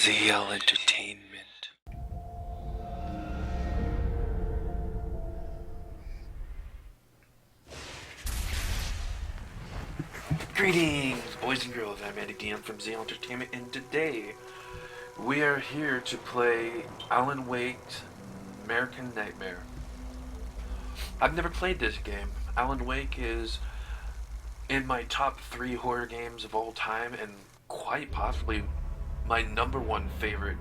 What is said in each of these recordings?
ZL Entertainment. Greetings, boys and girls. I'm Andy DM from ZL Entertainment, and today we are here to play Alan Wake's American Nightmare. I've never played this game. Alan Wake is in my top 3 horror games of all time, and quite possibly my number 1 favorite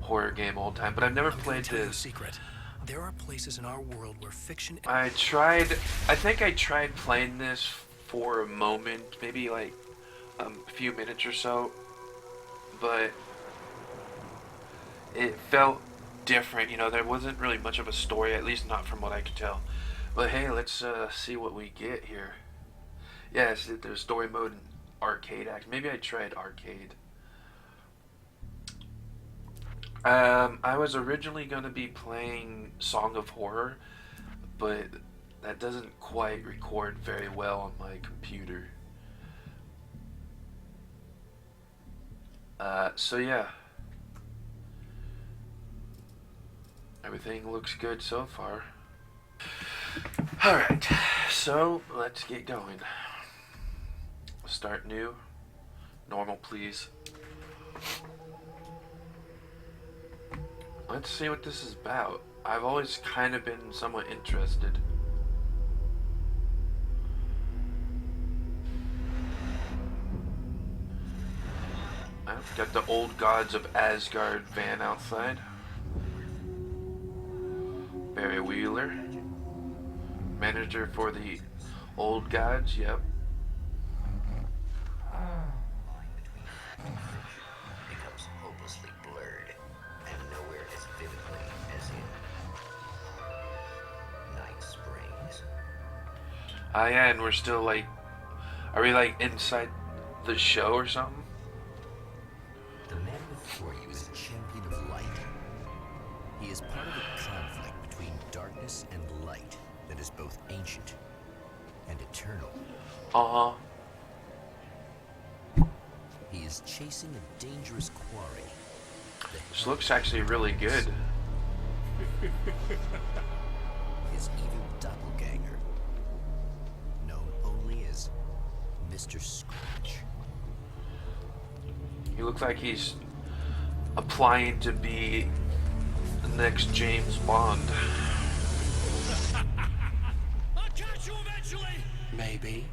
horror game of all time, but I've never played this. Secret. There are places in our world where fiction. I think I tried playing this for a moment, maybe like a few minutes or so, but it felt different. You know, there wasn't really much of a story, at least not from what I could tell. But hey, let's see what we get here. Yes, there's story mode and arcade act. Maybe I tried arcade. I was originally going to be playing Song of Horror, but that doesn't quite record very well on my computer. So yeah. Everything looks good so far. Alright, so let's get going. Start new. Normal, please. Let's see what this is about. I've always kind of been somewhat interested. I've got the Old Gods of Asgard van outside. Barry Wheeler. Manager for the Old Gods, yep. Becomes hopelessly blurred and nowhere as vividly as in Night Springs. Ah, yeah, and we're still like, are we like inside the show or something? The man before you is a champion of light. He is part of a conflict between darkness and light that is both ancient and eternal. Uh-huh. He is chasing a dangerous quarry. This looks actually really good. His evil doppelganger, known only as Mr. Scratch. He looks like he's applying to be the next James Bond. I'll catch you eventually. Maybe.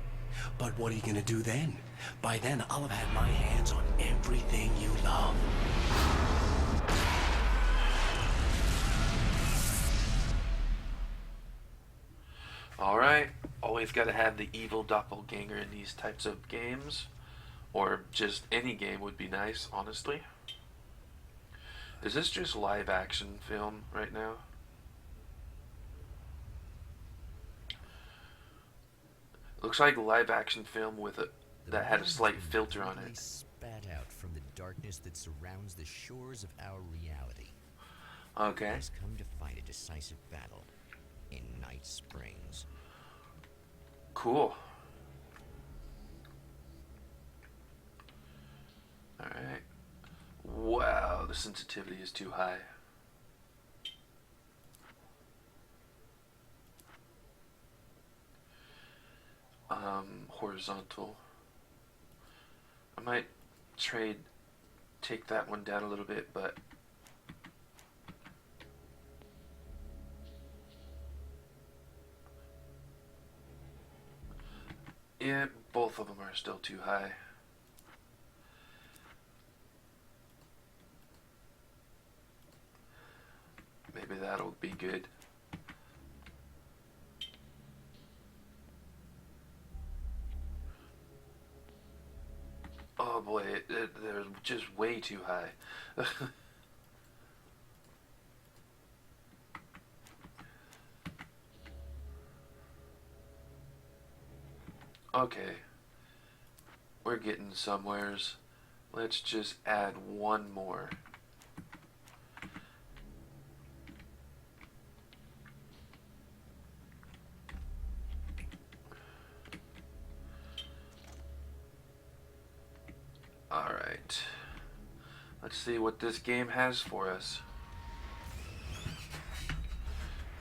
But what are you gonna do then? By then, I'll have had my hands on everything you love. Alright, always gotta have the evil doppelganger in these types of games. Or just any game would be nice, honestly. Is this just live action film right now? Looks like live action film with that had a slight filter on it. Spat out from the darkness that surrounds the shores of our reality. Okay. Has come to fight a decisive battle in Night Springs. Cool. Alright. Wow, the sensitivity is too high. Horizontal. I might take that one down a little bit, but yeah, both of them are still too high. Maybe that'll be good. Oh boy, they're just way too high. Okay. We're getting somewheres. Let's just add one more. Let's see what this game has for us.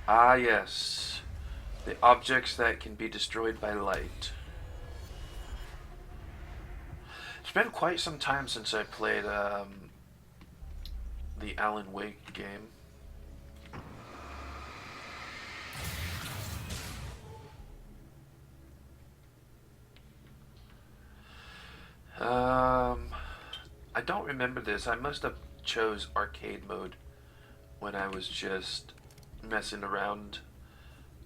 Ah, yes. The objects that can be destroyed by light. It's been quite some time since I played the Alan Wake game. I don't remember this. I must have chose arcade mode when I was just messing around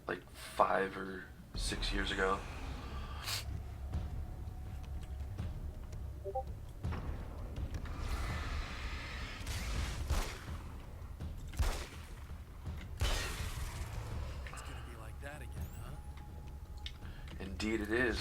like 5 or 6 years ago. It's gonna be like that again, huh? Indeed it is.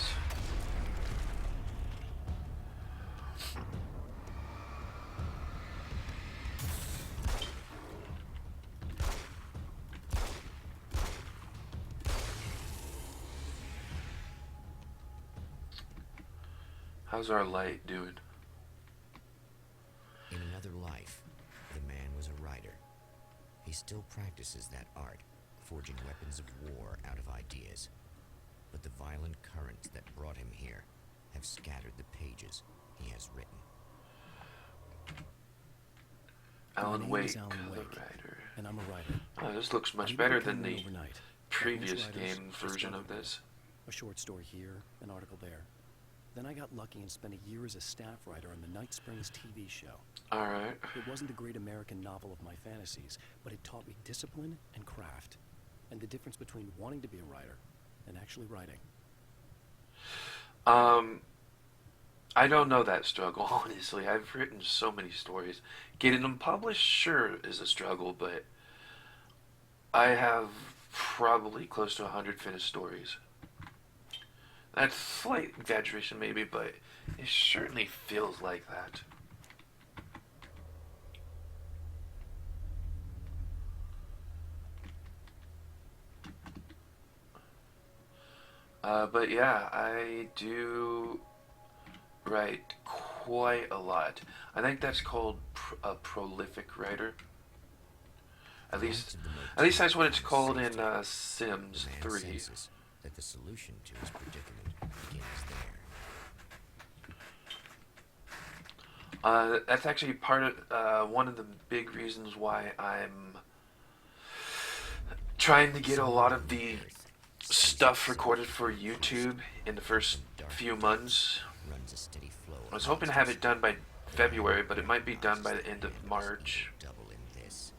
How's our light doing? In another life, the man was a writer. He still practices that art, forging weapons of war out of ideas. But the violent currents that brought him here have scattered the pages he has written. Alan My name Wake, is Alan the Wake, writer. and I'm a writer. Oh, this looks I much didn't better become than one the overnight. previous Most writers game just version don't. of this. A short story here, an article there. Then I got lucky and spent a year as a staff writer on the Night Springs TV show. Alright. It wasn't the great American novel of my fantasies, but it taught me discipline and craft, and the difference between wanting to be a writer and actually writing. I don't know that struggle, honestly. I've written so many stories. Getting them published, sure, is a struggle, but I have probably close to 100 finished stories. That's slight exaggeration, maybe, but it certainly feels like that. But yeah, I do write quite a lot. I think that's called a prolific writer. At least that's what it's called in Sims 3. Senses that the solution to his predicament begins there. That's actually part of one of the big reasons why I'm trying to get a lot of the stuff recorded for YouTube in the first few months. Runs a steady flow. I was hoping to have it done by February, but it might be done by the end of March. Double in this.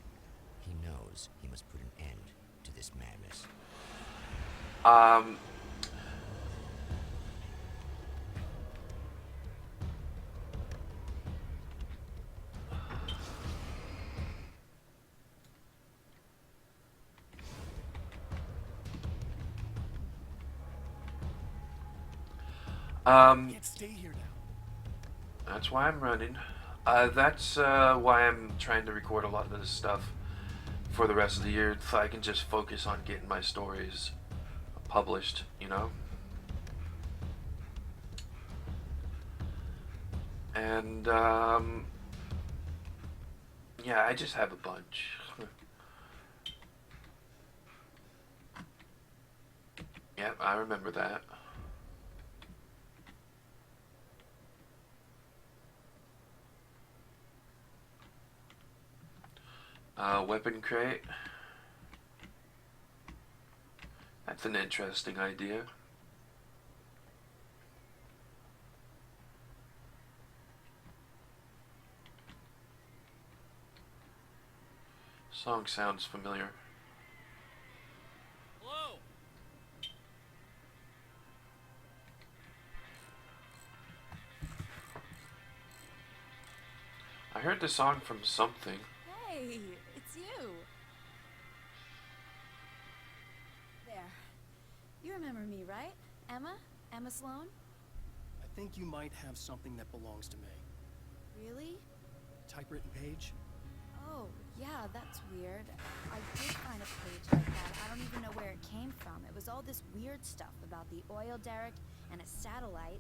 He knows he must put an end to this madness. Can't stay here now. That's why I'm running. That's why I'm trying to record a lot of this stuff for the rest of the year, so I can just focus on getting my stories published, you know? And, yeah, I just have a bunch. Yep, I remember that. Weapon crate. That's an interesting idea. Song sounds familiar. Hello? I heard the song from something. Hey, it's you. There. You remember me, right? Emma? Emma Sloan? I think you might have something that belongs to me. Really? Typewritten page? Oh, yeah, that's weird. I did find a page like that. I don't even know where it came from. It was all this weird stuff about the oil derrick and a satellite.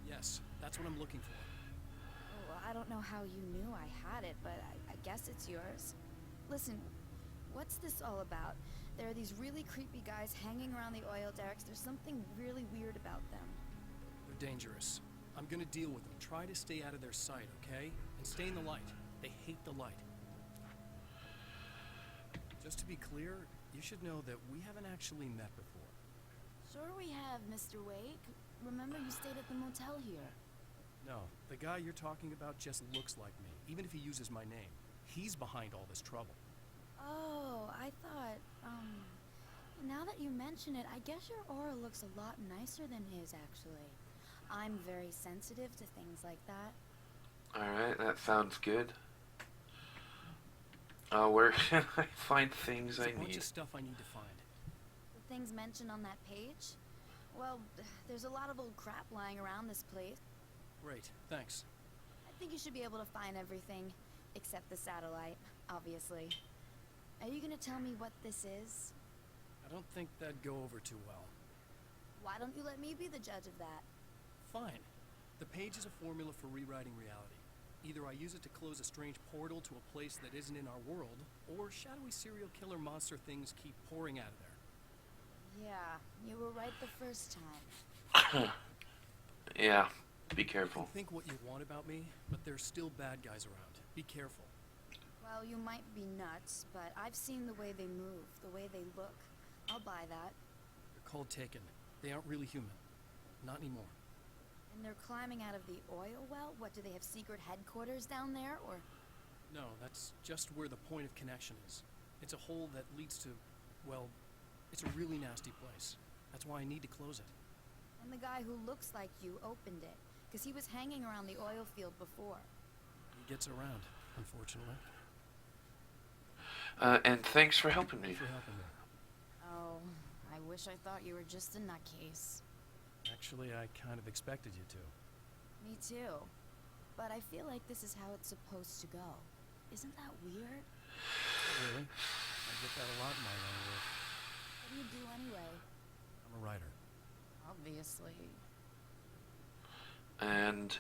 Yes, that's what I'm looking for. Oh, Well, I don't know how you knew I had it, but I guess it's yours. Listen, what's this all about? There are these really creepy guys hanging around the oil derricks. There's something really weird about them. They're dangerous. I'm gonna deal with them. Try to stay out of their sight, okay? And stay in the light. They hate the light. Just to be clear, you should know that we haven't actually met before. Sure we have, Mr. Wake. Remember you stayed at the motel here. No, the guy you're talking about just looks like me, even if he uses my name. He's behind all this trouble. Oh, I thought, now that you mention it, I guess your aura looks a lot nicer than his, actually. I'm very sensitive to things like that. Alright, that sounds good. Where can I find things There's I a bunch need? of stuff I need to find. The things mentioned on that page? Well, there's a lot of old crap lying around this place. Great, thanks. I think you should be able to find everything, except the satellite, obviously. Are you gonna tell me what this is? I don't think that'd go over too well. Why don't you let me be the judge of that? Fine. The page is a formula for rewriting reality. Either I use it to close a strange portal to a place that isn't in our world, or shadowy serial killer monster things keep pouring out of there. Yeah, you were right the first time. Yeah, be You careful. can think what you want about me, but there's still bad guys around. Be careful. Well, you might be nuts, but I've seen the way they move, the way they look. I'll buy that. They're called Taken. They aren't really human. Not anymore. And they're climbing out of the oil well? What, do they have secret headquarters down there, or...? No, that's just where the point of connection is. It's a hole that leads to, well, it's a really nasty place. That's why I need to close it. And the guy who looks like you opened it, because he was hanging around the oil field before. He gets around, unfortunately. And thanks for helping me. Thanks for helping me. Oh, I wish I thought you were just a nutcase. Actually, I kind of expected you to. Me too. But I feel like this is how it's supposed to go. Isn't that weird? Really? I get that a lot in my line of work. What do you do anyway? I'm a writer. Obviously. And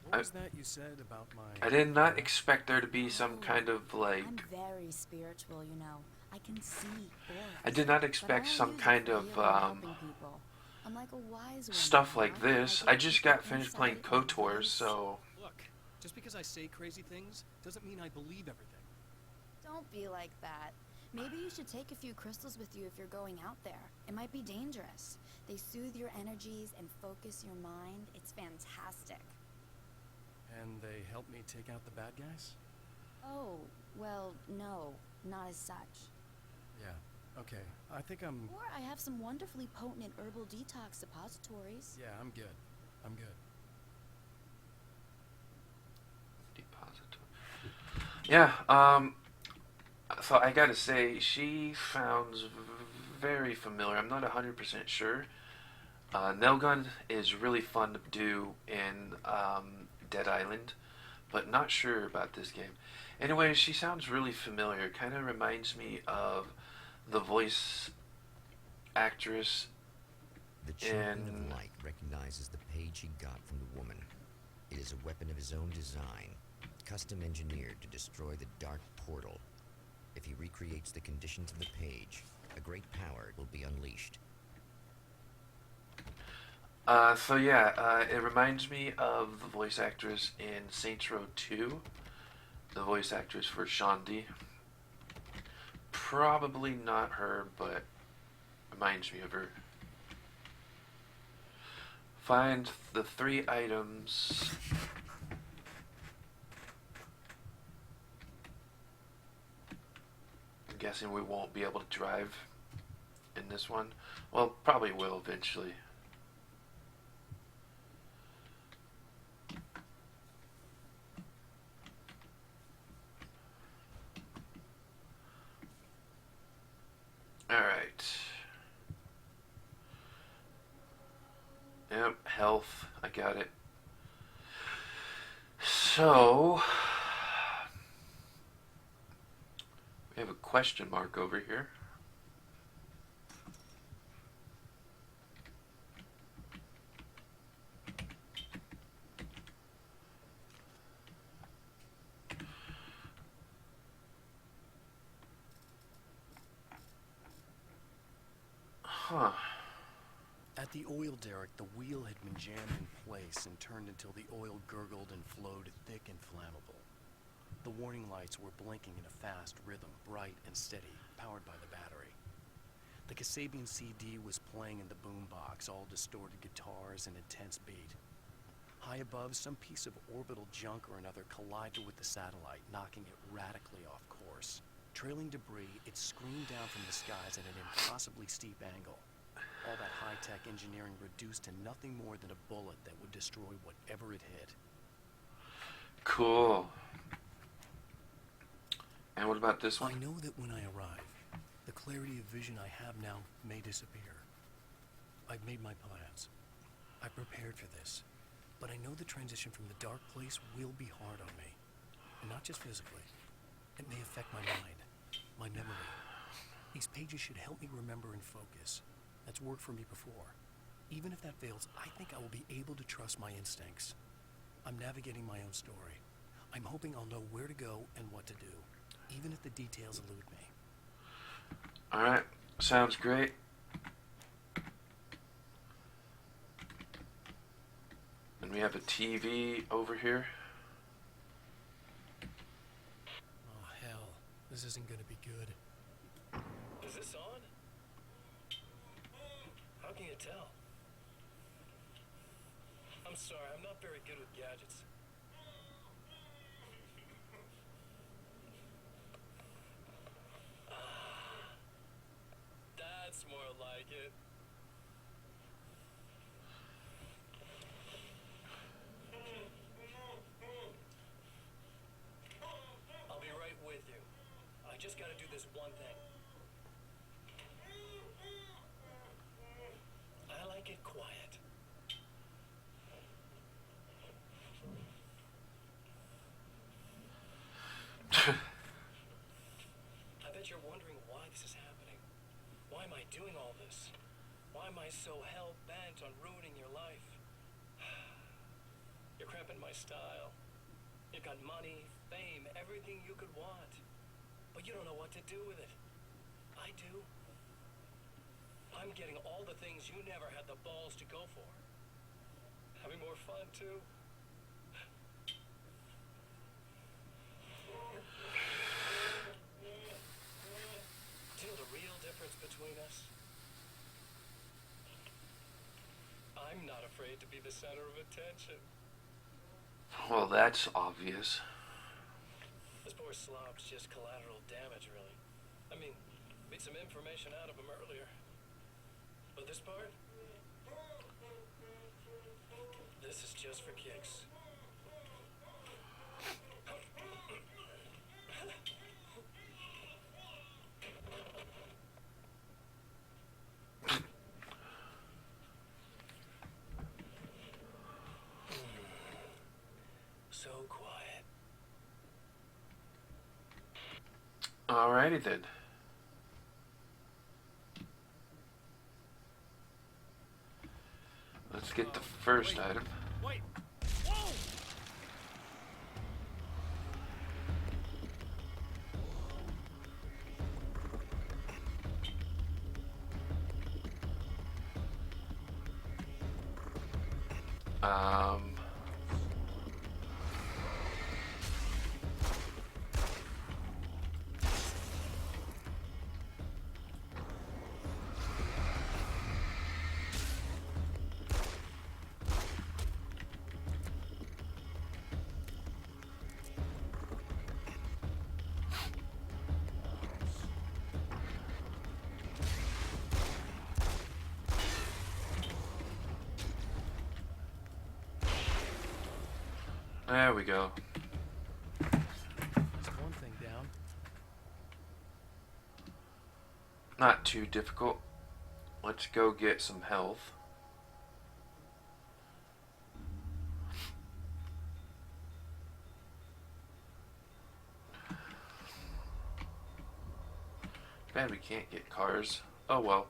What was that you said about my... I did not expect there to be some kind of, like... I'm very spiritual, you know. I can see auras. I did not But I expect don't some use it kind for of, healing and helping people. I'm like a wise one, stuff you know? like this. I I get just people got finished playing inside and KOTOR, nice. so... Look, just because I say crazy things doesn't mean I believe everything. Don't be like that. Maybe you should take a few crystals with you if you're going out there. It might be dangerous. They soothe your energies and focus your mind. It's fantastic. And they help me take out the bad guys? Oh, well, no, not as such. Yeah, okay. I think I'm... Or I have some wonderfully potent and herbal detox suppositories. Yeah, I'm good. I'm good. Depository. Yeah, so I gotta say, she sounds very familiar. I'm not 100% sure. Nailgun is really fun to do in Dead Island, but not sure about this game. Anyway, she sounds really familiar. Kind of reminds me of the voice actress. The Champion And- of Light recognizes the page he got from the woman. It is a weapon of his own design, custom engineered to destroy the Dark Portal. If he recreates the conditions of the page, a great power will be unleashed. So yeah, it reminds me of the voice actress in Saints Row 2. The voice actress for Shandi. Probably not her, but reminds me of her. Find the 3 items. I'm guessing we won't be able to drive in this one. Well, probably will eventually. Alright. Yep, health. I got it. So, we have a question mark over here. Huh. At the oil derrick, the wheel had been jammed in place and turned until the oil gurgled and flowed thick and flammable. The warning lights were blinking in a fast rhythm, bright and steady, powered by the battery. The Kasabian CD was playing in the boombox, all distorted guitars and intense beat. High above, some piece of orbital junk or another collided with the satellite, knocking it radically off course. Trailing debris, it screamed down from the skies at an impossibly steep angle. All that high-tech engineering reduced to nothing more than a bullet that would destroy whatever it hit. Cool. And what about this I one? know that when I arrive, the clarity of vision I have now may disappear. I've made my plans. I prepared for this. But I know the transition from the dark place will be hard on me. And not just physically. It may affect my mind, my memory. These pages should help me remember and focus. That's worked for me before. Even if that fails, I think I will be able to trust my instincts. I'm navigating my own story. I'm hoping I'll know where to go and what to do, even if the details elude me. Alright, sounds great. And we have a TV over here. Oh, hell. This isn't gonna be good. Is this on? How can you tell? I'm sorry, I'm not very good with gadgets. That's more like it. I'll be right with you. I just gotta do this one thing. I like it quiet. I bet you're wondering why this is happening. Why am I doing all this? Why am I so hell-bent on ruining your life? You're cramping my style. You've got money, fame, everything you could want. But you don't know what to do with it. I do. I'm getting all the things you never had the balls to go for. Having more fun, too. Do you know the real difference between us? I'm not afraid to be the center of attention. Well, that's obvious. This poor slob's just collateral damage, really. I mean, beat some information out of him earlier. But this part? This is just for kicks. So quiet. Alrighty then. Let's get the first item. Wait! Whoa! Um. There we go. That's one thing down. Not too difficult. Let's go get some health. Bad we can't get cars. Oh well.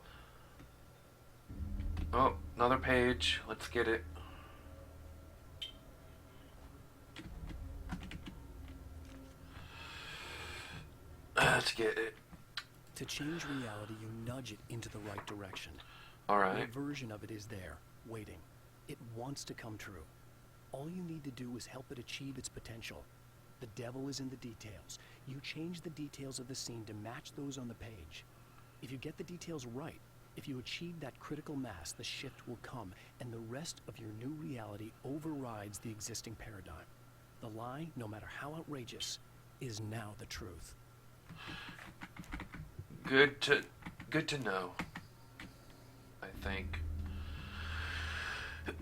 Oh, another page. Let's get it. Let's get it. To change reality, you nudge it into the right direction. Alright. A version of it is there, waiting. It wants to come true. All you need to do is help it achieve its potential. The devil is in the details. You change the details of the scene to match those on the page. If you get the details right, if you achieve that critical mass, the shift will come, and the rest of your new reality overrides the existing paradigm. The lie, no matter how outrageous, is now the truth. Good to know. I think. Did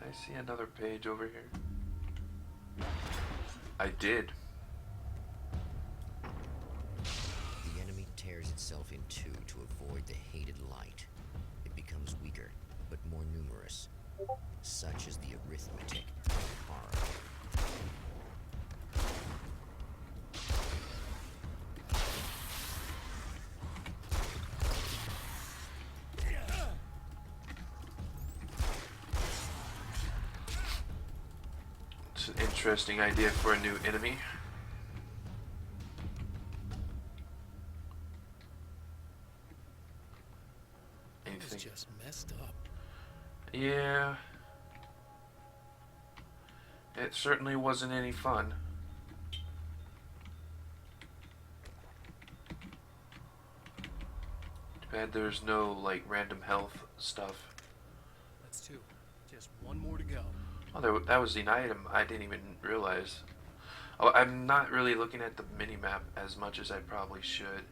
I see another page over here? I did. The enemy tears itself in two to avoid the hated light. It becomes weaker, but more numerous. Such is the arithmetic of horror. It's an interesting idea for a new enemy. It's Anything? just messed up. Yeah. It certainly wasn't any fun. Too bad there's no, like, random health stuff. That's two. Just one more to go. Oh, that was an item I didn't even realize. Oh, I'm not really looking at the mini-map as much as I probably should.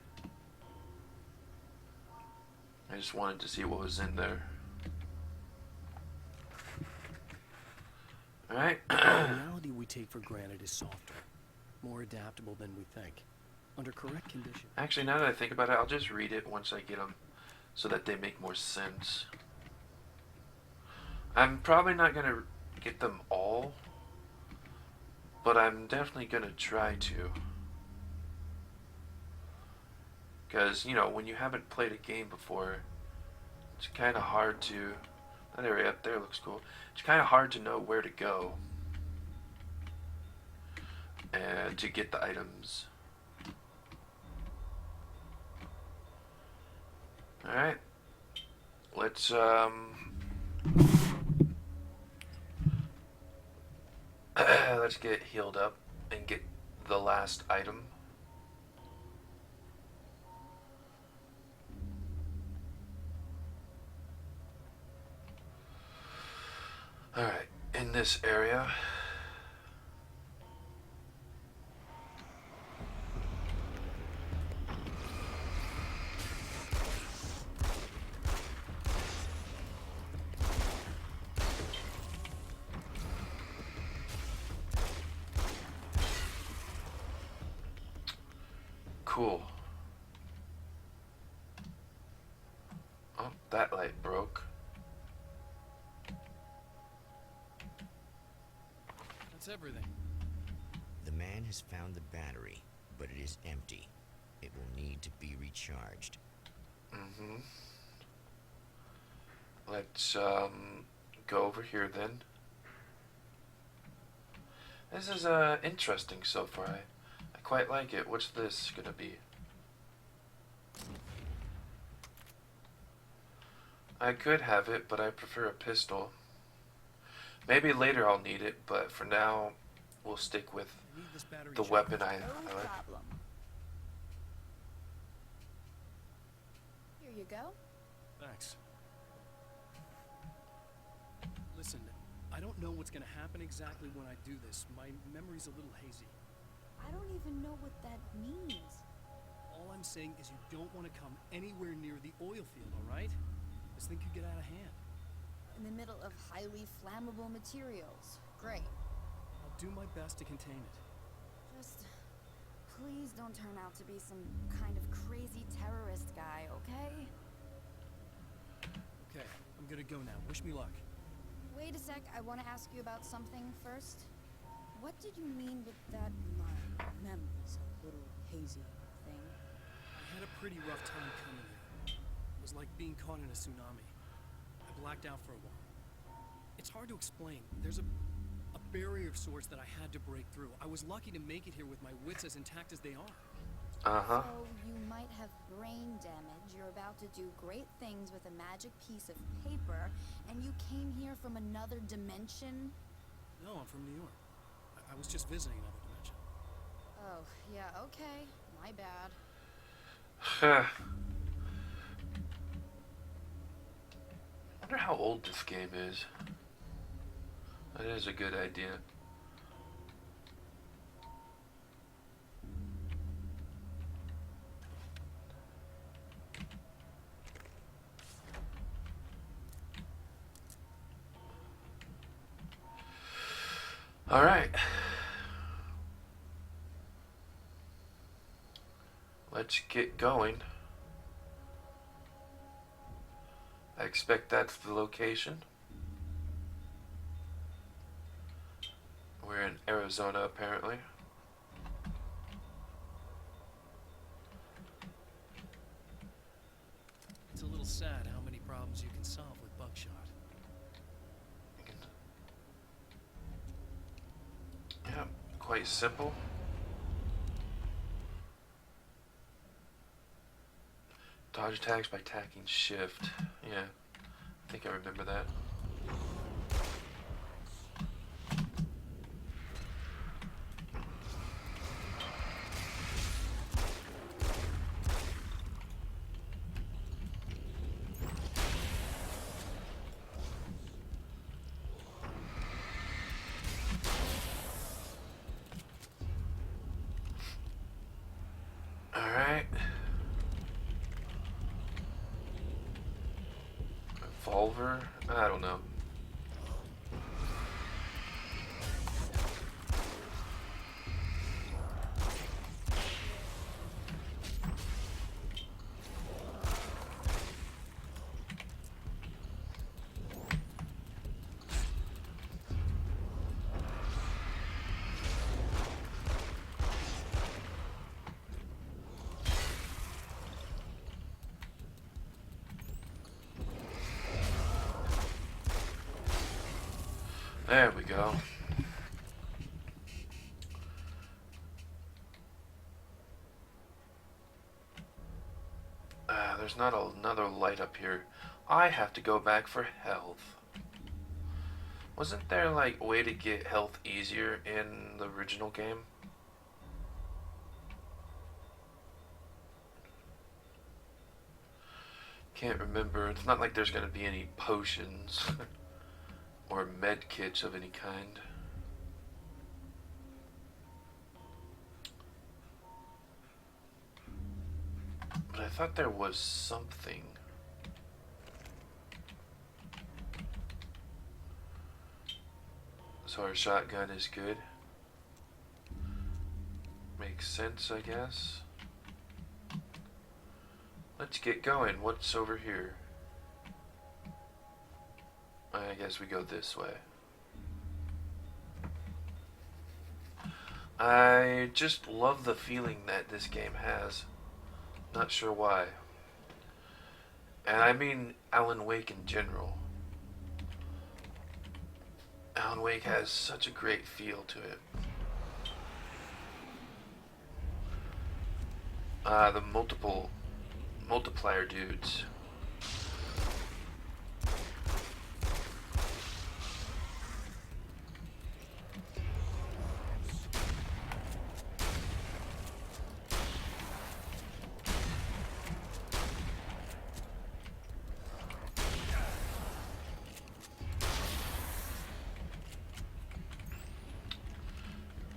I just wanted to see what was in there. Alright. The reality we take for granted is softer, more adaptable than we think. Under correct conditions. Actually, now that I think about it, I'll just read it once I get them so that they make more sense. I'm probably not going to get them all, but I'm definitely going to try to. Because, you know, when you haven't played a game before, it's kind of hard to... That area up there looks cool. It's kind of hard to know where to go and to get the items. Alright. Let's let's get healed up and get the last item. Alright, in this area. Cool. Oh, that light broke. That's everything. The man has found the battery, but it is empty. It will need to be recharged. Mm-hmm. Let's go over here then. This is interesting so far. I quite like it. What's this gonna be? I could have it, but I prefer a pistol. Maybe later I'll need it, but for now we'll stick with I need this battery the charged. weapon I No like. problem. Here you go. Thanks. Listen, I don't know what's gonna happen exactly when I do this. My memory's a little hazy. I don't even know what that means. All I'm saying is you don't want to come anywhere near the oil field, all right? This thing could get out of hand. In the middle of highly flammable materials. Great. I'll do my best to contain it. Just please don't turn out to be some kind of crazy terrorist guy, okay? Okay, I'm gonna go now. Wish me luck. Wait a sec, I want to ask you about something first. What did you mean with that my memory's a little hazy thing? I had a pretty rough time coming here. It was like being caught in a tsunami. I blacked out for a while. It's hard to explain. There's a barrier of sorts that I had to break through. I was lucky to make it here with my wits as intact as they are. Uh-huh. So you might have brain damage, you're about to do great things with a magic piece of paper, and you came here from another dimension? No, I'm from New York. I was just visiting another dimension. Oh, yeah, okay. My bad. I wonder how old this game is. That is a good idea. All right. Let's get going. I expect that's the location. We're in Arizona, apparently. It's a little sad how many problems you can solve with buckshot. Yeah, quite simple. Dodge attacks by tacking shift. Yeah, I think I remember that. Alright. Revolver? I don't know. There we go. There's not another light up here. I have to go back for health. Wasn't there like a way to get health easier in the original game? Can't remember. It's not like there's gonna be any potions or med kits of any kind. But I thought there was something. So our shotgun is good. Makes sense, I guess. Let's get going. What's over here? I guess we go this way. I just love the feeling that this game has. Not sure why. And I mean Alan Wake in general. Alan Wake has such a great feel to it. The multiplier dudes.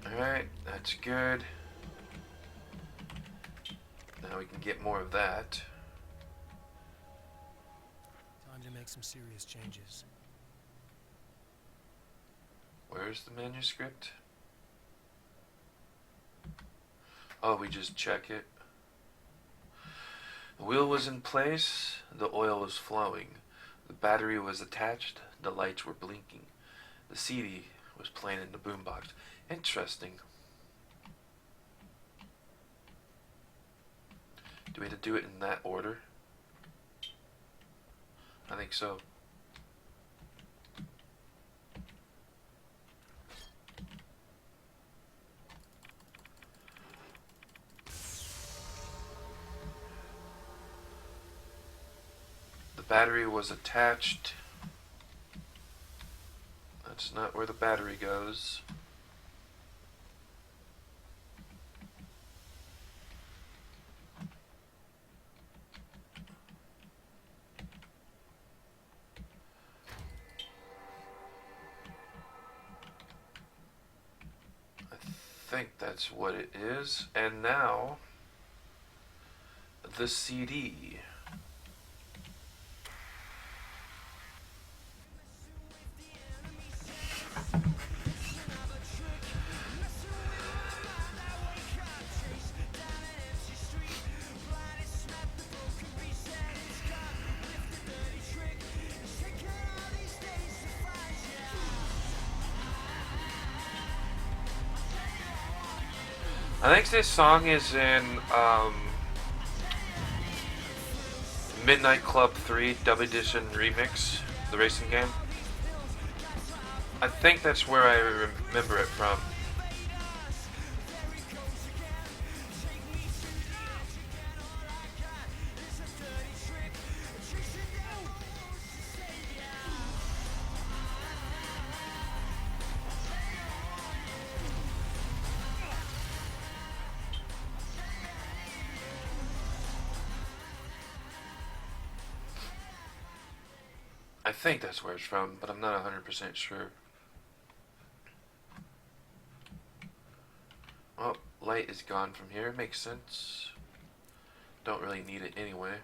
Alright, that's good. Now we can get more of that. Time to make some serious changes. Where's the manuscript? Oh, we just check it. The wheel was in place, the oil was flowing, the battery was attached, the lights were blinking. The CD was playing in the boombox. Interesting. Do we have to do it in that order? I think so. battery was attached. That's not where the battery goes. I think that's what it is. And now, the CD. I think this song is in Midnight Club 3 Dub Edition Remix, the racing game. I think that's where I remember it from. I think that's where it's from, but I'm not 100% sure. Well, light is gone from here. Makes sense. Don't really need it anyway.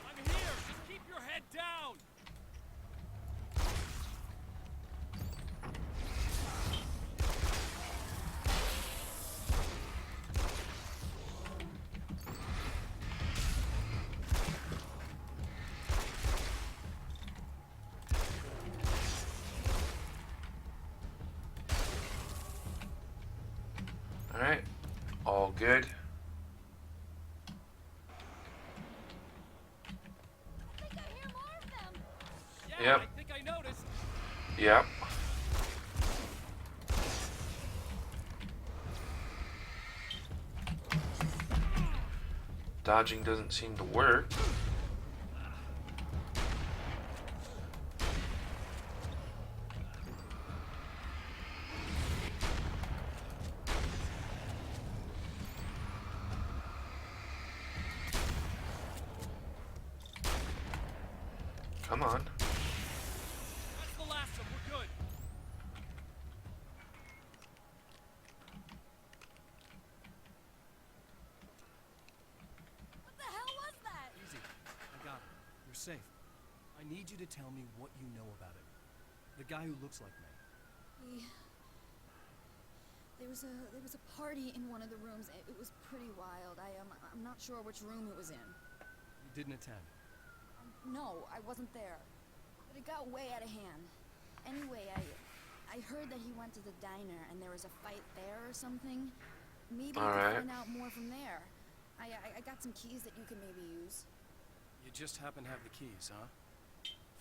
I'm here! Just keep your head down! Alright. All good. I think I hear more of them. Yeah, Yep. I think I noticed. Yep. Dodging doesn't seem to work. Come on. That's the last of them. We're good. What the hell was that? Easy. I got it. You're safe. I need you to tell me what you know about it. The guy who looks like me. There was a party in one of the rooms. It was pretty wild. I'm not sure which room it was in. You didn't attend. No, I wasn't there. But it got way out of hand. Anyway, I heard that he went to the diner and there was a fight there or something. Maybe you Alright. could find out more from there. I got some keys that you could maybe use. You just happen to have the keys, huh?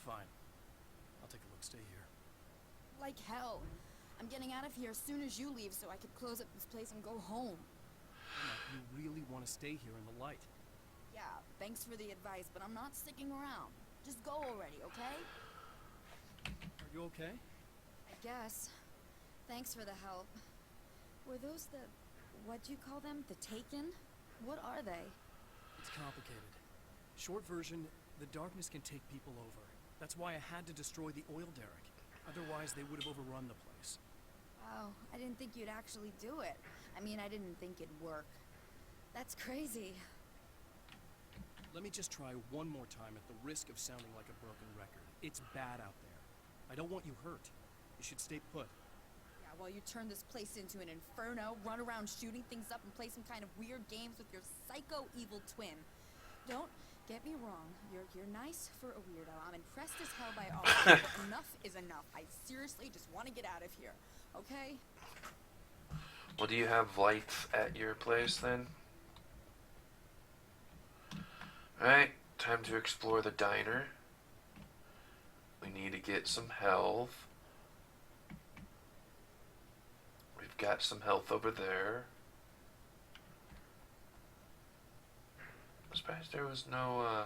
Fine. I'll take a look. Stay here. Like hell. I'm getting out of here as soon as you leave so I could close up this place and go home. Emma, you really want to stay here in the light? Yeah, thanks for the advice, but I'm not sticking around. Just go already, okay? Are you okay? I guess. Thanks for the help. Were those what do you call them? The Taken? What are they? It's complicated. Short version, the darkness can take people over. That's why I had to destroy the oil derrick. Otherwise, they would have overrun the place. Wow, I didn't think you'd actually do it. I mean, I didn't think it'd work. That's crazy. Let me just try one more time at the risk of sounding like a broken record. It's bad out there. I don't want you hurt. You should stay put. Yeah, while you turn this place into an inferno, run around shooting things up and play some kind of weird games with your psycho evil twin. Don't get me wrong. You're nice for a weirdo. I'm impressed as hell by all of you, but enough is enough. I seriously just want to get out of here. Okay? Well, do you have lights at your place then? Alright, time to explore the diner. We need to get some health. We've we've got some health over there. I'm surprised there was no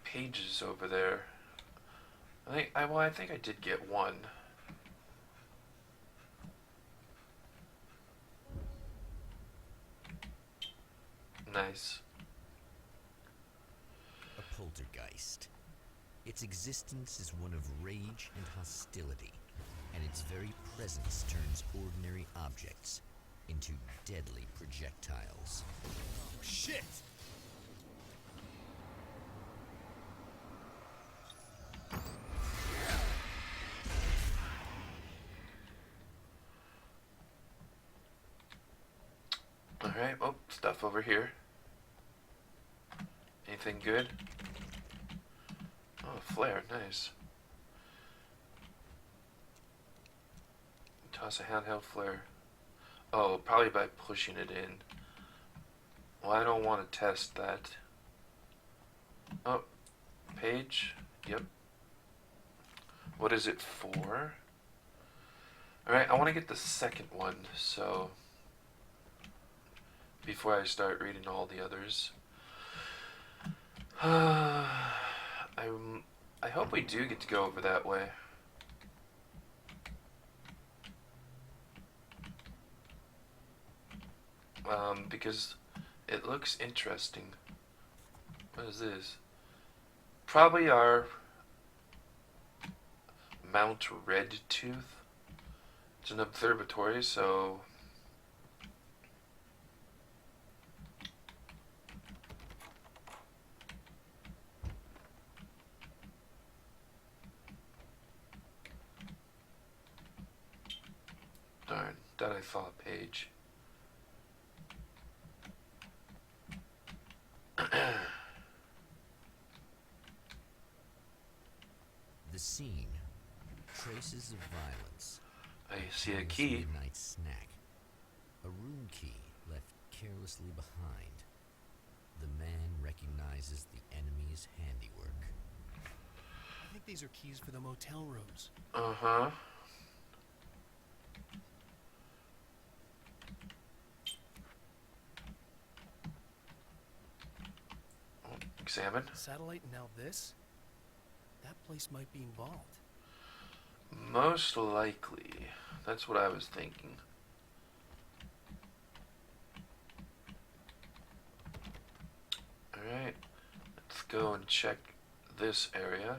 pages over there. I think I did get one. Nice. A poltergeist. Its existence is one of rage and hostility, and its very presence turns ordinary objects into deadly projectiles. Shit! Alright, oh, stuff over here. Anything good? Oh, a flare, nice. Toss a handheld flare. Oh, probably by pushing it in. Well, I don't want to test that. Oh, page? Yep. What is it for? Alright, I want to get the second one, so before I start reading all the others. I hope we do get to go over that way. Because it looks interesting. What is this? Probably our Mount Red Tooth. It's an observatory, so darn, that I saw a page. The scene. Traces of violence. I see a Careless key. Midnight snack. A room key left carelessly behind. The man recognizes the enemy's handiwork. I think these are keys for the motel rooms. Uh-huh. Examine. Satellite and now this? That place might be involved. Most likely. That's what I was thinking. Alright. Let's go and check this area.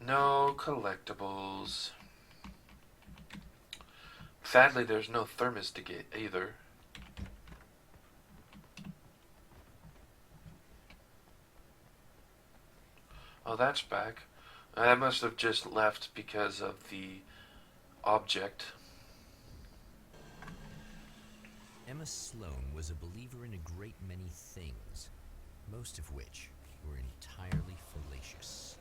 No collectibles. Sadly, there's no thermos to get either. Oh, that's back. I must have just left because of the object. Emma Sloan was a believer in a great many things, most of which were entirely fallacious.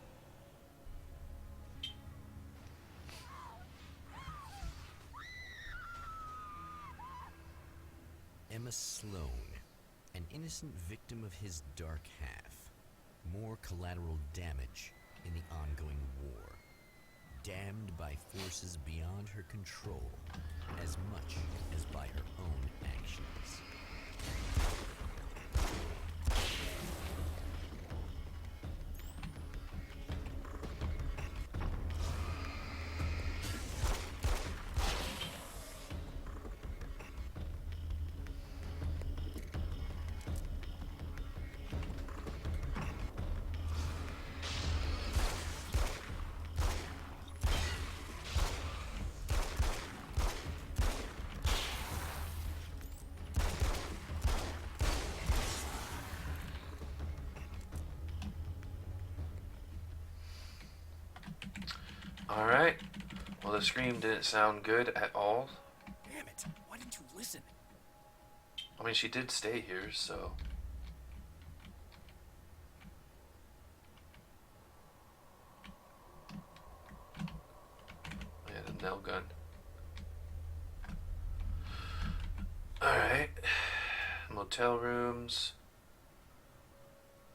Emma Sloan, an innocent victim of his dark half. More collateral damage in the ongoing war. Damned by forces beyond her control, as much as by her own actions. Alright. Well, the scream didn't sound good at all. Damn it! Why didn't you listen? I mean, she did stay here, so. I had a nail gun. Alright. Motel rooms.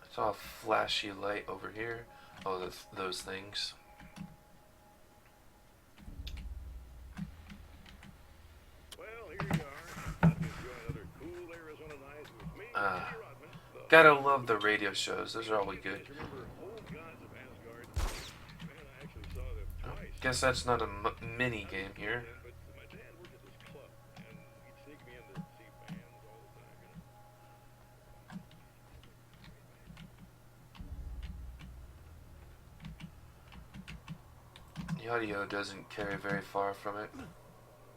I saw a flashy light over here. Oh, those things. Well, here you are. Let's enjoy another cool Arizona night with me, Andy Rodman, the Gotta love the radio shows. Those are always good. remember Old Gods of Asgard. Man, I actually saw them twice. Guess that's not a mini game here. But my dad worked at this club, and he'd sneak me in to see bands all the time, The audio doesn't carry very far from it. Let me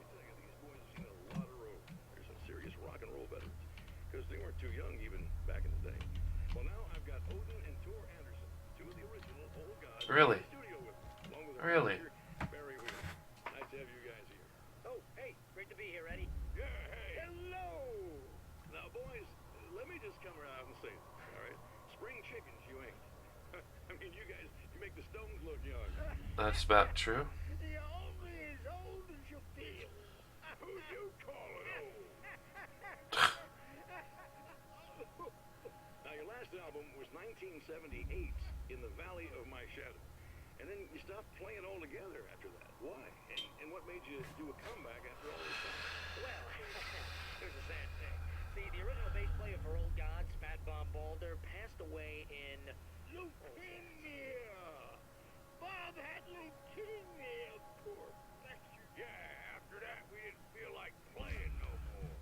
tell you, these boys have seen a lot of road. They're some serious rock and roll veterans, because they weren't too young even back in the day. Well, now I've got Odin and Tor Anderson, two of the original Old Gods, Really? in the studio with me, along with their Really? producer, Barry Wheeler. Nice to have you guys here. Oh, hey, great to be here, Eddie. Yeah, hey. Hello. Now, boys, let me just come right out and say this, all right? Spring chickens, you ain't. I mean, you guys, you make the Stones look young. That's about true. You're only as old as you feel. Who you calling old? Now, your last album was 1978, In the Valley of My Shadow. And then you stopped playing altogether after that. Why? And what made you do a comeback after all this time? Well, here's the sad thing. See, the original bass player for Old Gods, Fat Bob Balder, passed away in... Leukemia! Bob had leukemia, poor bastard. Yeah, after that, we didn't feel like playing no more.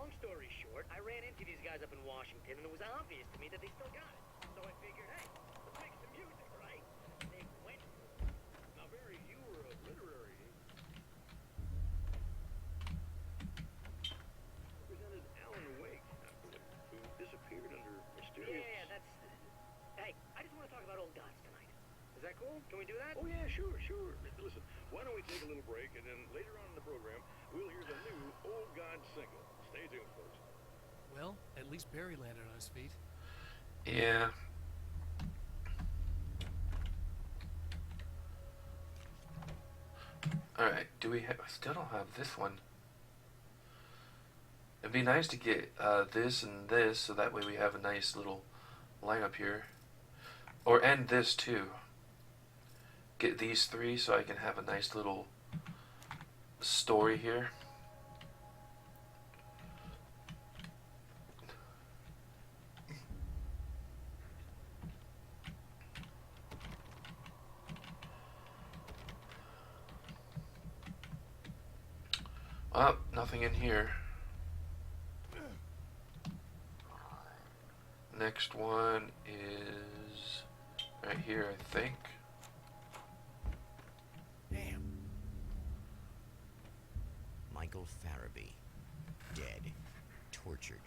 Long story short, I ran into these guys up in Washington, and it was obvious to me that they still got it. So I figured, hey, let's make some music, right? They went for it. Now, Barry, you were a literary represented Alan Wake, who disappeared under mysterious... Yeah, that's... Hey, I just want to talk about Old Gods tonight. Is that cool? Can we do that? Oh, yeah, sure. Listen, why don't we take a little break, and then later on in the program, we'll hear the new Old God single. Stay tuned, folks. Well, at least Barry landed on his feet. Yeah. Alright, do we have... I still don't have this one. It'd be nice to get this and this, so that way we have a nice little lineup here. Or end this too. Get these three so I can have a nice little story here. Oh, nothing in here. Next one is right here, I think. Damn. Michael Farabee, dead, tortured,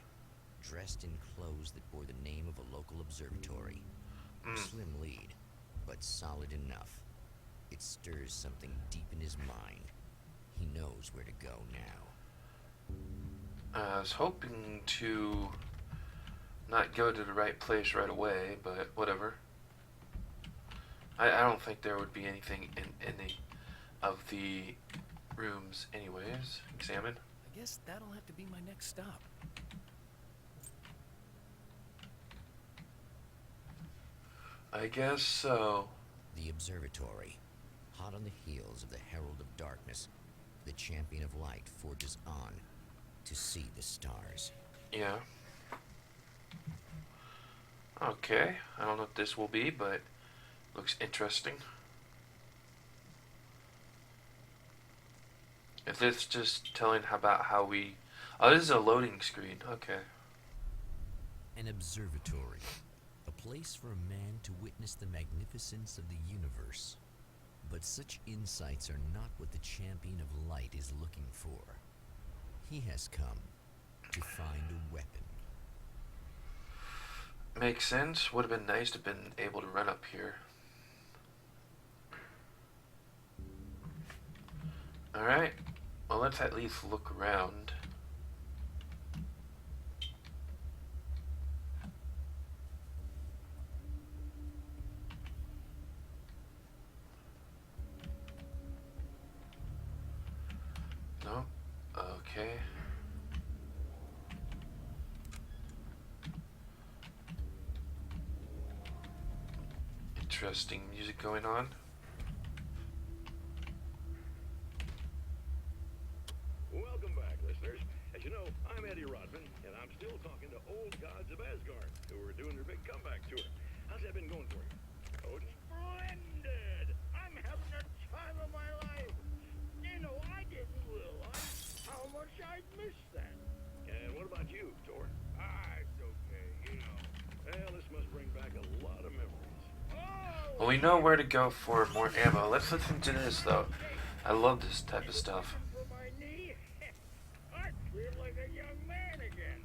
dressed in clothes that bore the name of a local observatory. Slim lead, but solid enough. It stirs something deep in his mind. He knows where to go now. I was hoping to not go to the right place right away, but whatever. I don't think there would be anything in any of the rooms anyways. Examine. I guess that'll have to be my next stop. I guess so. The observatory, hot on the heels of the Herald of Darkness, the champion of light forges on to see the stars. Yeah. Okay. I don't know what this will be, but looks interesting. If it's just telling about how we... Oh, this is a loading screen. Okay. An observatory, a place for a man to witness the magnificence of the universe. But such insights are not what the champion of light is looking for. He has come to find a weapon. Makes sense. Would have been nice to have been able to run up here. Alright. Well, let's at least look around. No? Okay. interesting music going on. Welcome back, listeners. As you know, I'm Eddie Rodman, and I'm still talking to old gods of Asgard, who are doing their big comeback tour. How's that been going for you? Odin? Splendid! I'm having the time of my life. You know, I didn't realize how much I'd missed that. And what about you, Thor? It's okay, you know. Well, this must bring back a lot of memories. Oh, Well, we know where to go for more ammo. Let's listen to this, though. I love this type of stuff. for my knee? I feel like a young man again.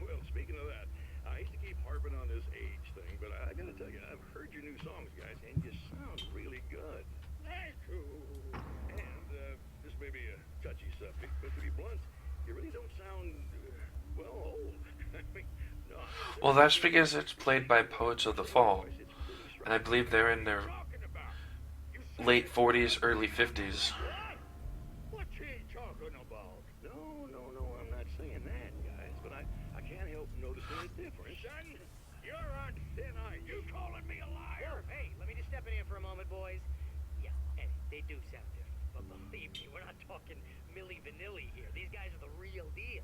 Well, speaking of that, I used to keep harping on this age thing, but I gotta tell you, I've heard your new songs, guys, and you sound really good. Thank you. And this may be a touchy subject, but to be blunt, you really don't sound, well, old. I mean, no. Well, that's because it's played by Poets of the Fall, It's pretty strong. and I believe they're in their Talking about? You late 40s, early 50s. what? What's he talking about? No, I'm not saying that, guys, but I can't help noticing a difference. Son, you're on thin ice. You calling me a liar? Hey, let me just step in here for a moment, boys. Yeah, and they do sound different, but believe me, we're not talking Milli Vanilli here. These guys are the real deal.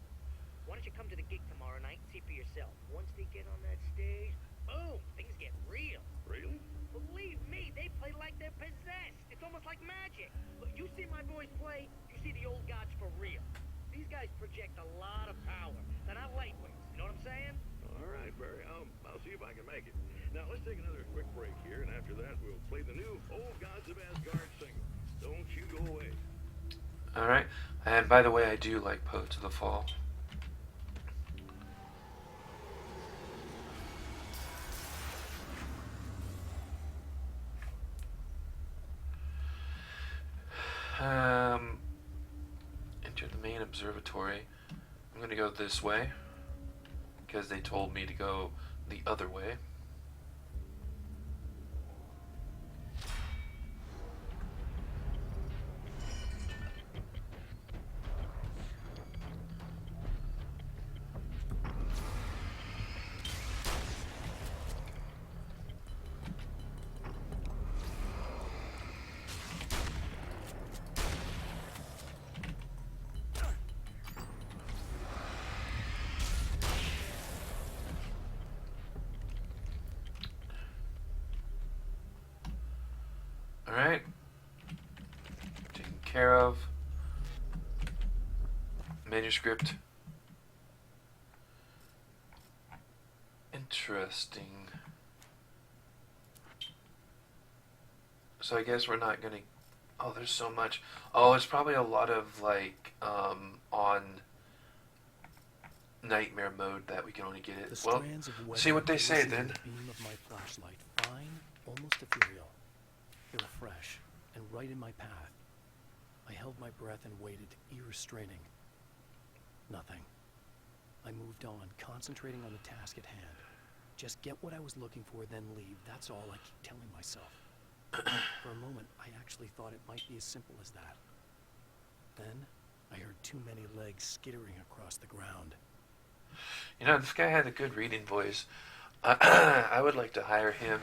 Why don't you come to the gig tomorrow night and see for yourself? Once they get on that stage, boom, things get real. Really? Believe me, they play like they're possessed. It's almost like magic. Look, you see my boys play, you see the old gods for real. These guys project a lot of power. They're not lightweights, you know what I'm saying? All right, Barry, I'll see if I can make it. Now, let's take another quick break here, and after that, we'll play the new Old Gods of Asgard single. Don't you go away. Alright, and by the way, I do like Poets of the Fall. Enter the main observatory. I'm gonna go this way because they told me to go the other way. Alright. Taken care of. Manuscript. Interesting. So I guess we're not gonna... Oh, there's so much. Oh, it's probably a lot of, like, on nightmare mode that we can only get it. The Well, strands of see what they say glistened in then. the beam of my flashlight, fine, almost ethereal. They were fresh and right in my path. I held my breath and waited, ear straining. Nothing. I moved on, concentrating on the task at hand. Just get what I was looking for, then leave. That's all I keep telling myself. For a moment, I actually thought it might be as simple as that. Then, I heard too many legs skittering across the ground. You know, this guy had a good reading voice. I would like to hire him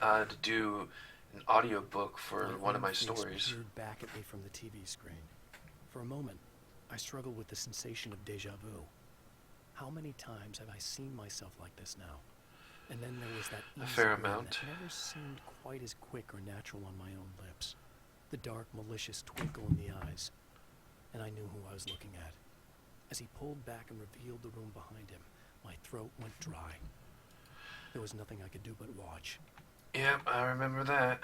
to do an audiobook for one of my own face stories. peered back at me from the TV screen. For a moment, I struggled with the sensation of déjà vu. How many times have I seen myself like this now? And then there was that A easy fair grin amount. that never seemed quite as quick or natural on my own lips. The dark, malicious twinkle in the eyes. And I knew who I was looking at. As he pulled back and revealed the room behind him, my throat went dry. There was nothing I could do but watch. Yep, I remember that.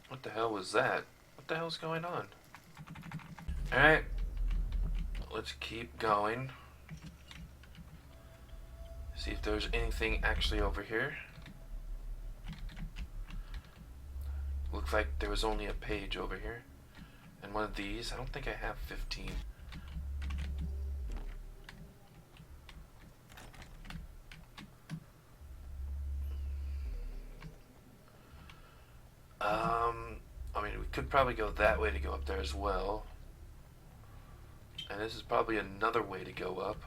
What the hell was that? What the hell's going on? Alright. Let's keep going. See if there's anything actually over here. Looks like there was only a page over here. And one of these. I don't think I have 15. I mean, we could probably go that way to go up there as well. And this is probably another way to go up.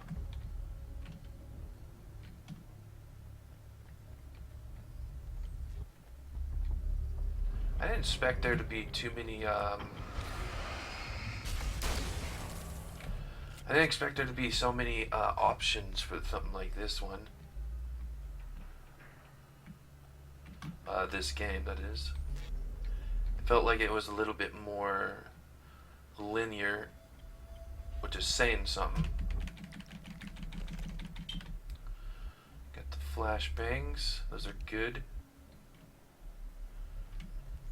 I didn't expect there to be too many, I didn't expect there to be so many options for something like this one. This game, that is. It felt like it was a little bit more linear, which is saying something. Got the flashbangs. Those are good.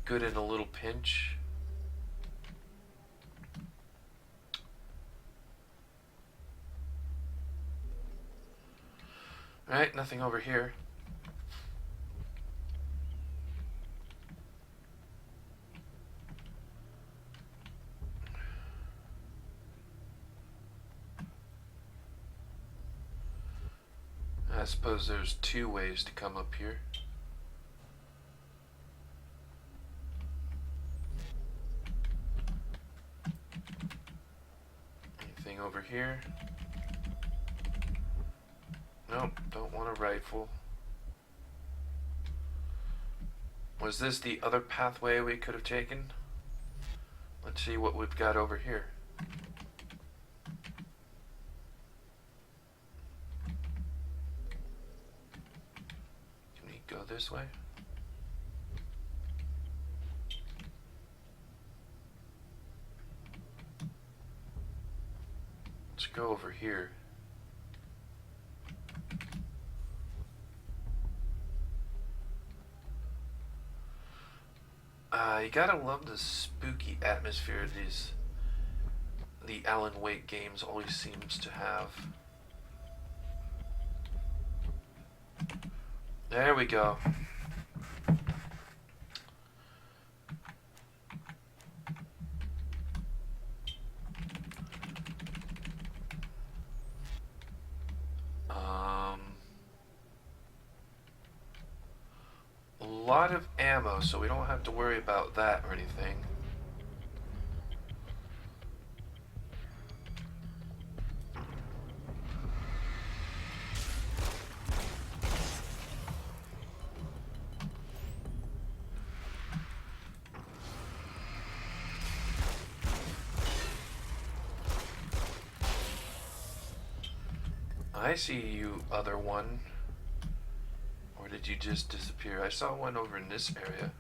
Good in a little pinch. Alright, nothing over here. I suppose there's two ways to come up here. Anything over here? Nope, don't want a rifle. Was this the other pathway we could have taken? Let's see what we've got over here. Can we go this way? Let's go over here. You gotta love the spooky atmosphere the Alan Wake games always seems to have. There we go. A lot of ammo, so we don't have to worry about that or anything. I see you, other one. Or did you just disappear? I saw one over in this area,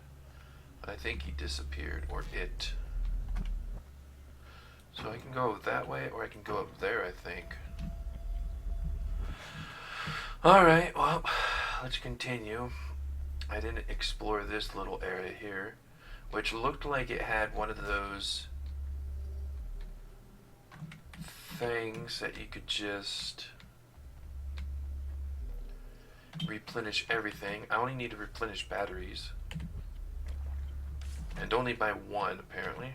but I think he disappeared, or it. So I can go that way, or I can go up there, I think. Alright, well, let's continue. I didn't explore this little area here, which looked like it had one of those things that you could just replenish everything. I only need to replenish batteries, and only by one apparently.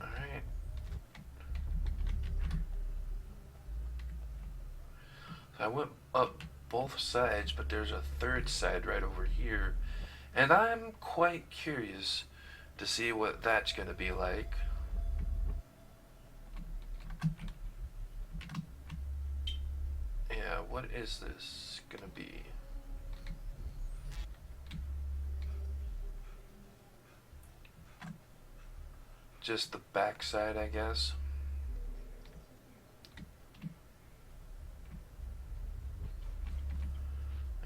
Alright. So I went up both sides, but there's a third side right over here, and I'm quite curious to see what that's gonna be like. Yeah, what is this gonna be? Just the backside, I guess.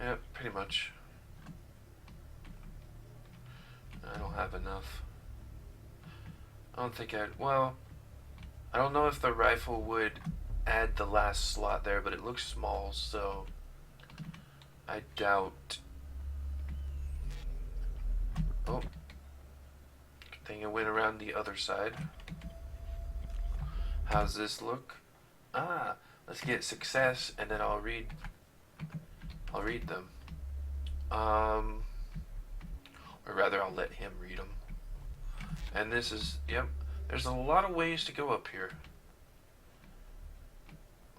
Yeah, pretty much. I don't have enough. I don't think well, I don't know if the rifle would add the last slot there, but it looks small, so I doubt. Oh, good thing I went around the other side. How's this look? Ah, let's get success, and then I'll read them. Or rather, I'll let him read them. And this is, yep, there's a lot of ways to go up here.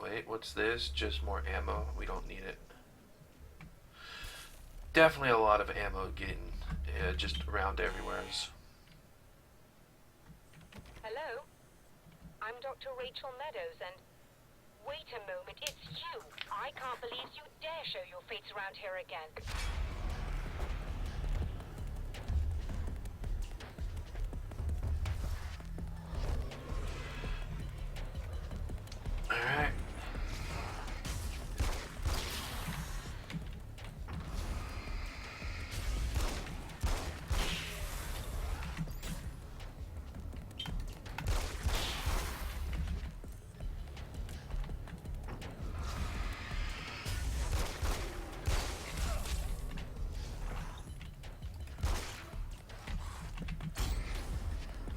Wait, what's this? Just more ammo. We don't need it. Definitely a lot of ammo getting just around everywhere. Hello? I'm Dr. Rachel Meadows, and... Wait a moment, it's you! I can't believe you dare show your face around here again. Alright.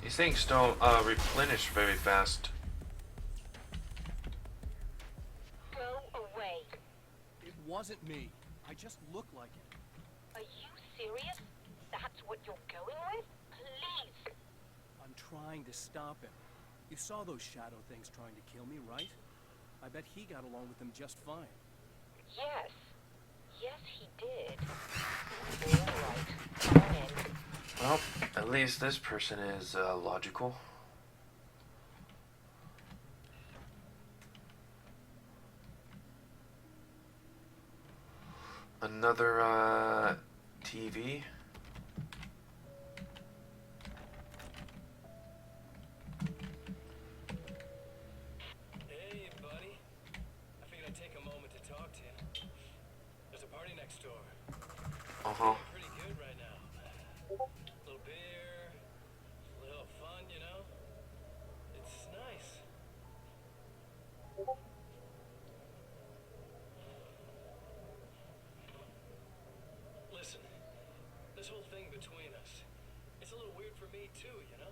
These things don't replenish very fast. Go away. It wasn't me. I just look like it. Are you serious? That's what you're going with? Please. I'm trying to stop him. You saw those shadow things trying to kill me, right? I bet he got along with them just fine. Yes. Yes, he did. All right. Come on in. Well, at least this person is logical. Another TV. Hey, buddy. I figured I'd take a moment to talk to you. There's a party next door. Uh-huh. Pretty good right now. Little beer, little fun, you know? It's nice. Listen, this whole thing between us, it's a little weird for me too, you know?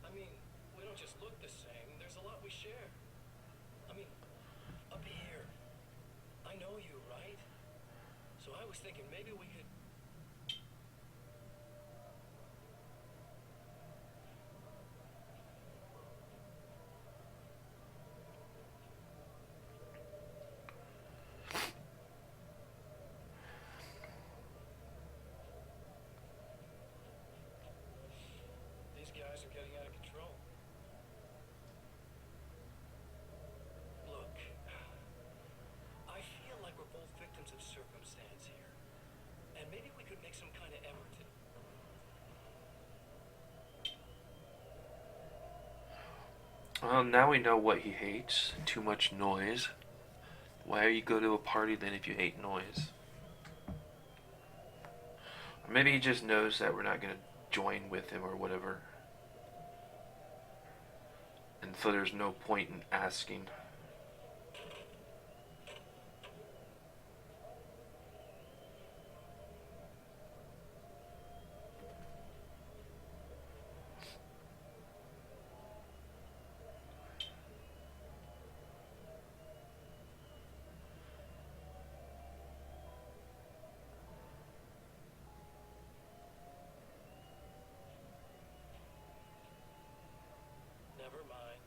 I mean, we don't just look the same, there's a lot we share. I mean, up here, I know you, right? So I was thinking maybe we could... These guys are getting out of control. Look, I feel like we're both victims of circumstance here. And maybe we could make some kind of effort to... Well, now we know what he hates. Too much noise. Why you go to a party then if you hate noise? Or maybe he just knows that we're not going to join with him or whatever. And so there's no point in asking. Never mind.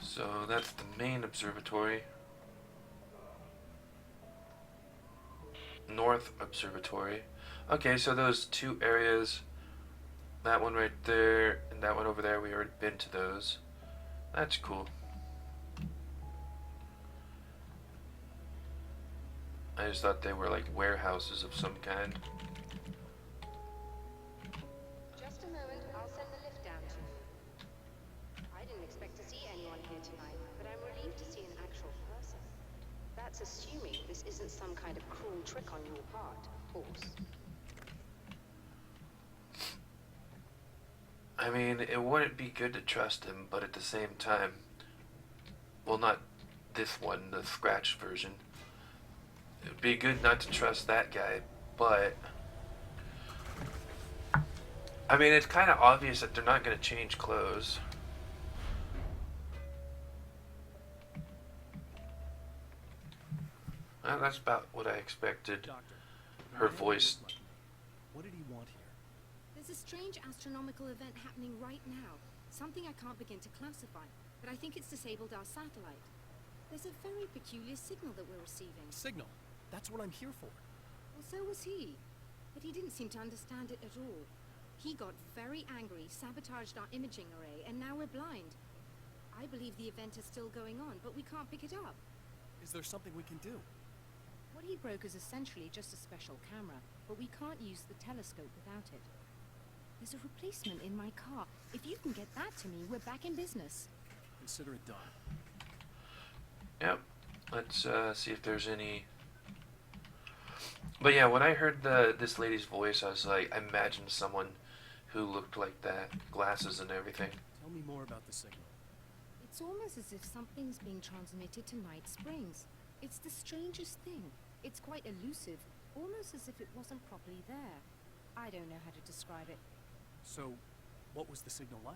So that's the main observatory. North Observatory. Okay, so those two areas, that one right there and that one over there, we already been to those. That's cool. I just thought they were like warehouses of some kind. Just a moment, I'll send the lift down to you. I didn't expect to see anyone here tonight, but I'm relieved to see an actual person. That's assuming this isn't some kind of cruel trick on your part, of course. I mean, it wouldn't be good to trust him, but at the same time, well, not this one, the scratch version. It would be good not to trust that guy, but I mean, it's kind of obvious that they're not going to change clothes. Well, that's about what I expected. Doctor, her voice. What did he want here? There's a strange astronomical event happening right now. Something I can't begin to classify, but I think it's disabled our satellite. There's a very peculiar signal that we're receiving. Signal. That's what I'm here for. Well, so was he. But he didn't seem to understand it at all. He got very angry, sabotaged our imaging array, and now we're blind. I believe the event is still going on, but we can't pick it up. Is there something we can do? What he broke is essentially just a special camera, but we can't use the telescope without it. There's a replacement in my car. If you can get that to me, we're back in business. Consider it done. Yep. Let's see if there's any. But yeah, when I heard this lady's voice, I was like, I imagined someone who looked like that, glasses and everything. Tell me more about the signal. It's almost as if something's being transmitted to Night Springs. It's the strangest thing. It's quite elusive, almost as if it wasn't properly there. I don't know how to describe it. So, what was the signal like?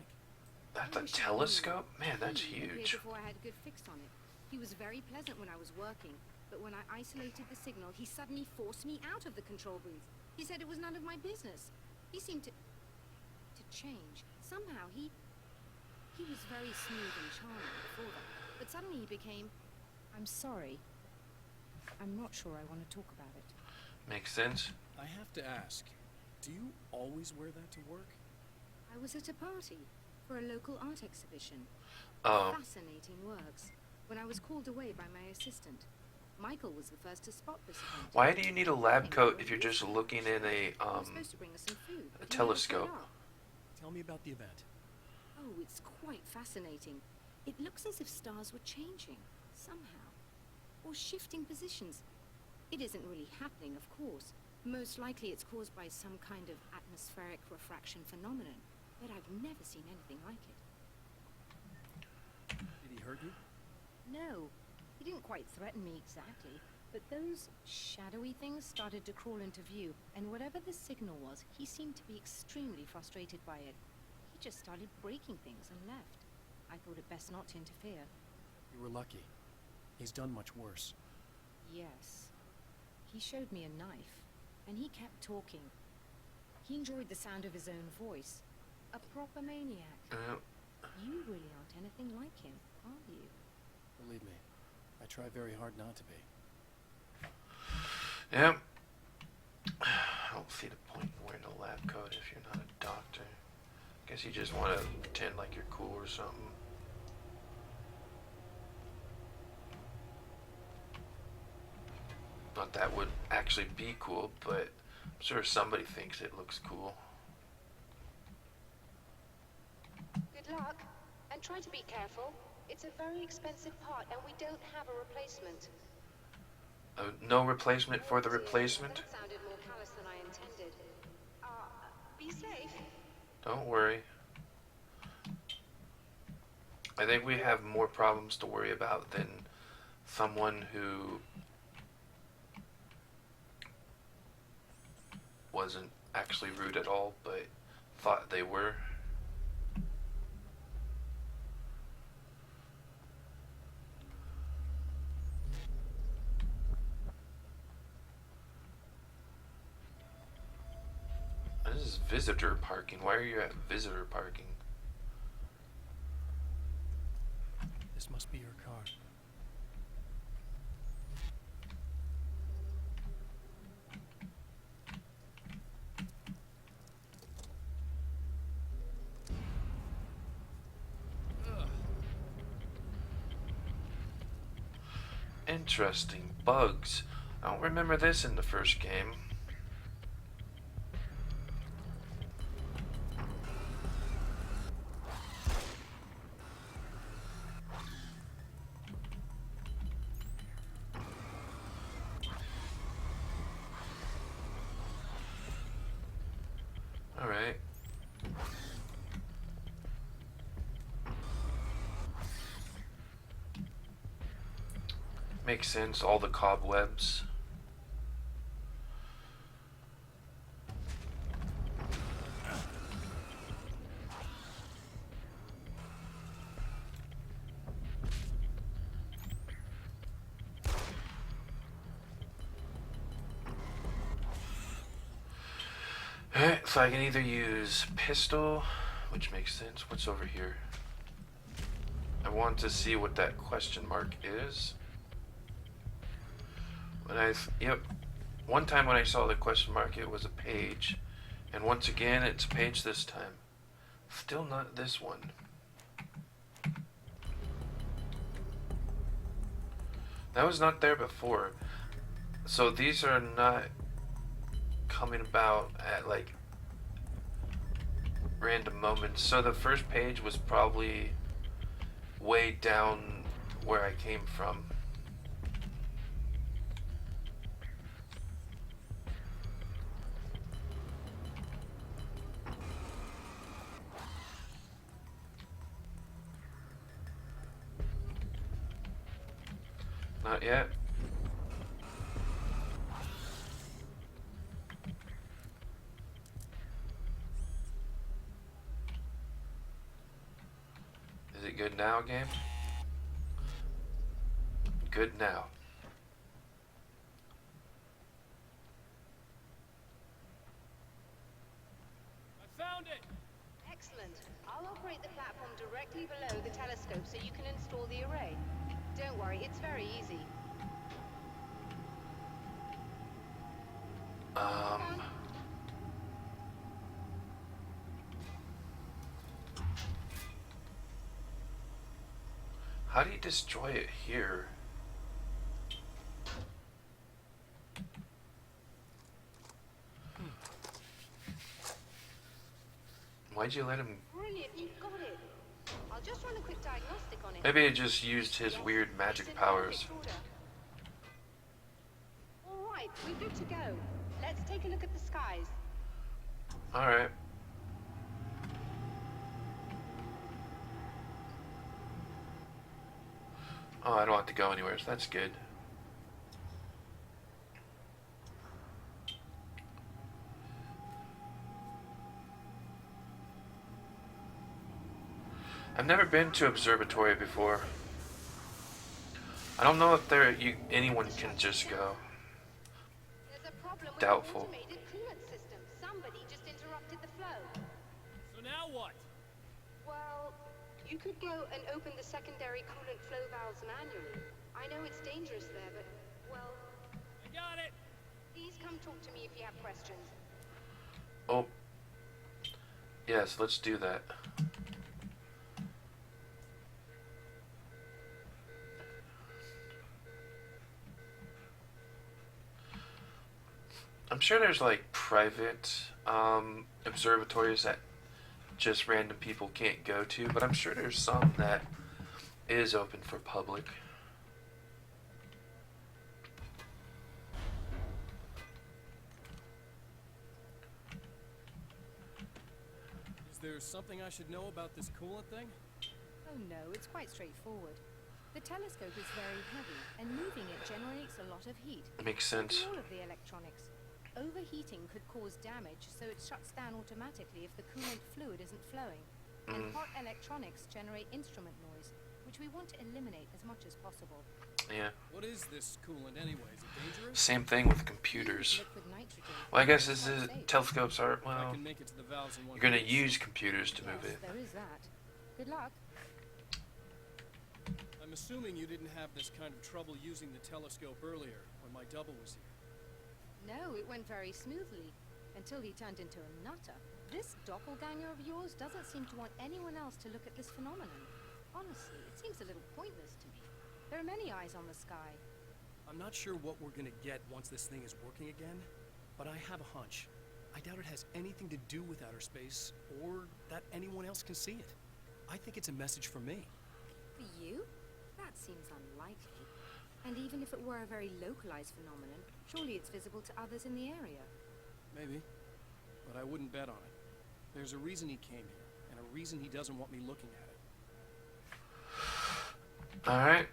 That's I a wish I telescope? knew. Man, that's He appeared huge. Before I had a good fix on it. He was very pleasant when I was working, but when I isolated the signal, he suddenly forced me out of the control booth. He said it was none of my business. He seemed to change. Somehow he was very smooth and charming before that, but suddenly he became, I'm sorry. I'm not sure I want to talk about it. Makes sense. I have to ask, do you always wear that to work? I was at a party for a local art exhibition. Oh. Fascinating works. When I was called away by my assistant, Michael was the first to spot this event. Why do you need a lab coat if you're just looking in a He was supposed to bring us some food, a but he never showed telescope? up. Tell me about the event. Oh, it's quite fascinating. It looks as if stars were changing, somehow. Or shifting positions. It isn't really happening, of course. Most likely it's caused by some kind of atmospheric refraction phenomenon. But I've never seen anything like it. Did he hurt you? No, he didn't quite threaten me exactly. But those shadowy things started to crawl into view, and whatever the signal was, he seemed to be extremely frustrated by it. He just started breaking things and left. I thought it best not to interfere. You were lucky. He's done much worse. Yes. He showed me a knife, and he kept talking. He enjoyed the sound of his own voice. A proper maniac. You really aren't anything like him, are you? Believe me, I try very hard not to be. Yeah. I don't see the point in wearing a lab coat if you're not a doctor. Guess you just want to pretend like you're cool or something. Not that would actually be cool, but I'm sure somebody thinks it looks cool. Good luck, and try to be careful. It's a very expensive part, and we don't have a replacement. No replacement for the replacement? That sounded more callous than I intended. Be safe. Don't worry. I think we have more problems to worry about than someone who wasn't actually rude at all, but thought they were. This is visitor parking. Why are you at visitor parking? This must be your car. Interesting. Bugs. I don't remember this in the first game. Alright. Makes sense, all the cobwebs. Alright, so I can either use pistol, which makes sense. What's over here? I want to see what that question mark is. Yep. One time when I saw the question mark, it was a page. And once again, it's a page this time. Still not this one. That was not there before. So these are not coming about at like random moments. So the first page was probably way down where I came from. Not yet. Is it good now, game? Good now. I found it! Excellent. I'll operate the platform directly below the telescope so you can install the array. Don't worry, it's very easy. How do you destroy it here? Why'd you let him? Brilliant, you got it. I'll just run a quick diagnostic on it. Maybe it just used his weird magic powers. All right, we're good to go. Let's take a look at the skies. Alright. Oh, I don't have to go anywhere, so that's good. I've never been to observatory before. I don't know if anyone can just go. There's a problem with Doubtful. the automated coolant system. Somebody just interrupted the flow. So now what? Well, you could go and open the secondary coolant flow valves manually. I know it's dangerous there, but, well... I got it! Please come talk to me if you have questions. Oh. Yes, let's do that. I'm sure there's like private observatories that just random people can't go to, but I'm sure there's some that is open for public. Is there something I should know about this coolant thing? Oh no, it's quite straightforward. The telescope is very heavy, and moving it generates a lot of heat. Makes sense. All of the electronics. Overheating could cause damage, so it shuts down automatically if the coolant fluid isn't flowing. And hot electronics generate instrument noise, which we want to eliminate as much as possible. Yeah. What is this coolant anyway? Is it dangerous? Same thing with computers. Liquid nitrogen. Well, I guess this is telescopes are I well. can make it to the valves in one You're gonna piece. use computers to move Yes, it. there is that. Good luck. I'm assuming you didn't have this kind of trouble using the telescope earlier when my double was here. No, it went very smoothly, until he turned into a nutter. This doppelganger of yours doesn't seem to want anyone else to look at this phenomenon. Honestly, it seems a little pointless to me. There are many eyes on the sky. I'm not sure what we're gonna get once this thing is working again, but I have a hunch. I doubt it has anything to do with outer space, or that anyone else can see it. I think it's a message for me. For you? That seems unlikely. And even if it were a very localized phenomenon, surely it's visible to others in the area. Maybe, but I wouldn't bet on it. There's a reason he came here, and a reason he doesn't want me looking at it. Alright.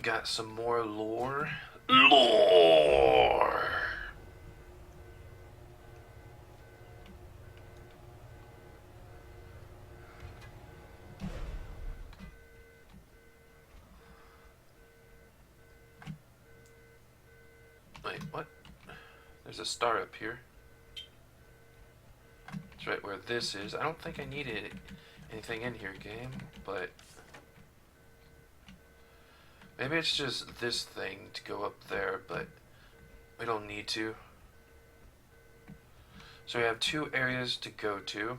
Got some more lore. Lore! Wait, what? There's a star up here. It's right where this is. I don't think I needed anything in here, game, but maybe it's just this thing to go up there, but we don't need to. So we have 2 areas to go to.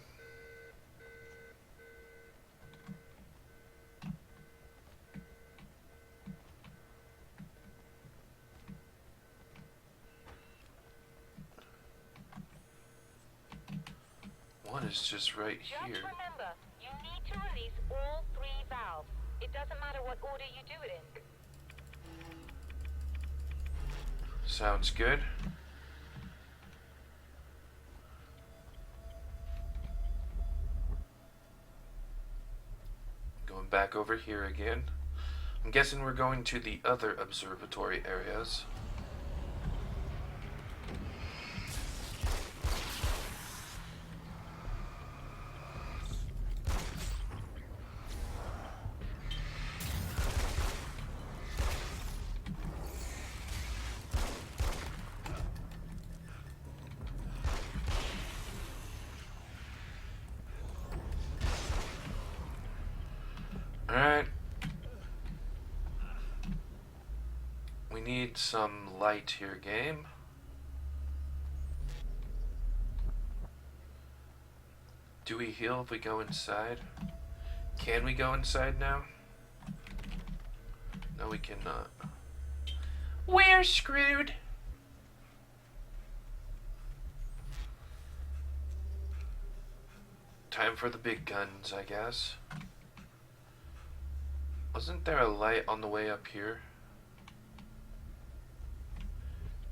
One is just right Just here. remember, you need to release all 3 valves. It doesn't matter what order you do it in. Sounds good. Going back over here again. I'm guessing we're going to the other observatory areas. Alright. We need some light here, game. Do we heal if we go inside? Can we go inside now? No, we cannot. We're screwed! Time for the big guns, I guess. Wasn't there a light on the way up here?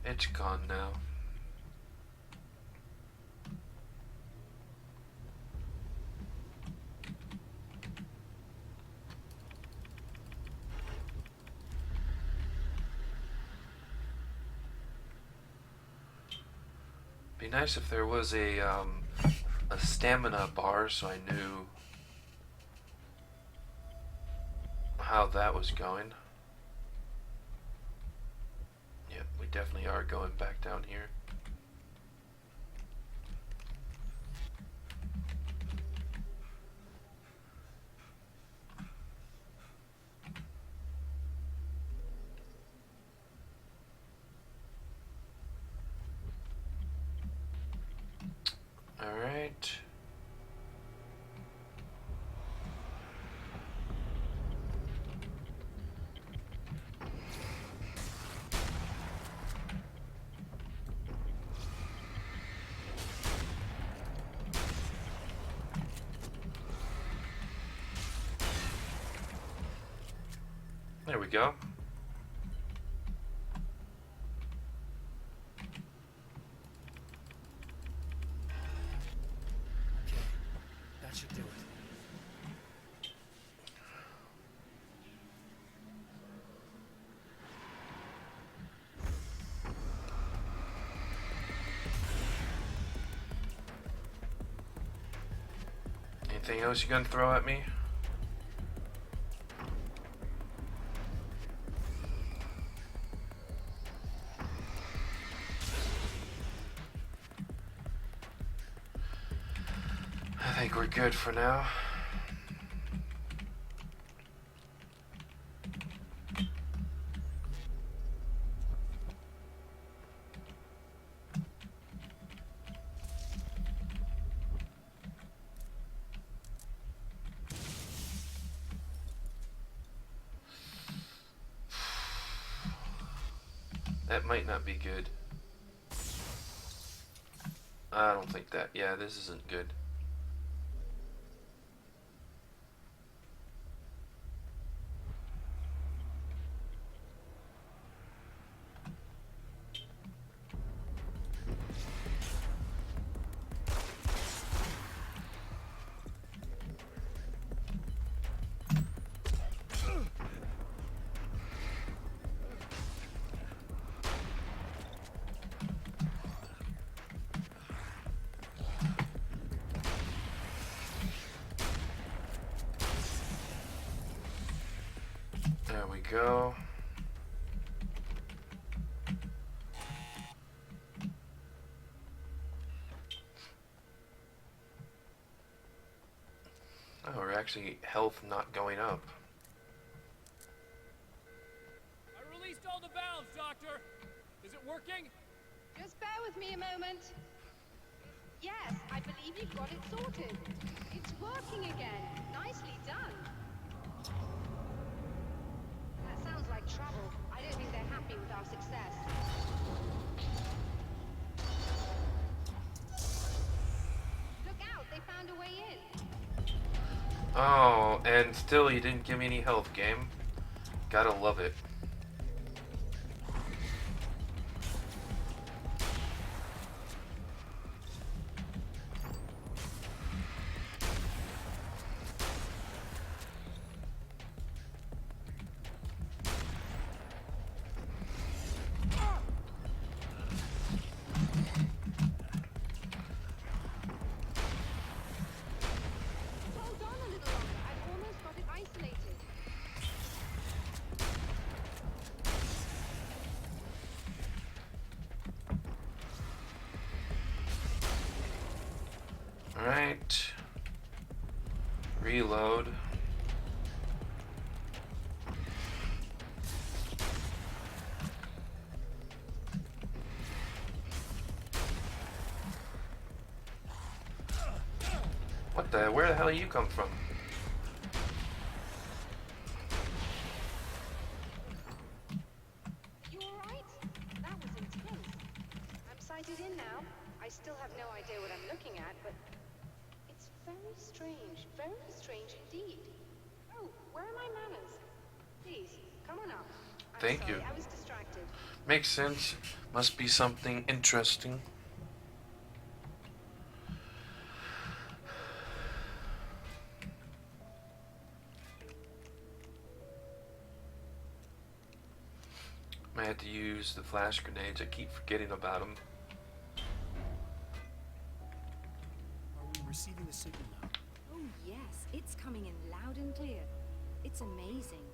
It's gone now. Be nice if there was a stamina bar so I knew how that was going. Yep, we definitely are going back down here. All right. There we go. Okay, that should do it. Anything else you gonna throw at me? I think we're good for now. That might not be good. I don't think that. Yeah, this isn't good. There we go. actually health not going up. I released all the valves, Doctor. Is it working? Just bear with me a moment. Yes, I believe you've got it sorted. It's working again. Nicely done. That sounds like trouble. I don't think they're happy with our success. Look out, they found a way in. Oh, and still you didn't give me any health, game. Gotta love it. Hold on a little longer. I've almost got it isolated. Alright. Reload. What the? Where the hell you come from? You alright? That was intense. I'm sighted in now. I still have no idea what I'm looking at, but it's very strange indeed. Oh, where are my manners? Please, come on up. I'm Thank sorry, you. I was distracted. Makes sense. Must be something interesting. I had to use the flash grenades. I keep forgetting about them. Are we receiving the signal now? Oh, yes, it's coming in loud and clear. It's amazing.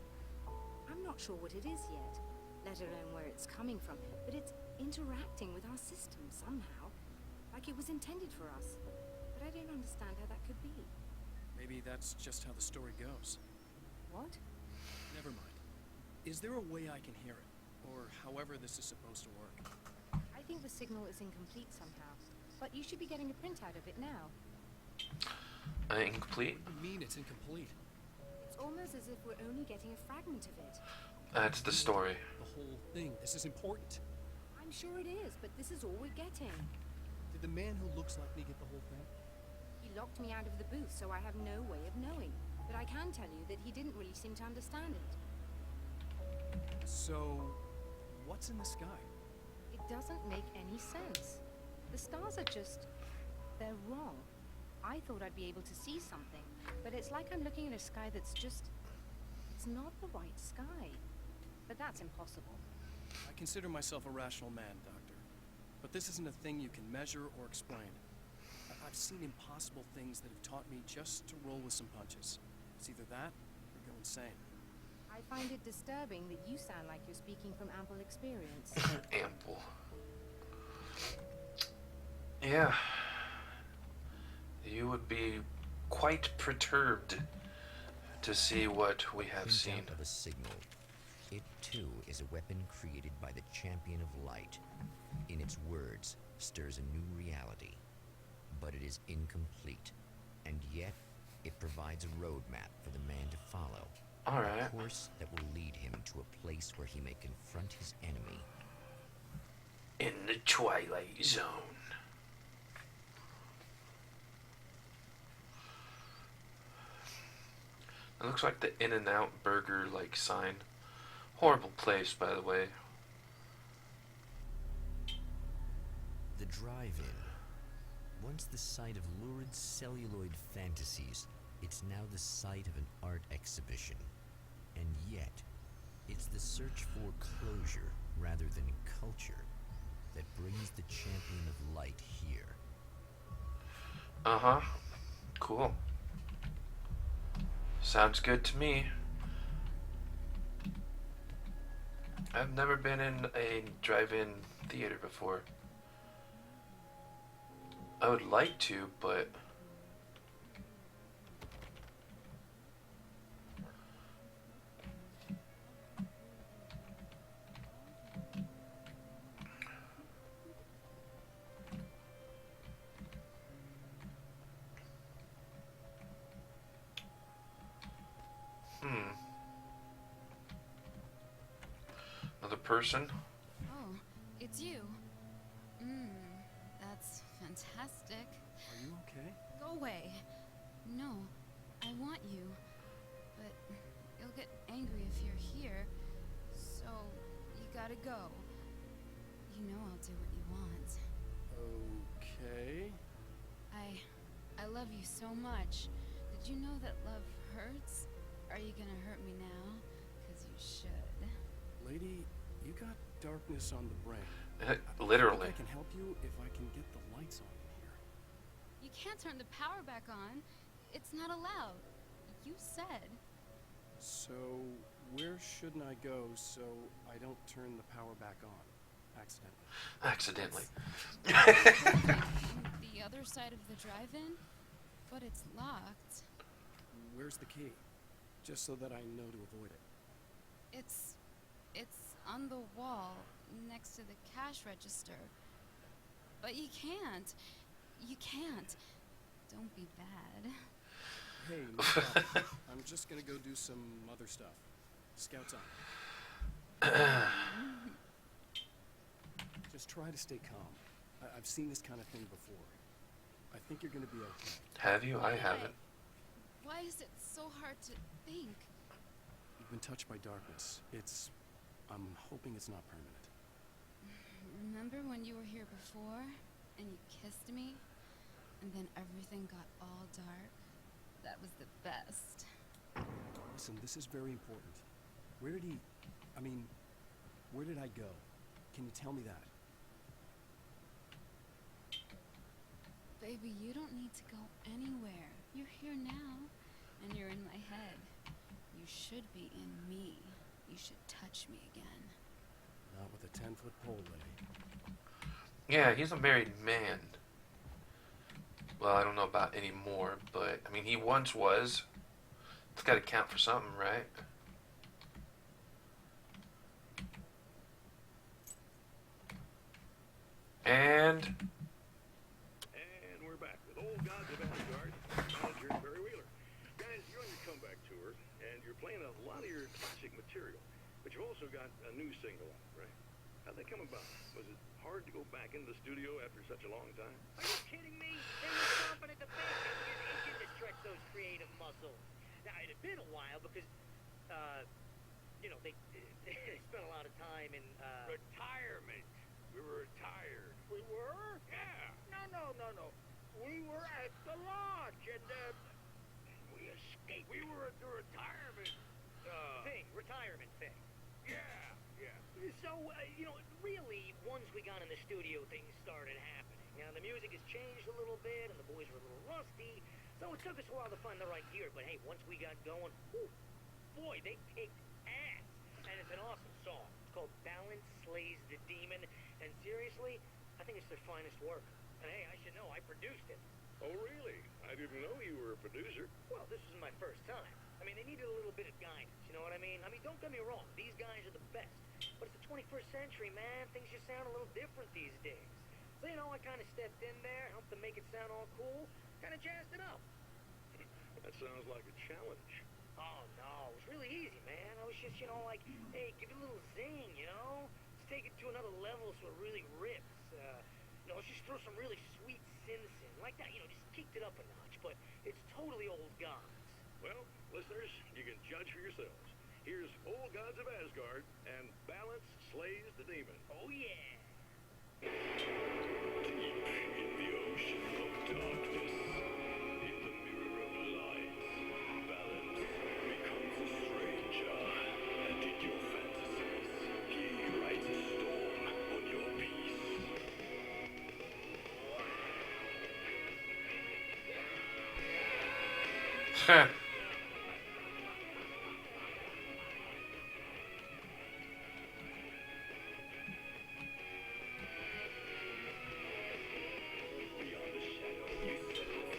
I'm not sure what it is yet, let alone where it's coming from, but it's interacting with our system somehow, like it was intended for us. But I don't understand how that could be. Maybe that's just how the story goes. What? Never mind. Is there a way I can hear it? Or however this is supposed to work? I think the signal is incomplete somehow, but you should be getting a printout of it now. Incomplete? What do you mean it's incomplete? It's almost as if we're only getting a fragment of it. That's the story. The whole thing. This is important. I'm sure it is, but this is all we're getting. Did the man who looks like me get the whole thing? He locked me out of the booth, so I have no way of knowing. But I can tell you that he didn't really seem to understand it. So, what's in the sky? It doesn't make any sense. The stars are just... they're wrong. I thought I'd be able to see something, but it's like I'm looking at a sky that's just... it's not the right sky. But that's impossible. I consider myself a rational man, Doctor. But this isn't a thing you can measure or explain. I've seen impossible things that have taught me just to roll with some punches. It's either that or go insane. I find it disturbing that you sound like you're speaking from ample experience. Ample. Yeah. You would be quite perturbed to see what we have seen. Printout of a signal. It too is a weapon created by the Champion of Light. In its words, stirs a new reality. But it is incomplete, and yet it provides a roadmap for the man to follow. Alright. A course that will lead him to a place where he may confront his enemy. In the Twilight Zone. It looks like the In-N-Out Burger like sign. Horrible place, by the way. The drive-in. Once the site of lurid celluloid fantasies, it's now the site of an art exhibition. And yet, it's the search for closure rather than culture that brings the Champion of Light here. Uh-huh. Cool. Sounds good to me. I've never been in a drive-in theater before. I would like to, but person. Oh, it's you. That's fantastic. Are you okay? Go away. No, I want you. But you'll get angry if you're here. So, you gotta go. You know I'll do what you want. Okay. I love you so much. Did you know that love hurts? Are you gonna hurt me now? 'Cause you should. Lady, you got darkness on the brain. Literally. I can help you if I can get the lights on in here. You can't turn the power back on. It's not allowed. You said. So, where shouldn't I go so I don't turn the power back on? Accidentally. The other side of the drive-in? But it's locked. Where's the key? Just so that I know to avoid it. It's on the wall next to the cash register. But you can't. You can't. Don't be bad. Hey, no problem. I'm just gonna go do some other stuff. Scouts on. Just try to stay calm. I've seen this kind of thing before. I think you're gonna be okay. Have you? I haven't. Why is it so hard to think? You've been touched by darkness. I'm hoping it's not permanent. Remember when you were here before and you kissed me and then everything got all dark? That was the best. Listen, this is very important. Where did I go? Can you tell me that? Baby, you don't need to go anywhere. You're here now and you're in my head. You should be in me. You should touch me again. Not with a 10-foot pole, lady. Yeah, he's a married man. Well, I don't know about anymore, but I mean, he once was. It's got to count for something, right? And we're back with Old Gods of Asgard, manager Barry Wheeler. Guys, you're on your comeback tour, and you're playing a lot of your classic material, but you've also got a new single out, right? How'd that come about? Was it hard to go back into the studio after such a long time? Are you kidding me? They were chomping at the bit and itching to stretch those creative muscles. Now, it had been a while because, they spent a lot of time in, Retirement. We were retired. We were? Yeah. No. We were at the lodge and, We escaped. We were at the retirement, retirement thing. Yeah. So, really, once we got in the studio, things started happening. Now, the music has changed a little bit, and the boys were a little rusty, so it took us a while to find the right gear. But hey, once we got going, boy, they kicked ass. And it's an awesome song. It's called Balance Slays the Demon, and seriously, I think it's their finest work. And hey, I should know, I produced it. Oh, really? I didn't know you were a producer. Well, this was my first time. I mean, they needed a little bit of guidance, you know what I mean? Don't get me wrong, these guys are the best. But it's the 21st century, man. Things just sound a little different these days. So, I kind of stepped in there, helped them make it sound all cool, kind of jazzed it up. That sounds like a challenge. Oh, no, it was really easy, man. I was just, hey, give it a little zing, Let's take it to another level so it really rips. Let's just throw some really sweet synths in. Like that, just kicked it up a notch. But it's totally Old Gods. Well, listeners, you can judge for yourselves. Here's Old Gods of Asgard, and Balance Slays the Demon. Oh, yeah. Deep in the ocean of darkness, in the mirror of light, Balance becomes a stranger, and in your fantasies, he rides a storm on your peace.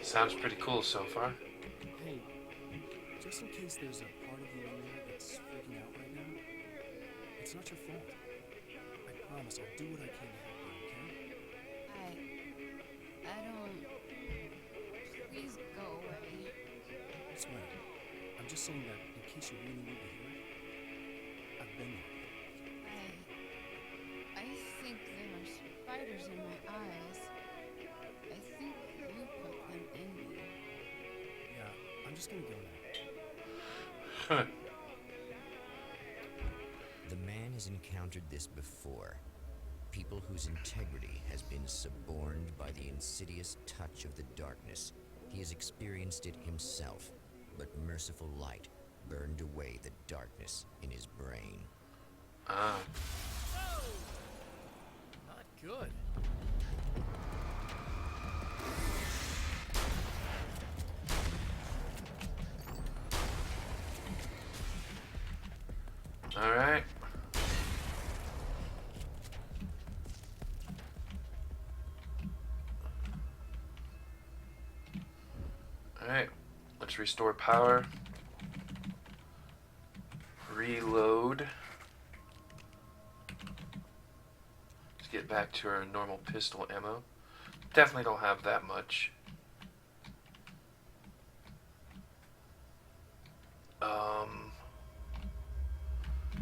Sounds pretty cool so far. Hey, just in case there's a part of you in there that's freaking out right now, it's not your fault. I promise I'll do what I can to help you, okay? I don't... Please go away. I swear. I'm just saying that in case you really need to hear it, I've been there. spiders in my eyes. I think you put them in me. Yeah, I'm just gonna go now. The man has encountered this before. People whose integrity has been suborned by the insidious touch of the darkness. He has experienced it himself, but merciful light burned away the darkness in his brain. Not good. All right. Alright, let's restore power. Reload. Let's get back to our normal pistol ammo. Definitely don't have that much.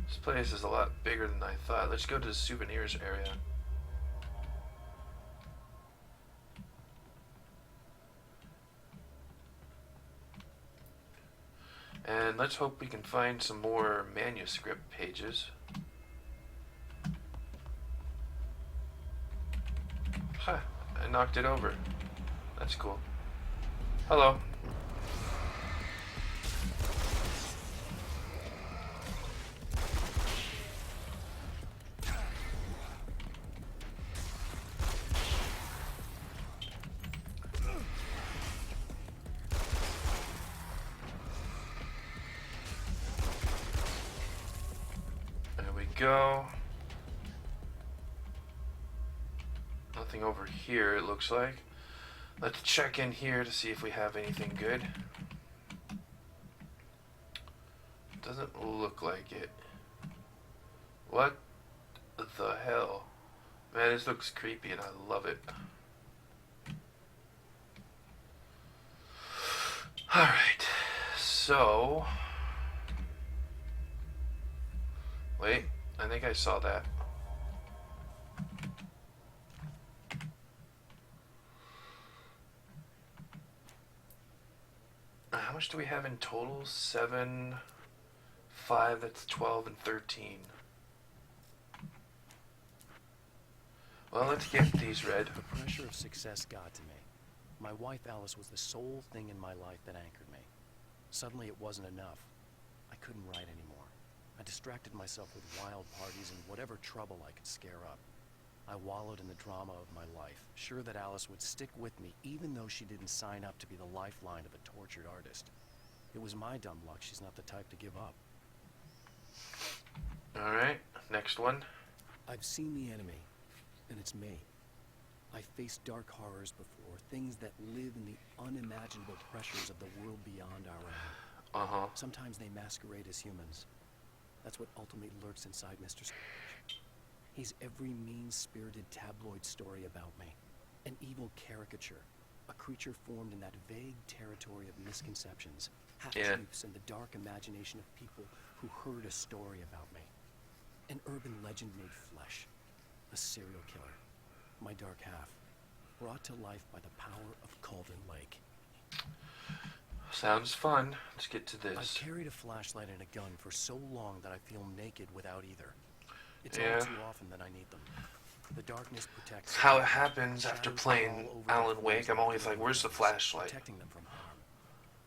This place is a lot bigger than I thought. Let's go to the souvenirs area. And let's hope we can find some more manuscript pages. Huh, I knocked it over. That's cool. Hello. Go. Nothing over here, it looks like. Let's check in here to see if we have anything good. Doesn't look like it. What the hell? Man, this looks creepy and I love it. Alright, so... Wait. I think I saw that. How much do we have in total? 7, 5, that's 12, and 13. Well, let's get these read. The pressure of success got to me. My wife Alice was the sole thing in my life that anchored me. Suddenly it wasn't enough. I couldn't write anymore. I distracted myself with wild parties and whatever trouble I could scare up. I wallowed in the drama of my life, sure that Alice would stick with me even though she didn't sign up to be the lifeline of a tortured artist. It was my dumb luck she's not the type to give up. Alright, next one. I've seen the enemy, and it's me. I faced dark horrors before, things that live in the unimaginable pressures of the world beyond our own. Sometimes they masquerade as humans. That's what ultimately lurks inside Mr. Scourge. He's every mean-spirited tabloid story about me. An evil caricature. A creature formed in that vague territory of misconceptions. Half-truths and the dark imagination of people who heard a story about me. An urban legend made flesh. A serial killer. My dark half. Brought to life by the power of Calden Lake. Sounds fun. Let's get to this. I've carried a flashlight and a gun for so long that I feel naked without either. It's all too often that I need them. The darkness protects. How it happens after playing Alan Wake. I'm always like, where's the flashlight? Protecting them from harm.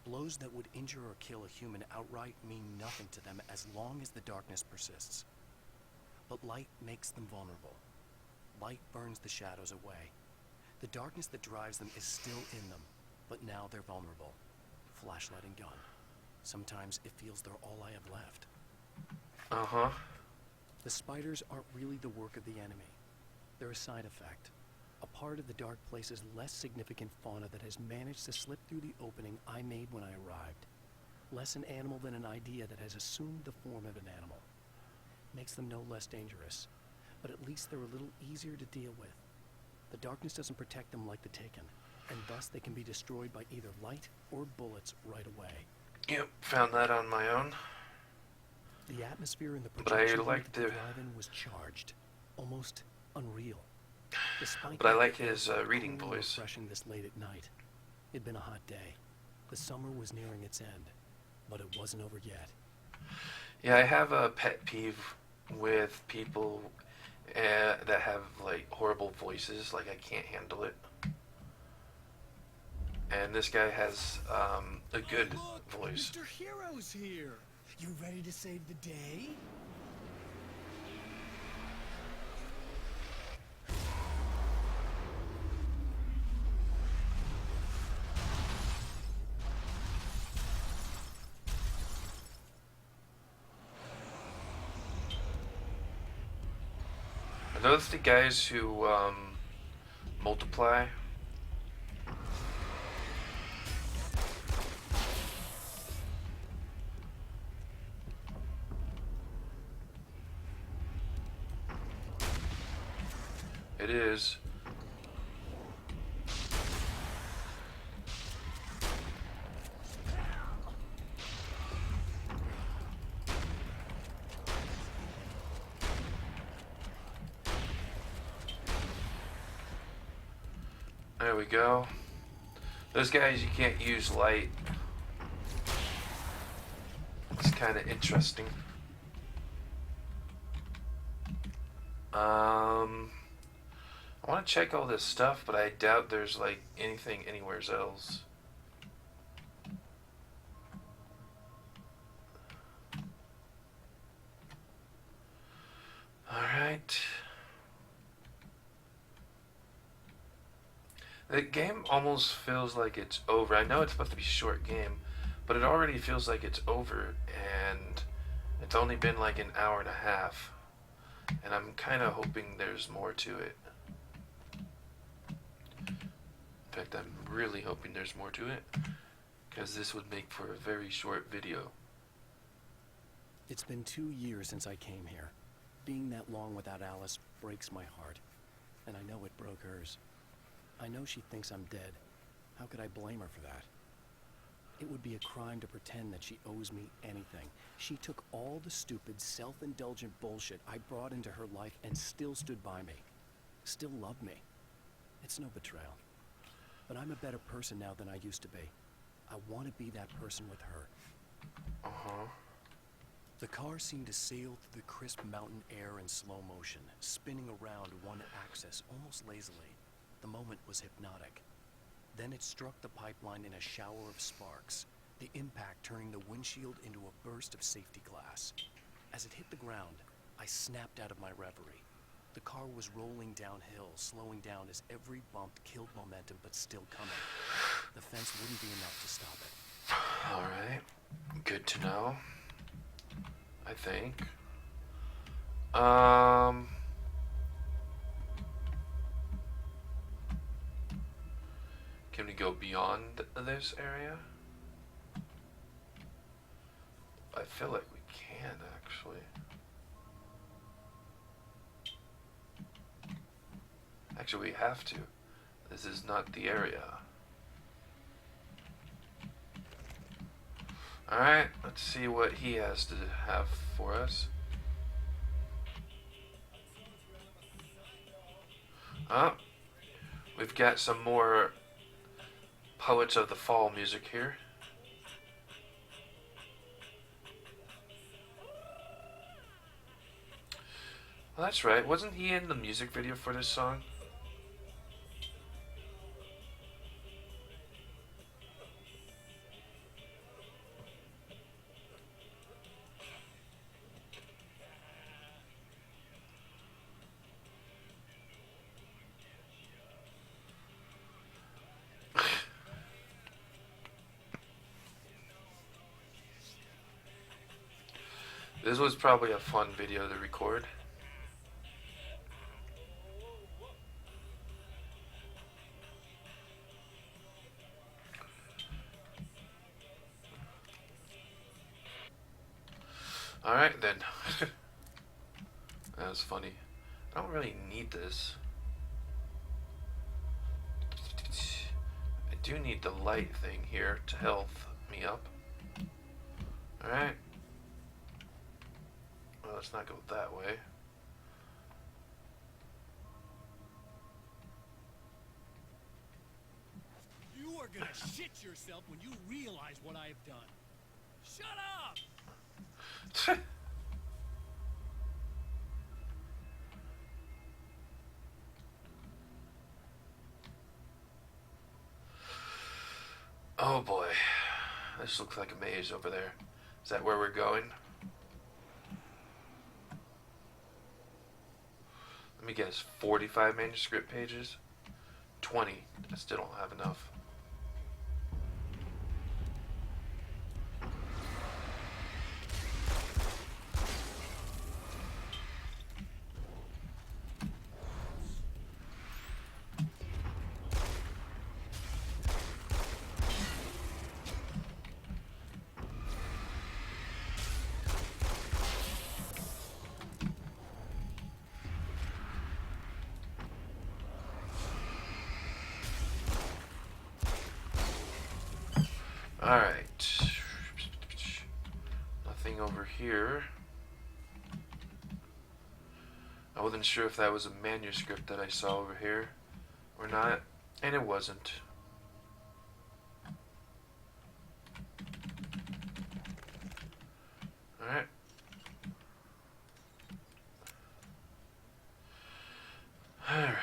Blows that would injure or kill a human outright mean nothing to them as long as the darkness persists. But light makes them vulnerable. Light burns the shadows away. The darkness that drives them is still in them, but now they're vulnerable. Flashlight and gun. Sometimes it feels they're all I have left. The spiders aren't really the work of the enemy. They're a side effect. A part of the dark place's less significant fauna that has managed to slip through the opening I made when I arrived. Less an animal than an idea that has assumed the form of an animal. Makes them no less dangerous, but at least they're a little easier to deal with. The darkness doesn't protect them like the Taken, and thus they can be destroyed by either light or bullets right away. Yep, found that on my own. The atmosphere in the projection like the drive-in was charged, almost unreal. Despite but I that, like his it was reading cool and voice. refreshing this late at night. It'd been a hot day. The summer was nearing its end, but it wasn't over yet. Yeah, I have a pet peeve with people that have like horrible voices. Like I can't handle it. And this guy has a good voice. Mr. Hero's here. You ready to save the day? Are those the guys who multiply? It is. There we go. Those guys, you can't use light. It's kind of interesting. I want to check all this stuff, but I doubt there's like anything anywhere else. Alright. The game almost feels like it's over. I know it's supposed to be a short game, but it already feels like it's over, and it's only been like an hour and a half. And I'm kind of hoping there's more to it. In fact, I'm really hoping there's more to it, because this would make for a very short video. It's been 2 years since I came here. Being that long without Alice breaks my heart, and I know it broke hers. I know she thinks I'm dead. How could I blame her for that? It would be a crime to pretend that she owes me anything. She took all the stupid, self-indulgent bullshit I brought into her life and still stood by me. Still loved me. It's no betrayal. But I'm a better person now than I used to be. I want to be that person with her. Uh-huh. The car seemed to sail through the crisp mountain air in slow motion, spinning around one axis almost lazily. The moment was hypnotic. Then it struck the pipeline in a shower of sparks, the impact turning the windshield into a burst of safety glass. As it hit the ground, I snapped out of my reverie. The car was rolling downhill, slowing down as every bump killed momentum, but still coming. The fence wouldn't be enough to stop it. Alright. Good to know. I think. Can we go beyond this area? I feel like we can, actually. Actually, we have to. This is not the area. Alright, let's see what he has to have for us. Oh, we've got some more Poets of the Fall music here. Well, that's right. Wasn't he in the music video for this song? This was probably a fun video to record. Alright then. That was funny. I don't really need this. I do need the light thing here to health me up. Alright. Well, let's not go that way. shit yourself when you realize what I have done. Shut up! Oh boy. This looks like a maze over there. Is that where we're going? Let me guess, 45 manuscript pages? 20. I still don't have enough. Alright. Nothing over here. I wasn't sure if that was a manuscript that I saw over here or not, and it wasn't. Alright. Alright.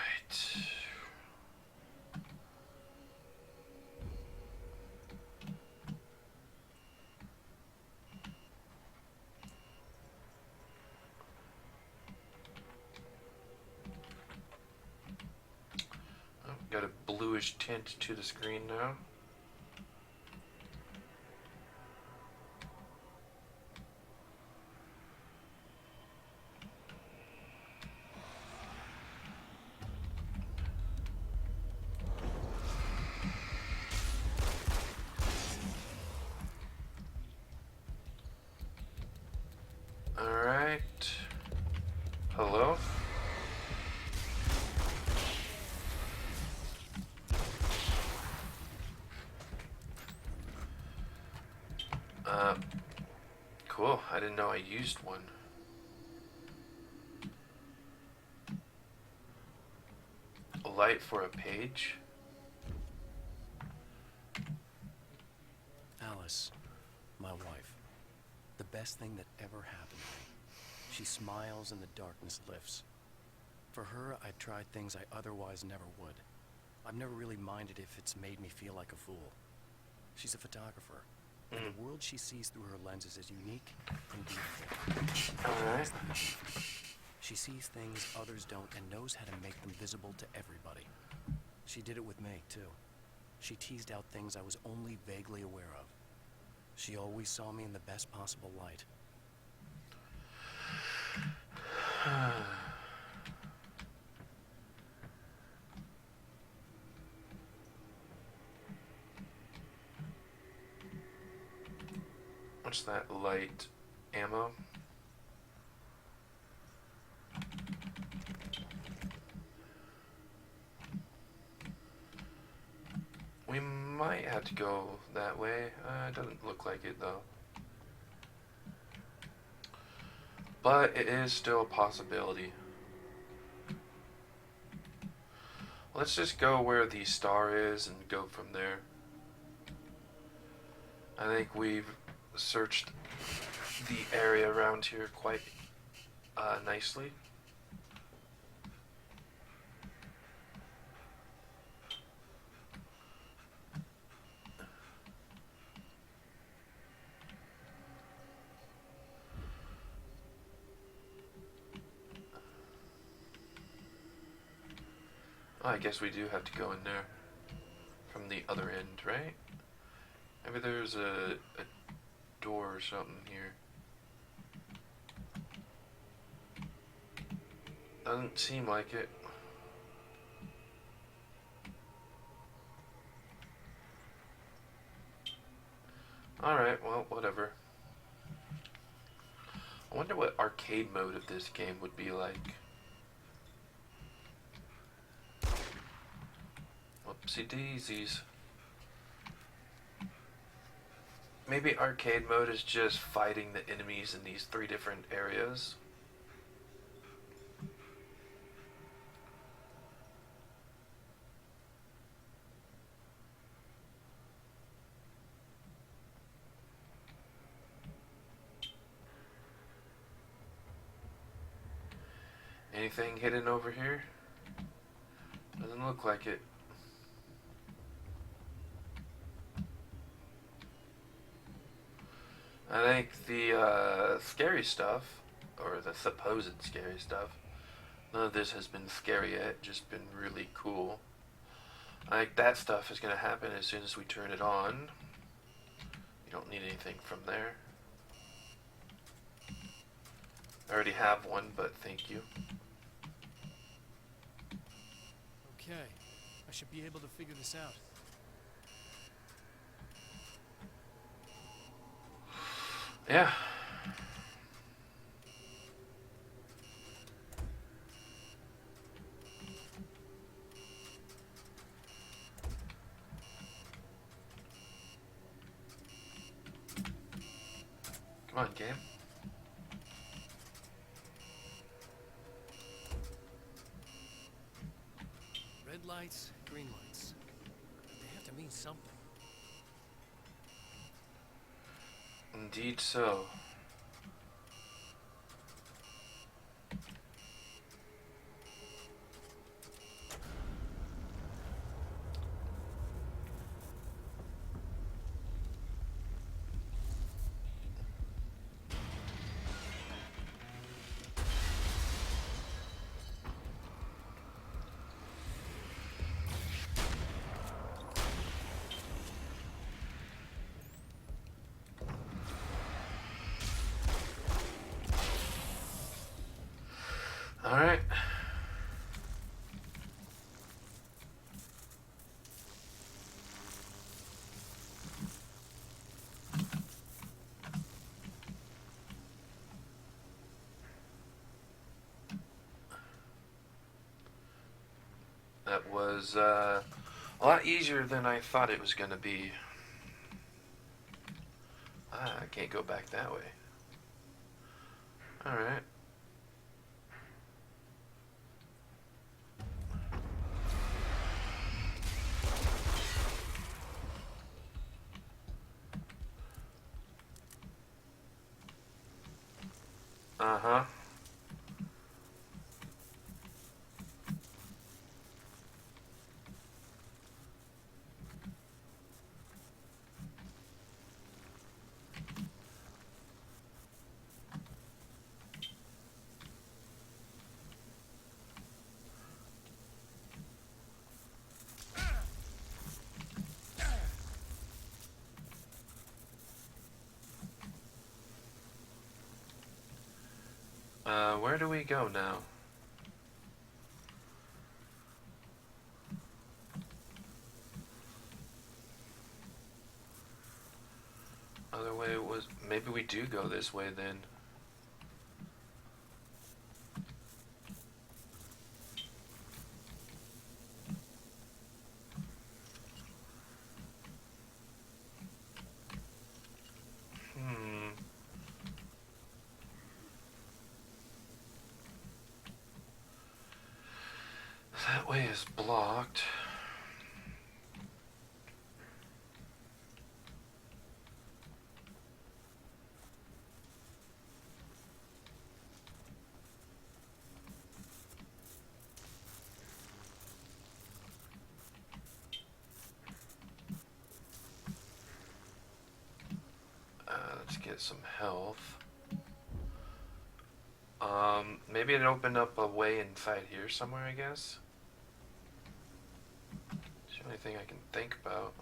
Got a bluish tint to the screen now. All right. Hello? Cool. I didn't know I used one. A light for a page? Alice, my wife. The best thing that ever happened to me. She smiles and the darkness lifts. For her, I've tried things I otherwise never would. I've never really minded if it's made me feel like a fool. She's a photographer. And the world she sees through her lenses is unique and beautiful. Alright. She sees things others don't and knows how to make them visible to everybody. She did it with me, too. She teased out things I was only vaguely aware of. She always saw me in the best possible light. What's that? Light ammo? We might have to go that way. It doesn't look like it though. But it is still a possibility. Let's just go where the star is and go from there. I think we've searched the area around here quite nicely. I guess we do have to go in there from the other end, right? Maybe there's a door or something here. Doesn't seem like it. Alright, well, whatever. I wonder what arcade mode of this game would be like. Whoopsie daisies. Maybe arcade mode is just fighting the enemies in these 3 different areas. Anything hidden over here? Doesn't look like it. I think the scary stuff, or the supposed scary stuff, none of this has been scary yet, just been really cool. I think that stuff is going to happen as soon as we turn it on. You don't need anything from there. I already have one, but thank you. Okay, I should be able to figure this out. Yeah. Come on, game. Red lights, green lights. They have to mean something. Indeed so. All right. That was a lot easier than I thought it was going to be. I can't go back that way. All right. Uh-huh. Where do we go now? Other way was, maybe we do go this way then. That way is blocked. Let's get some health. Maybe it opened up a way inside here somewhere, I guess. It's the only thing I can think about.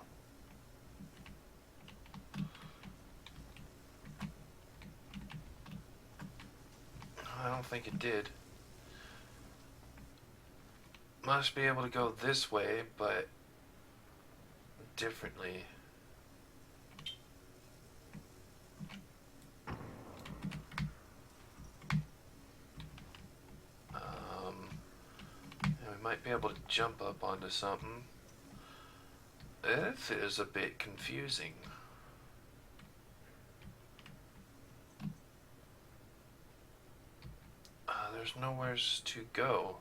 I don't think it did. Must be able to go this way, but differently. Might be able to jump up onto something. This is a bit confusing. There's nowhere to go.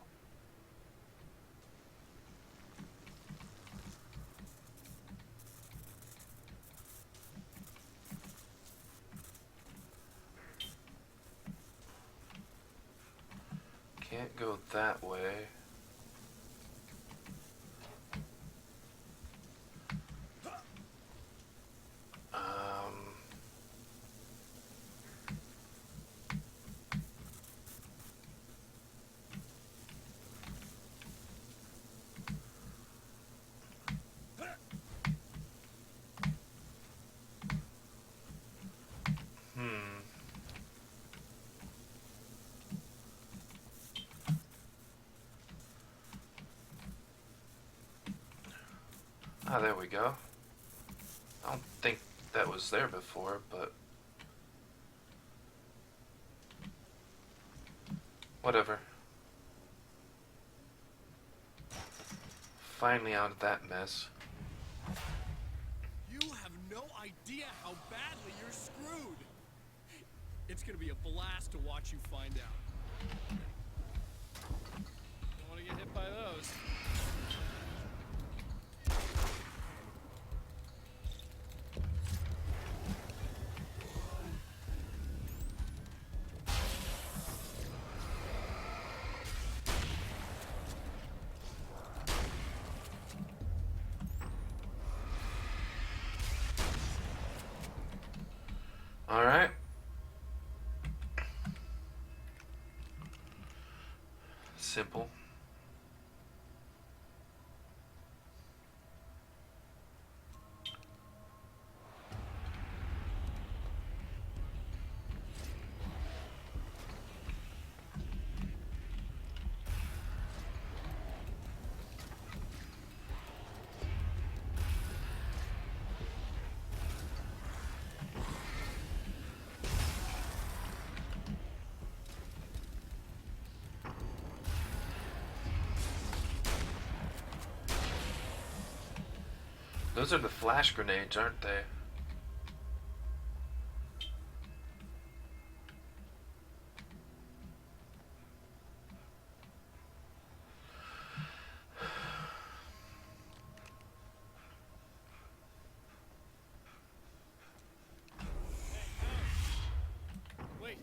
Can't Can't go that way. Ah, there we go. I don't think that was there before, but whatever. Finally out of that mess. You have no idea how badly you're screwed. It's gonna be a blast to watch you find out. Don't want to get hit by those. All right. Simple. Those are the flash grenades, aren't they? Wait.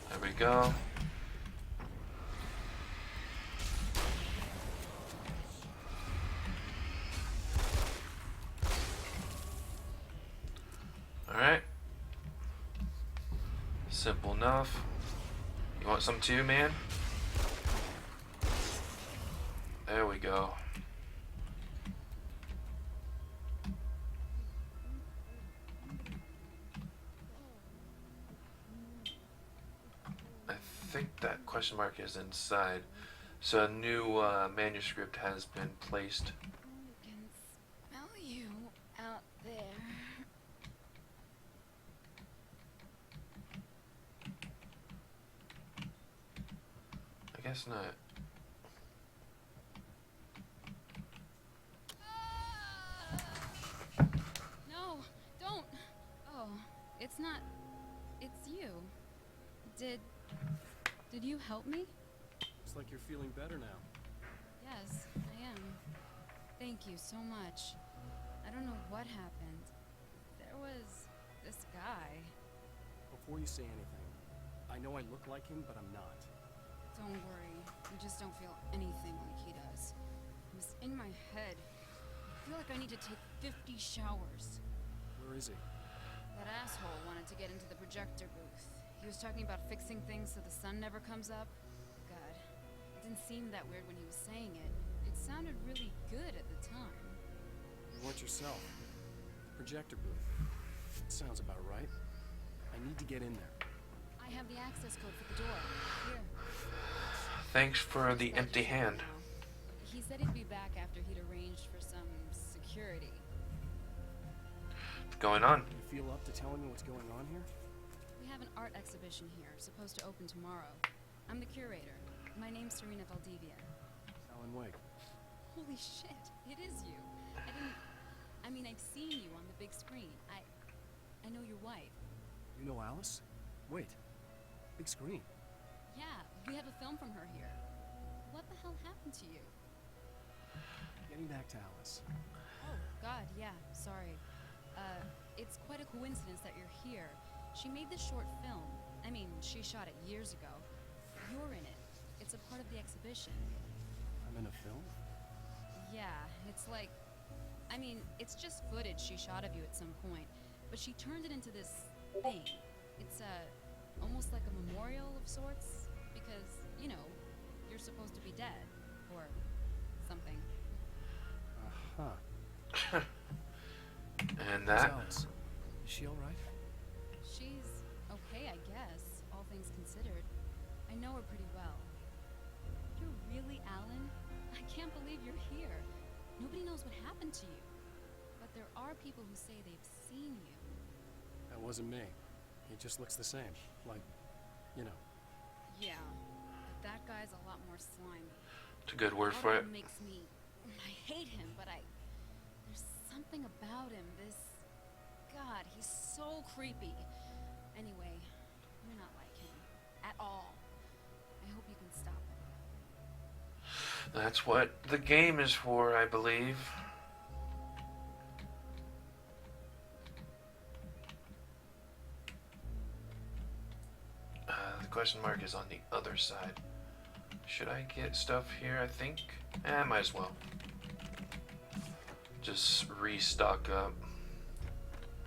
There we go. Alright. Simple enough. You want some too, man? There we go. I think that question mark is inside. So a new manuscript has been placed. I can smell you out there. I guess not. No, don't. Oh, it's not. It's you. Did you help me? Looks like you're feeling better now. Yes, I am. Thank you so much. I don't know what happened. There was this guy. Before you say anything, I know I look like him, but I'm not. Don't worry. You just don't feel anything like he does. It was in my head. I feel like I need to take 50 showers. Where is he? That asshole wanted to get into the projector booth. He was talking about fixing things so the sun never comes up. God, it didn't seem that weird when he was saying it. It sounded really good at the time. You weren't yourself. The projector booth. It sounds about right. I need to get in there. I have the access code for the door. Here. Thanks for the empty hand. He said he'd be back after he'd arranged for some security. What's going on? You feel up to telling me what's going on here? We have an art exhibition here, supposed to open tomorrow. I'm the curator. My name's Serena Valdivia. Alan Wake. Holy shit, it is you. I mean, I've seen you on the big screen. I know your wife. You know Alice? Wait. Big screen. Yeah, we have a film from her here. What the hell happened to you? Getting back to Alice. Oh, God, yeah, sorry. It's quite a coincidence that you're here. She made this short film. I mean, she shot it years ago. You're in it. It's a part of the exhibition. I'm in a film? Yeah, it's like... I mean, it's just footage she shot of you at some point, but she turned it into this thing. It's, almost like a memorial of sorts, because, you know, you're supposed to be dead, or something. Uh-huh. And that... Alice? Is she alright? She's okay, I guess, all things considered. I know her pretty well. You're really Alan? I can't believe you're here. Nobody knows what happened to you. But there are people who say they've seen you. That wasn't me. He just looks the same. Like, you know. Yeah, but that guy's a lot more slimy. It's a good word for it. Makes me... I hate him, but there's something about him, this... God, he's so creepy. Anyway, you're not like him. At all. I hope you can stop him. That's what the game is for, I believe. The question mark is on the other side. Should I get stuff here, I think? Might as well. Just restock up.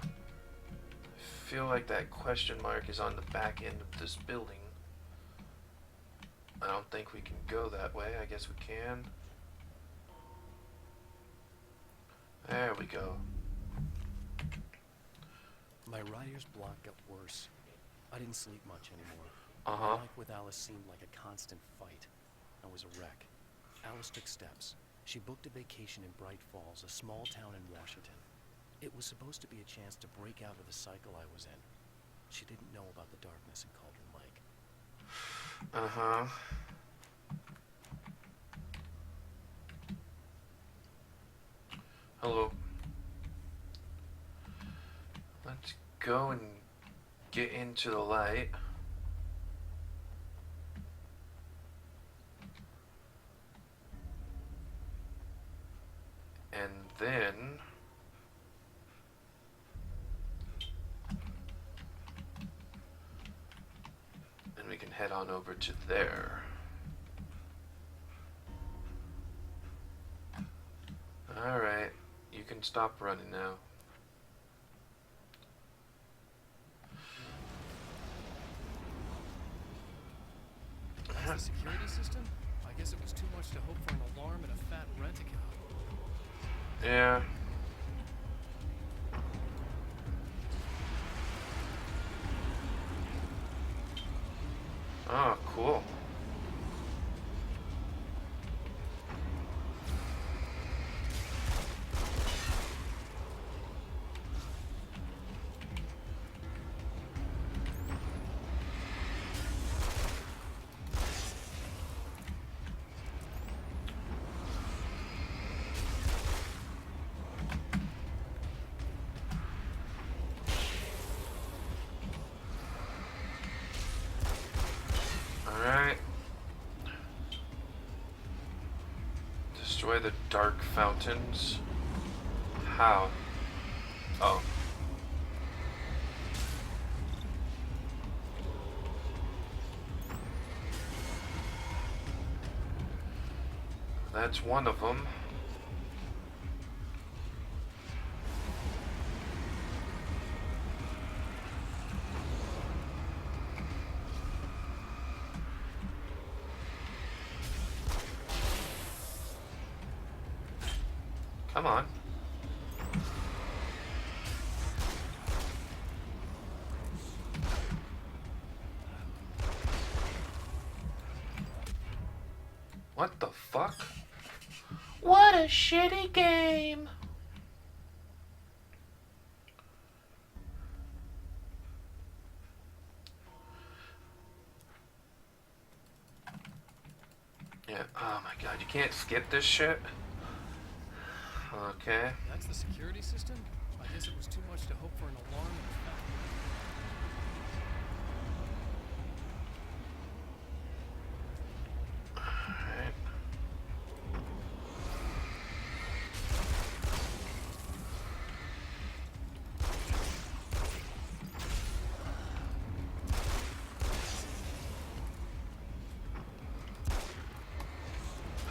I feel like that question mark is on the back end of this building. I don't think we can go that way. I guess we can. There we go. My writer's block got worse. I didn't sleep much anymore. Uh-huh. Life with Alice seemed like a constant fight. I was a wreck. Alice took steps. She booked a vacation in Bright Falls, a small town in Washington. It was supposed to be a chance to break out of the cycle I was in. She didn't know about the darkness in Cauldron Lake. Uh-huh. Hello. Let's go and get into the light. And then... and we can head on over to there. Alright, you can stop running now. That's the security system? I guess it was too much to hope for an alarm and a fat rent-a-car. Yeah. Oh, cool. Alright. Destroy the dark fountains. How? Oh. That's one of them. Come on. What the fuck? What a shitty game! Yeah, oh my god, you can't skip this shit? Okay. That's the security system? I guess it was too much to hope for an alarm and a fat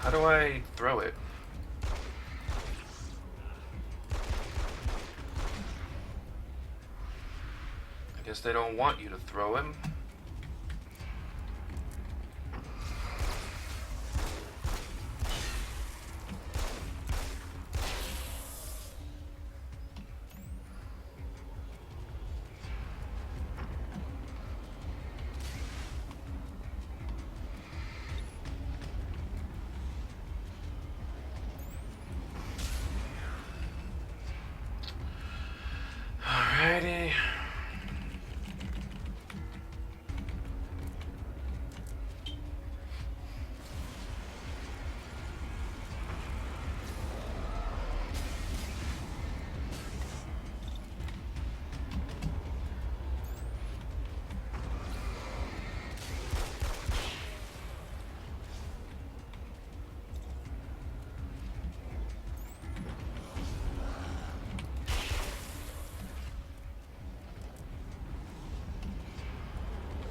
How do I throw it? I guess they don't want you to throw him. Alrighty.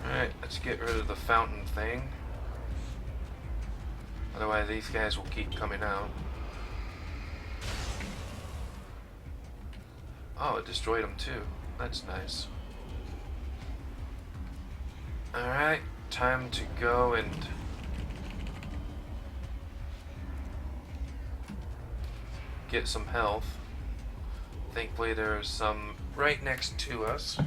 Alright, let's get rid of the fountain thing. Otherwise these guys will keep coming out. Oh, it destroyed them too. That's nice. Alright, time to go and get some health. Thankfully there's some right next to us.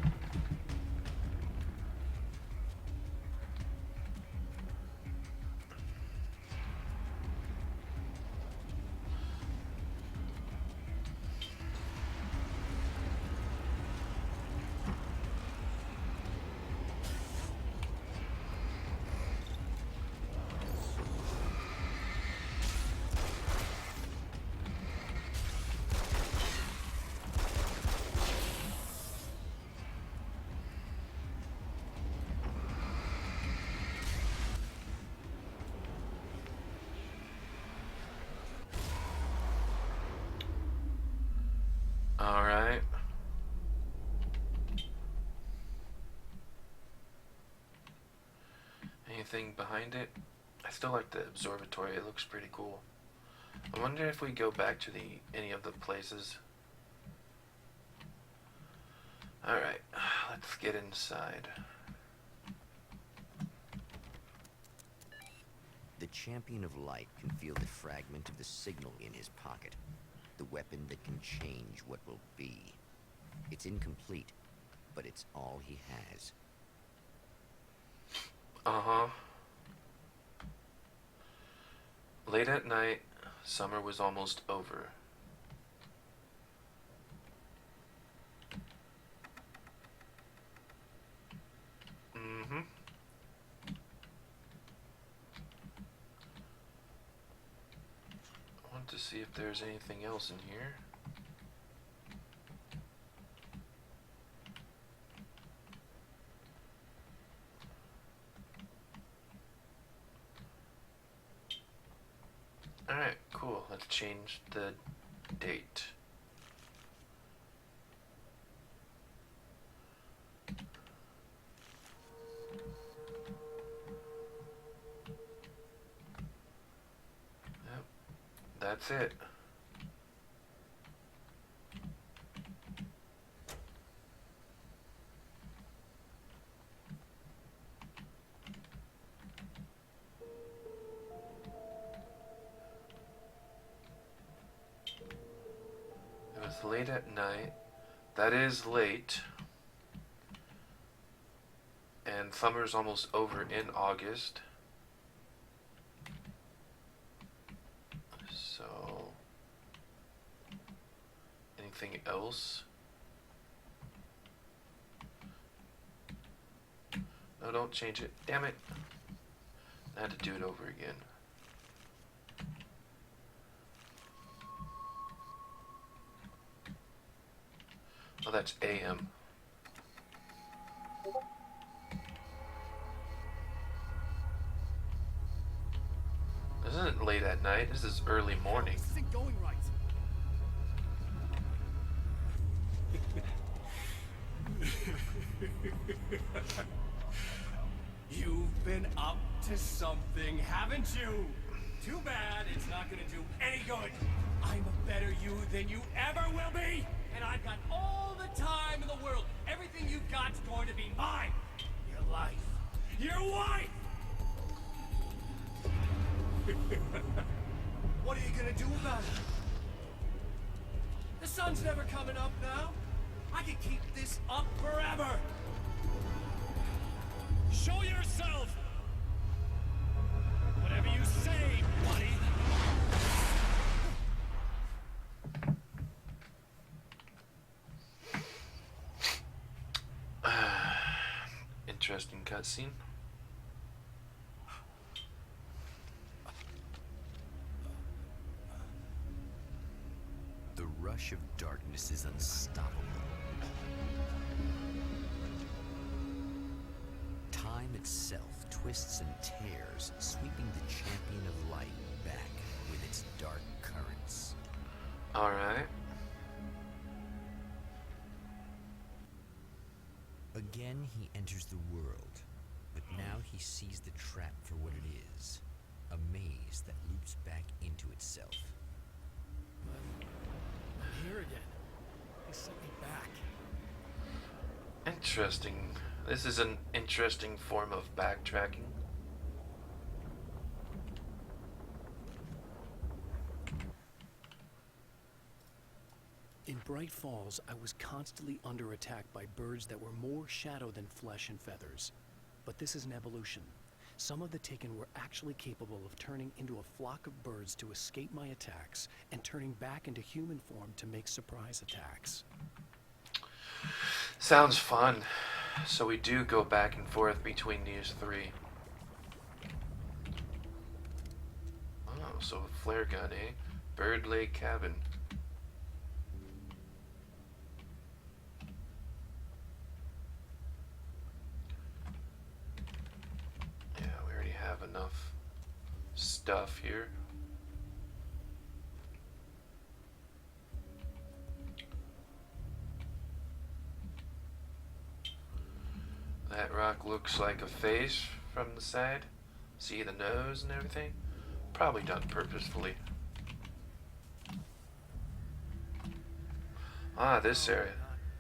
Alright. Anything behind it? I still like the observatory, it looks pretty cool. I wonder if we go back to any of the places. Alright, let's get inside. The Champion of Light can feel the fragment of the signal in his pocket. The weapon that can change what will be. It's incomplete, but it's all he has. Uh-huh. Late at night, summer was almost over. Mm-hmm. I want to see if there's anything else in here. Alright, cool. Let's change the date. Yep, that's it. It was late at night. That is late. And summer's almost over in August. So, anything else? No, don't change it. Damn it. I had to do it over again. Oh, that's AM. This isn't late at night. This is early morning. This isn't going right. You've been up to something, haven't you? Too bad it's not gonna do any good. I'm a better you than you ever will be, and I've got all the time in the world. Everything you've got's going to be mine. Your life. Your wife! What are you gonna do about it? The sun's never coming up now. I can keep this up forever. Show yourself! Whatever you say, buddy. Interesting cutscene. The rush of darkness is unstoppable. Time itself twists and tears, sweeping the champion of light back with its dark currents. Alright. Again, he enters the world, but now he sees the trap for what it is, a maze that loops back into itself. I'm here again. He sent me back. Interesting. This is an interesting form of backtracking. In Bright Falls, I was constantly under attack by birds that were more shadow than flesh and feathers. But this is an evolution. Some of the Taken were actually capable of turning into a flock of birds to escape my attacks and turning back into human form to make surprise attacks. Sounds fun. So we do go back and forth between these three. Oh, so a flare gun, eh? Bird Lake Cabin. Yeah, we already have enough stuff here. That rock looks like a face from the side. See the nose and everything? Probably done purposefully. Ah, this area.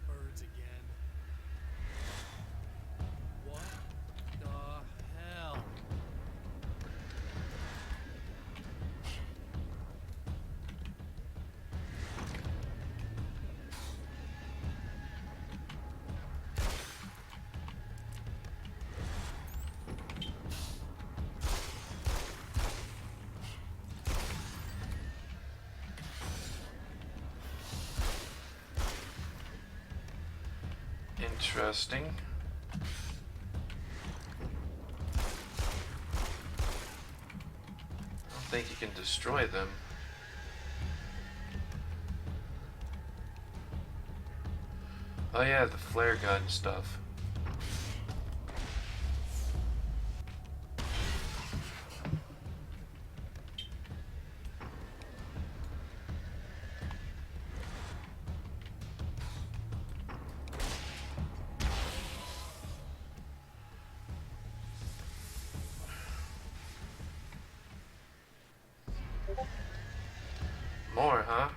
Birds again. What the hell? Interesting. I don't think you can destroy them. Oh yeah, the flare gun stuff. More, huh?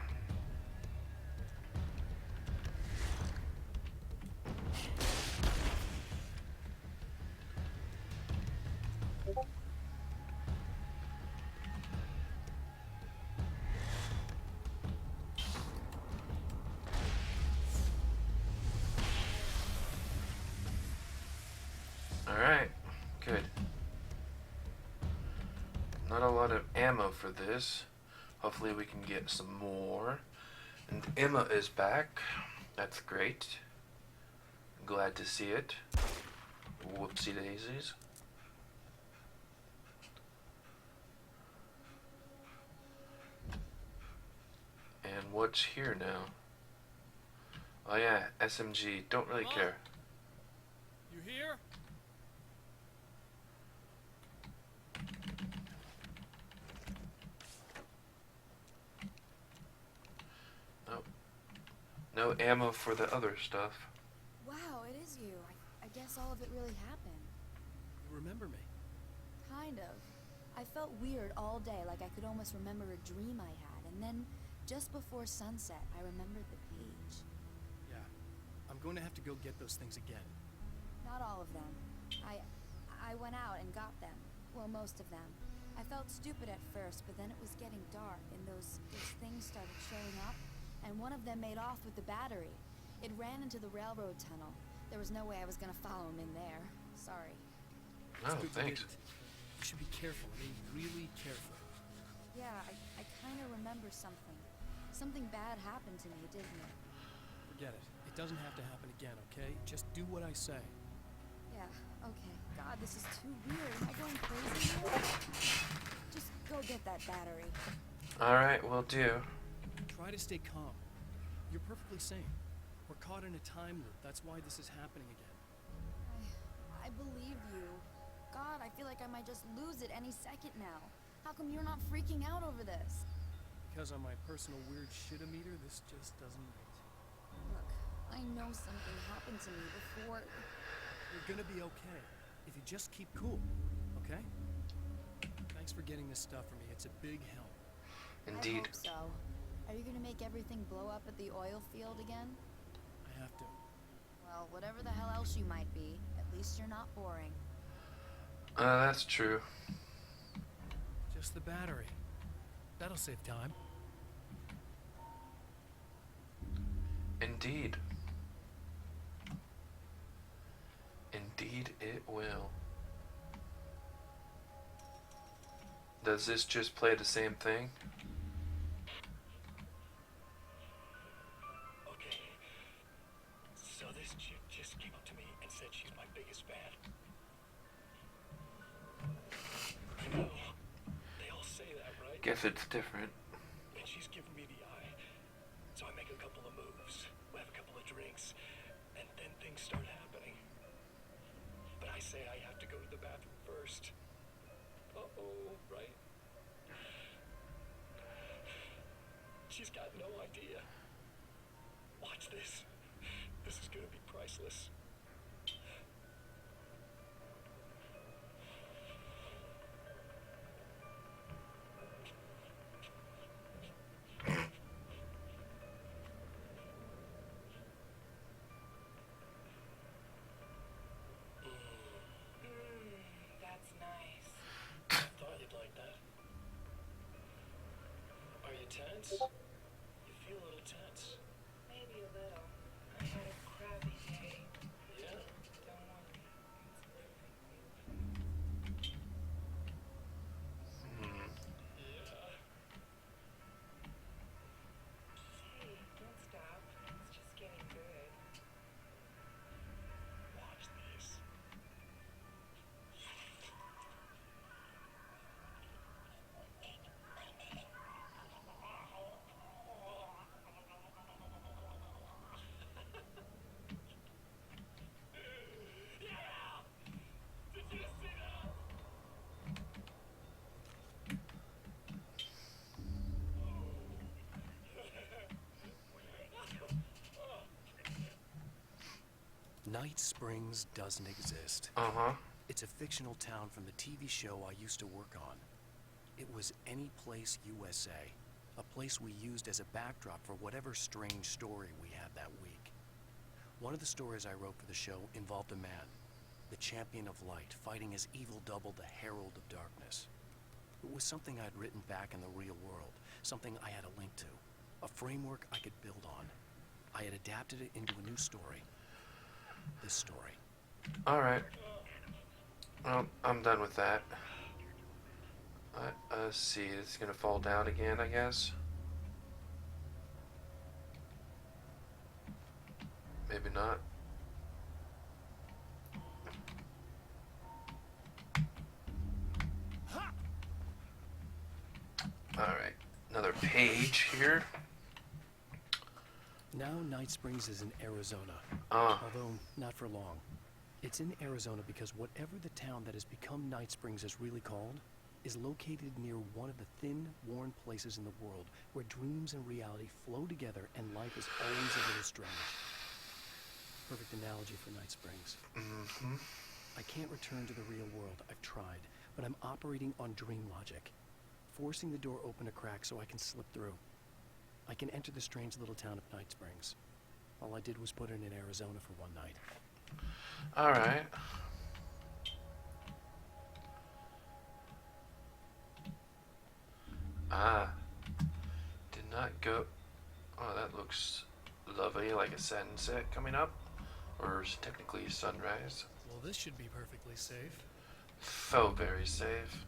Alright, good. Not a lot of ammo for this. Hopefully we can get some more. And Emma is back. That's great. Glad to see it. Whoopsie daisies. And what's here now? Oh yeah, SMG. Don't really care. You here? Nope. No ammo for the other stuff. Wow, it is you. I guess all of it really happened. You remember me? Kind of. I felt weird all day, like I could almost remember a dream I had, and then, just before sunset, I remembered the page. Yeah. I'm going to have to go get those things again. Not all of them. I went out and got them. Well, most of them. I felt stupid at first, but then it was getting dark, and those things started showing up, and one of them made off with the battery. It ran into the railroad tunnel. There was no way I was gonna follow him in there. Sorry. Oh, It's good to thanks. get it. You should be careful. I mean, really careful. Yeah, I kinda remember something. Something bad happened to me, didn't it? Forget it. It doesn't have to happen again, okay? Just do what I say. Yeah, okay. God, this is too weird. Am I going crazy here? Just go get that battery. Alright, will do. Try to stay calm. You're perfectly sane. We're caught in a time loop. That's why this is happening again. I believe you. God, I feel like I might just lose it any second now. How come you're not freaking out over this? Because on my personal weird shit-o-meter, this just doesn't rate. Look, I know something happened to me before. You're gonna be okay. If you just keep cool, okay? Thanks for getting this stuff for me. It's a big help. Indeed. I hope so. Are you gonna make everything blow up at the oil field again? I have to. Well, whatever the hell else you might be, at least you're not boring. That's true. Just the battery. That'll save time. Indeed. Indeed it will. Does this just play the same thing? Okay. So this chick just came up to me and said she's my biggest fan. I know. They all say that, right? Guess it's different. And she's giving me the eye. So I make a couple of moves. We have a couple of drinks. And then things start happening. But I say I have to go to the bathroom first. Uh-oh, right? She's got no idea. Watch this. This is gonna be priceless. That's nice. I thought you'd like that. Are you tense? You feel a little tense. Maybe a little. I had a crappy day. Yeah? Don't worry. Yeah. Hey, don't stop. It's just getting good. Watch this. Did you see that? Night Springs doesn't exist. Uh-huh. It's a fictional town from the TV show I used to work on. It was Any Place USA, a place we used as a backdrop for whatever strange story we had that week. One of the stories I wrote for the show involved a man, the champion of light, fighting his evil double, the Herald of Darkness. It was something I'd written back in the real world, something I had a link to, a framework I could build on. I had adapted it into a new story. This story. Alright. Well, I'm done with that. Let's see, it's gonna fall down again, I guess. Maybe not. Alright, another page here. Now Night Springs is in Arizona, Ah. although not for long. It's in Arizona because whatever the town that has become Night Springs is really called is located near one of the thin, worn places in the world where dreams and reality flow together and life is always a little strange. Perfect analogy for Night Springs. Mm-hmm. I can't return to the real world. I've tried, but I'm operating on dream logic, forcing the door open a crack so I can slip through. I can enter the strange little town of Night Springs. All I did was put in Arizona for one night. Alright. Ah. Did not go... Oh, that looks lovely, like a sunset coming up. Or technically sunrise. Well, this should be perfectly safe. So very safe.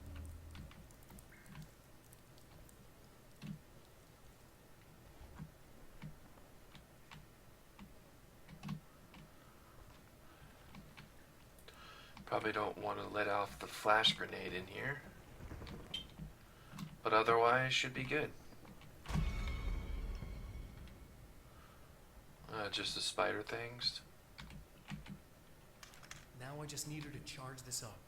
Probably don't want to let off the flash grenade in here. But otherwise, should be good. Just the spider things. Now I just need her to charge this up.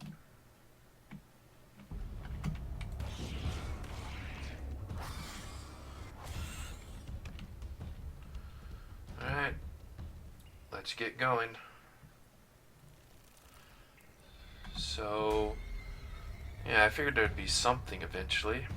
Alright. Let's get going. So, yeah, I figured there'd be something eventually.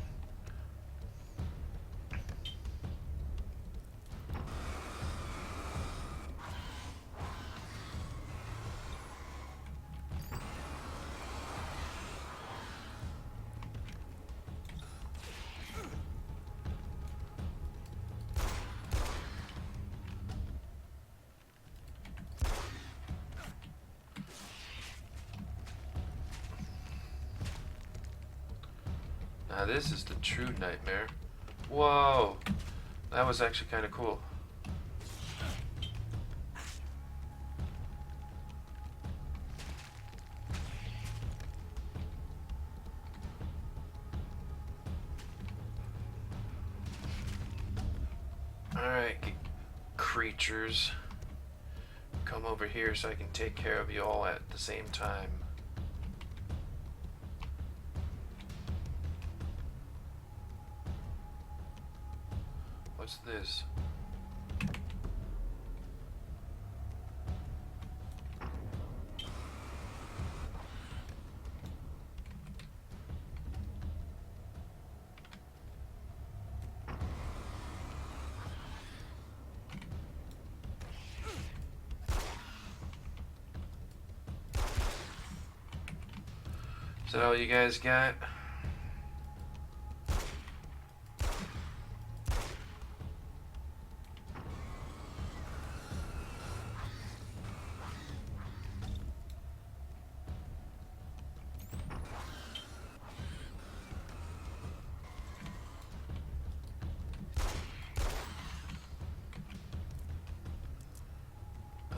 Now this is the true nightmare. Whoa! That was actually kind of cool. Alright, creatures. Come over here so I can take care of you all at the same time. What's this? Is that all you guys got?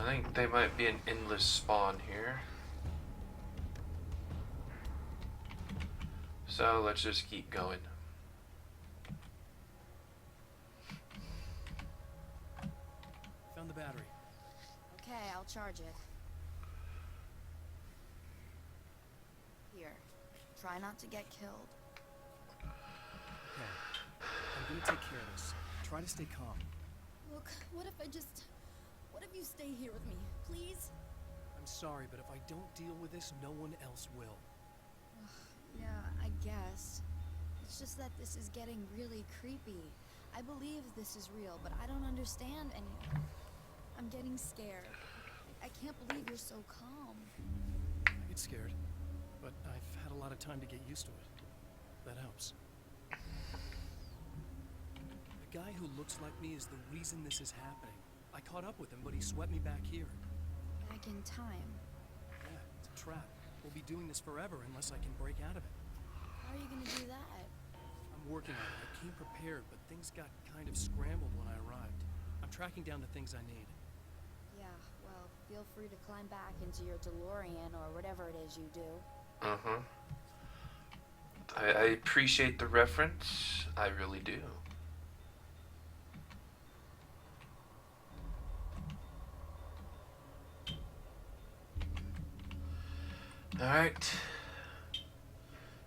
I think they might be an endless spawn here. So let's just keep going. Found the battery. Okay, I'll charge it. Here. Try not to get killed. Okay. I'm gonna take care of this. Try to stay calm. Look, what if you stay here with me, please? I'm sorry, but if I don't deal with this, no one else will. Yeah, I guess. It's just that this is getting really creepy. I believe this is real, but I don't understand any... I'm getting scared. I can't believe you're so calm. I get scared, but I've had a lot of time to get used to it. That helps. The guy who looks like me is the reason this is happening. I caught up with him, but he swept me back here. Back in time. Yeah, it's a trap. We'll be doing this forever unless I can break out of it. How are you gonna do that? I'm working on it. I came prepared, but things got kind of scrambled when I arrived. I'm tracking down the things I need. Yeah, well, feel free to climb back into your DeLorean or whatever it is you do. Uh-huh. I appreciate the reference. I really do. Alright.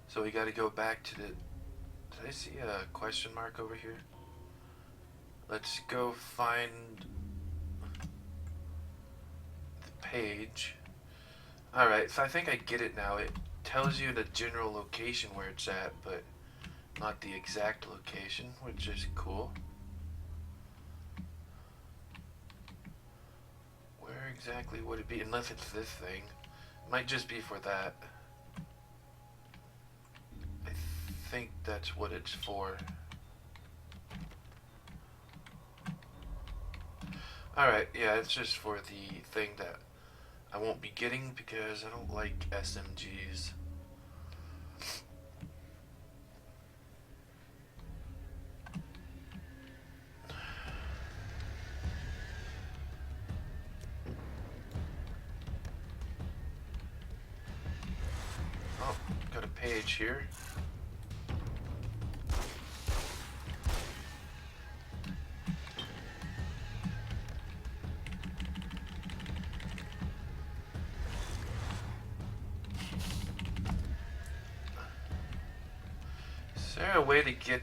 So we gotta go back to the... Did I see a question mark over here? Let's go find the page. Alright, so I think I get it now. tells you the general location where it's at, but not the exact location, which is cool. Where exactly would it be? Unless it's this thing. It might just be for that. I think that's what it's for. Alright, yeah, it's just for the thing that I won't be getting because I don't like SMGs. Oh, got a page here. Is there a way to get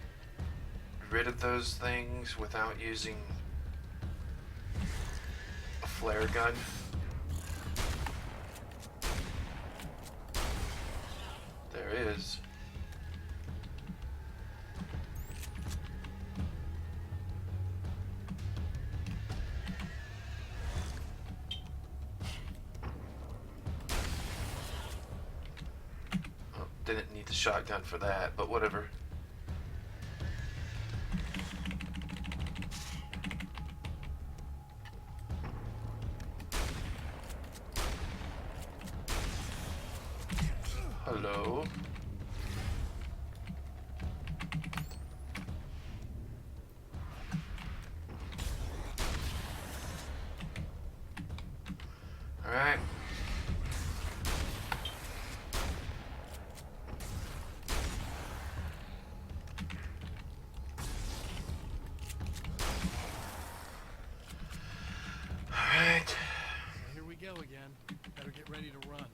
rid of those things without using a flare gun? There is. Oh, didn't need the shotgun for that, but whatever. Hello. All right. All right. Here we go again. Better get ready to run.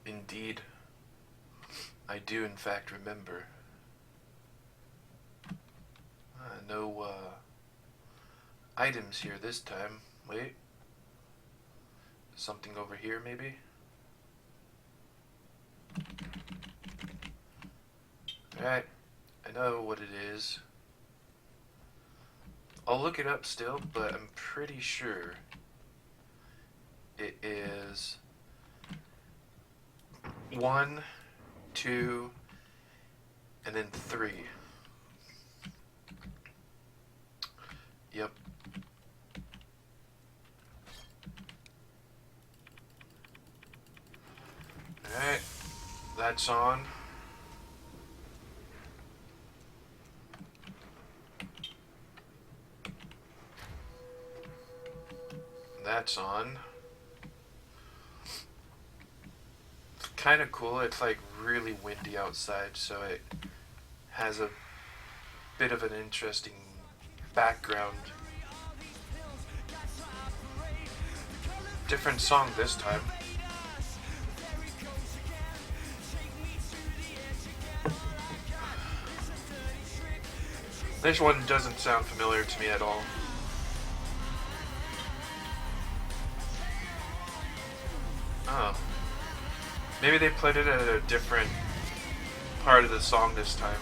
Indeed. I do in fact remember. No items here this time. Wait. Something over here maybe? Alright. I know what it is. I'll look it up still, but I'm pretty sure it is 1, 2, and then 3. Yep. Alright. That's on. That's on. It's kind of cool. It's like really windy outside, so it has a bit of an interesting background. Different song this time. This one doesn't sound familiar to me at all. Oh. Maybe they played it at a different part of the song this time.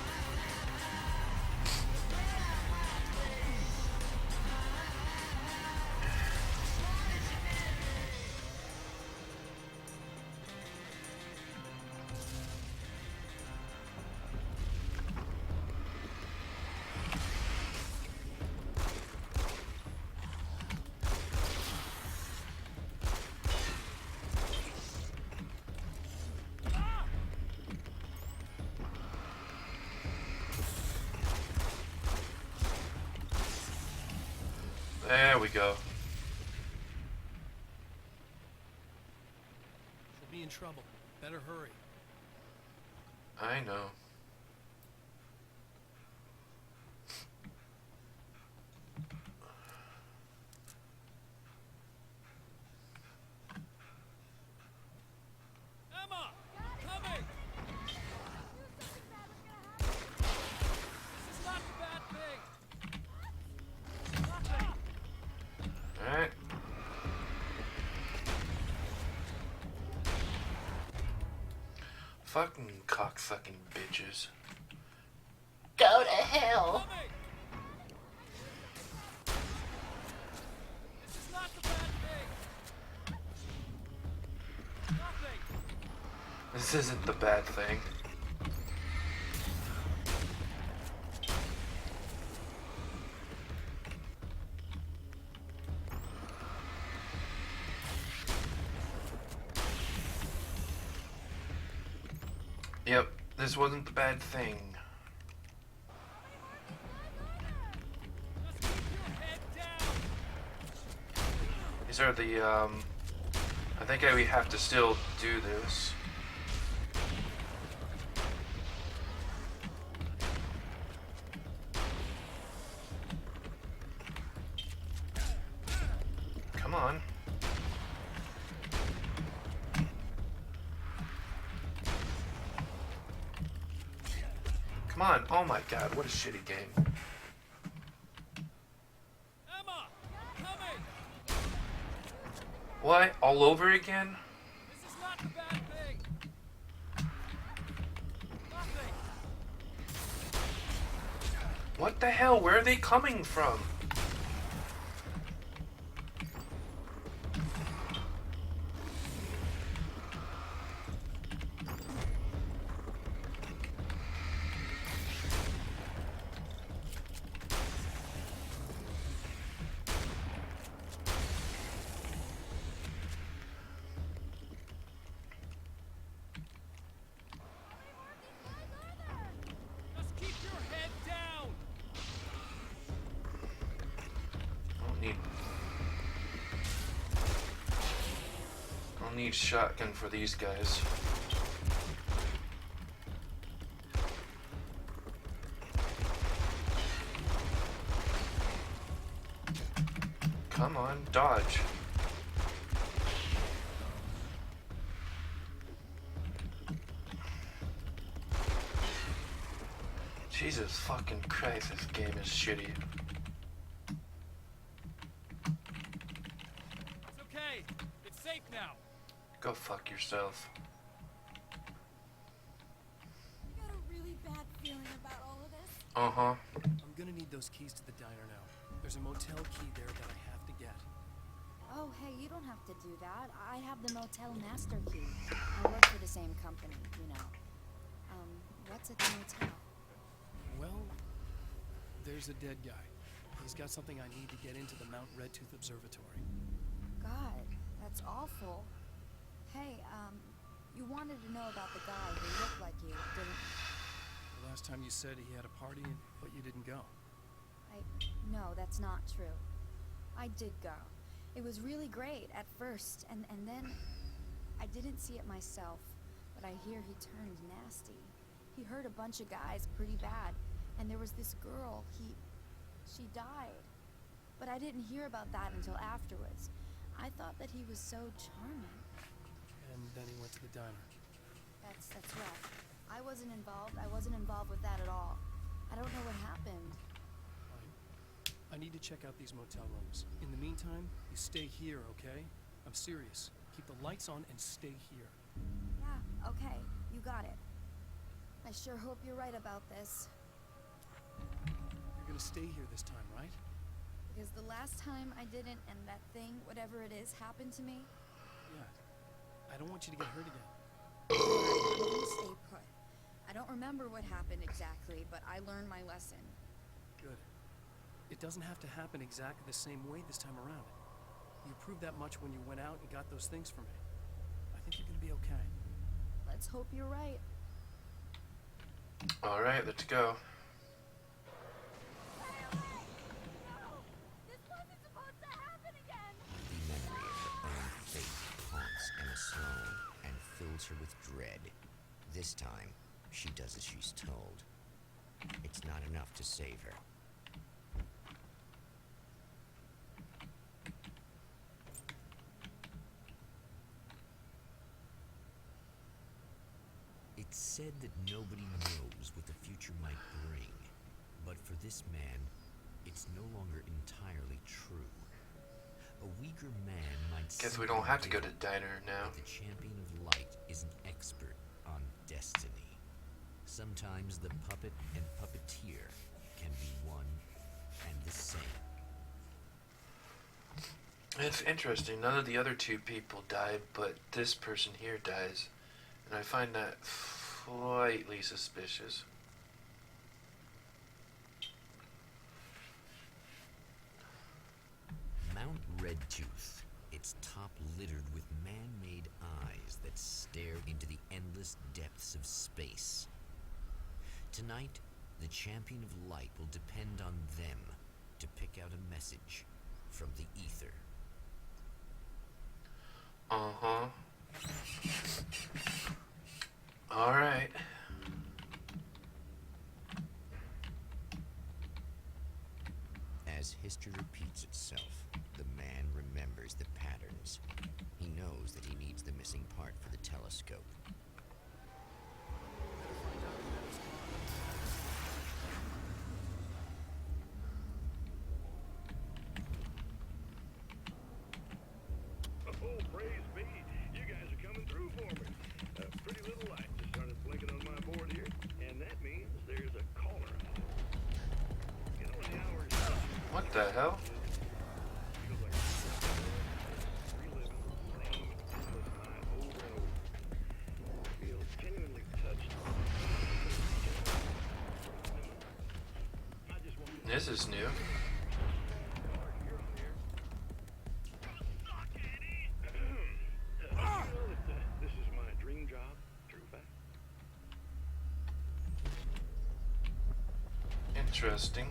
There we go. We'll be in trouble. Better hurry. I know. Emma! Coming! This is not the bad thing! Alright. Fucking cocksucking bitches. Go to hell. This isn't the bad thing. Yep, this wasn't the bad thing. These are the, I think we have to still do this. Come on. Come on. Oh my god, what a shitty game. Emma, coming. What? All over again? This is not the bad thing. Nothing. What the hell? Where are they coming from? Just keep your head down. I'll need shotgun for these guys. Come on, dodge. Jesus fucking Christ, this game is shitty. It's okay. It's safe now. Go fuck yourself. I got a really bad feeling about all of this. Uh-huh. I'm gonna need those keys to the diner now. There's a motel key there that I have to get. Oh, hey, you don't have to do that. I have the motel master key. I work for the same company, you know. What's at the motel? Well, there's a dead guy. He's got something I need to get into the Mount Redtooth Observatory. God, that's awful. Hey, you wanted to know about the guy who looked like you, didn't The last time you said he had a party, but you didn't go. No, that's not true. I did go. It was really great at first, and then I didn't see it myself, but I hear he turned nasty. He hurt a bunch of guys pretty bad, and there was this girl, she died. But I didn't hear about that until afterwards. I thought that he was so charming. And then he went to the diner. That's right. I wasn't involved with that at all. I don't know what happened. I need to check out these motel rooms. In the meantime, you stay here, okay? I'm serious. Keep the lights on and stay here. Yeah, okay. You got it. I sure hope you're right about this. You're gonna stay here this time, right? Because the last time I didn't, and that thing, whatever it is, happened to me. Yeah. I don't want you to get hurt again. I'm gonna stay put. I don't remember what happened exactly, but I learned my lesson. Good. It doesn't have to happen exactly the same way this time around. You proved that much when you went out and got those things for me. I think you're gonna be okay. Let's hope you're right. Alright, let's go. This wasn't supposed to happen again! The memory of her own fate haunts Emma Sloan and fills her with dread. This time, she does as she's told. It's not enough to save her. It's said that nobody knows what the future might bring, but for this man, it's no longer entirely true. A weaker man might Guess we don't have to go to diner now. The champion of light is an expert on destiny. Sometimes the puppet and puppeteer can be one and the same. It's interesting. None of the other two people died, but this person here dies. And I find that slightly suspicious. Mount Redtooth, its top littered with man-made eyes that stare into the endless depths of space. Tonight, the Champion of Light will depend on them to pick out a message from the ether. Uh-huh. Alright. As history repeats itself, the man remembers the patterns. He knows that he needs the missing part for the telescope. Oh, praise be. You guys are coming through for me. A pretty little light just started blinking on my board here, and that means there's a caller out. You know, when the hour is What the hell? feels like reliving the same endless night over and over. I feel genuinely touched. I just want to This is new. this is my dream job, true fact. Interesting.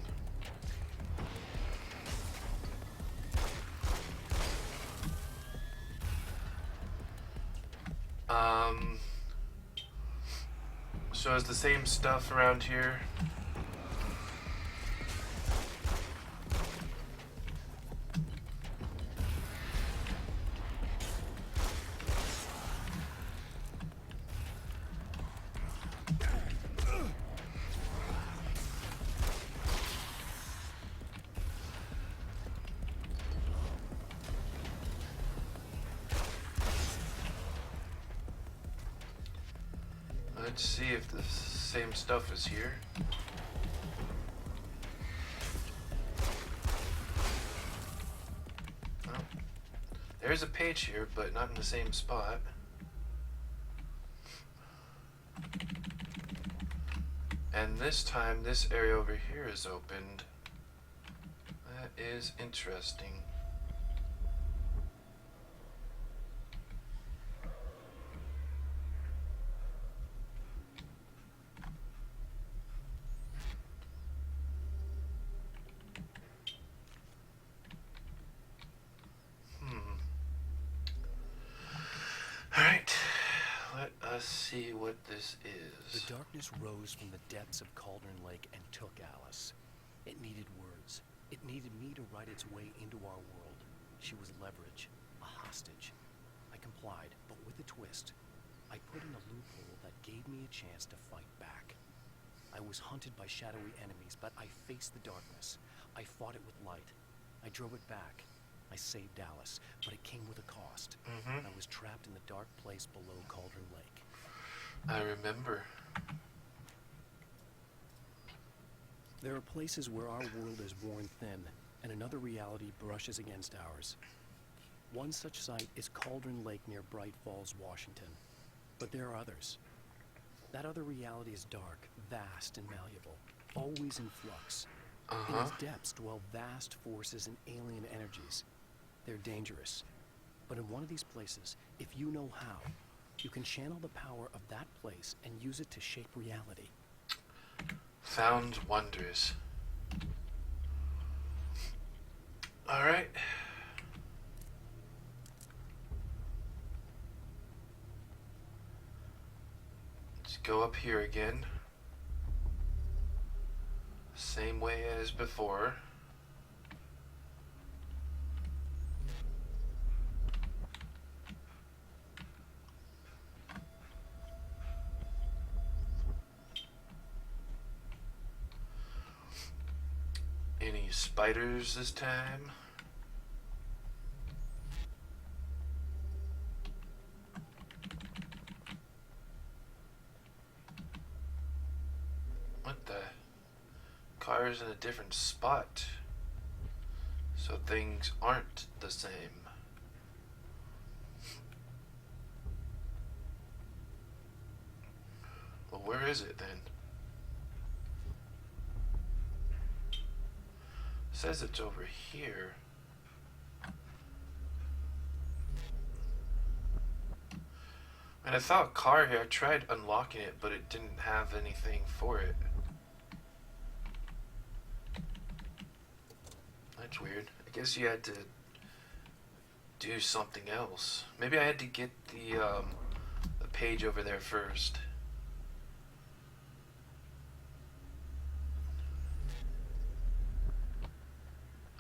So is the same stuff around here? Let's see if the same stuff is here. Oh. There's a page here, but not in the same spot. And this time, this area over here is opened. That is interesting. Alright, let us see what this is. The darkness rose from the depths of Cauldron Lake and took Alice. It needed words. It needed me to write its way into our world. She was leverage, a hostage. I complied, but with a twist. I put in a loophole that gave me a chance to fight back. I was hunted by shadowy enemies, but I faced the darkness. I fought it with light. I drove it back. I saved Alice, but it came with a cost. I was trapped in the dark place below Cauldron Lake. I remember. There are places where our world is worn thin, and another reality brushes against ours. One such site is Cauldron Lake near Bright Falls, Washington. But there are others. That other reality is dark, vast, and malleable, always in flux. In its depths dwell vast forces and alien energies. They're dangerous. But in one of these places, if you know how, you can channel the power of that place and use it to shape reality. Sounds wondrous. Alright. Let's go up here again. Same way as before. Any spiders this time? car is in a different spot, so things aren't the same. Well, where is it then? It says it's over here. And I saw a car here. I tried unlocking it, but it didn't have anything for it. That's weird. I guess you had to do something else. Maybe I had to get the page over there first.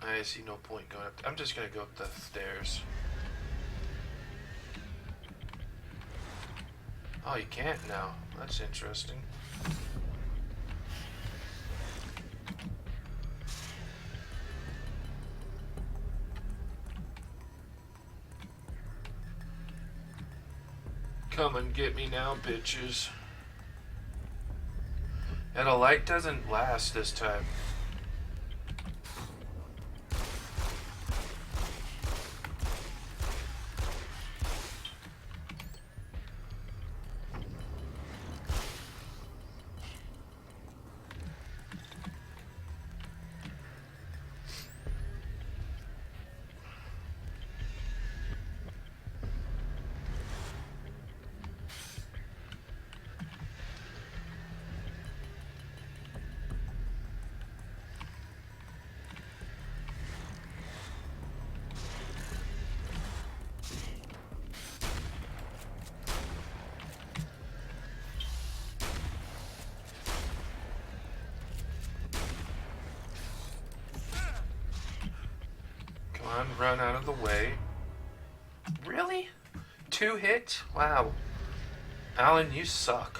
I see no point going up. I'm just gonna go up the stairs. Oh, you can't now. That's interesting. Come and get me now, bitches. And a light doesn't last this time. Run out of the way. Really? 2 hits? Wow. Alan, you suck.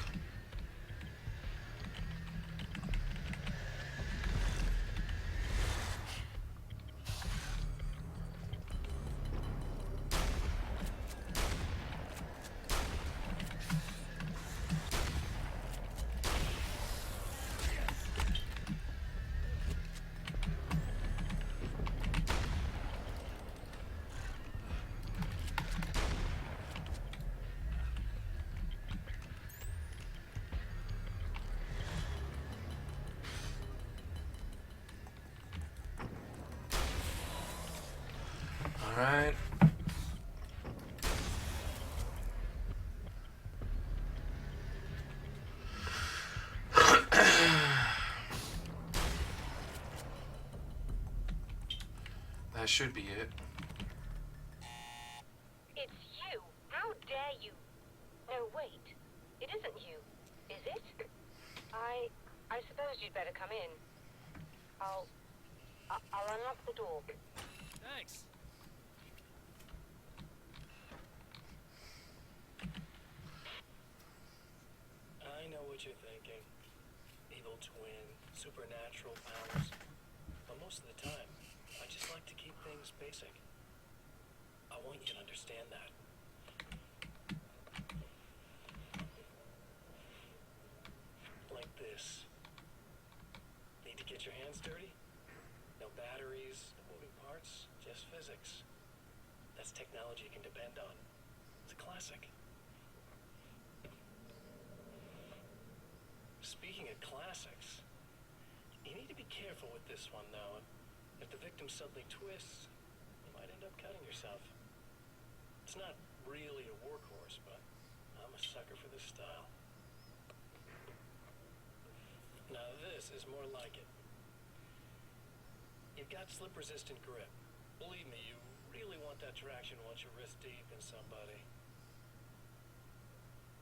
Alright. That should be it. It's you. How dare you? No, wait. It isn't you. Is it? I suppose you'd better come in. I'll unlock the door. Thanks. I know what you're thinking. Evil twin, supernatural powers. But most of the time, I just like to keep things basic. I want you to understand that. Like this. Need to get your hands dirty? No batteries, no moving parts, just physics. That's technology you can depend on. It's a classic. Speaking of classics, you need to be careful with this one, though. If the victim suddenly twists, you might end up cutting yourself. It's not really a workhorse, but I'm a sucker for this style. Now this is more like it. You've got slip-resistant grip. Believe me, you really want that traction once you're wrist deep in somebody.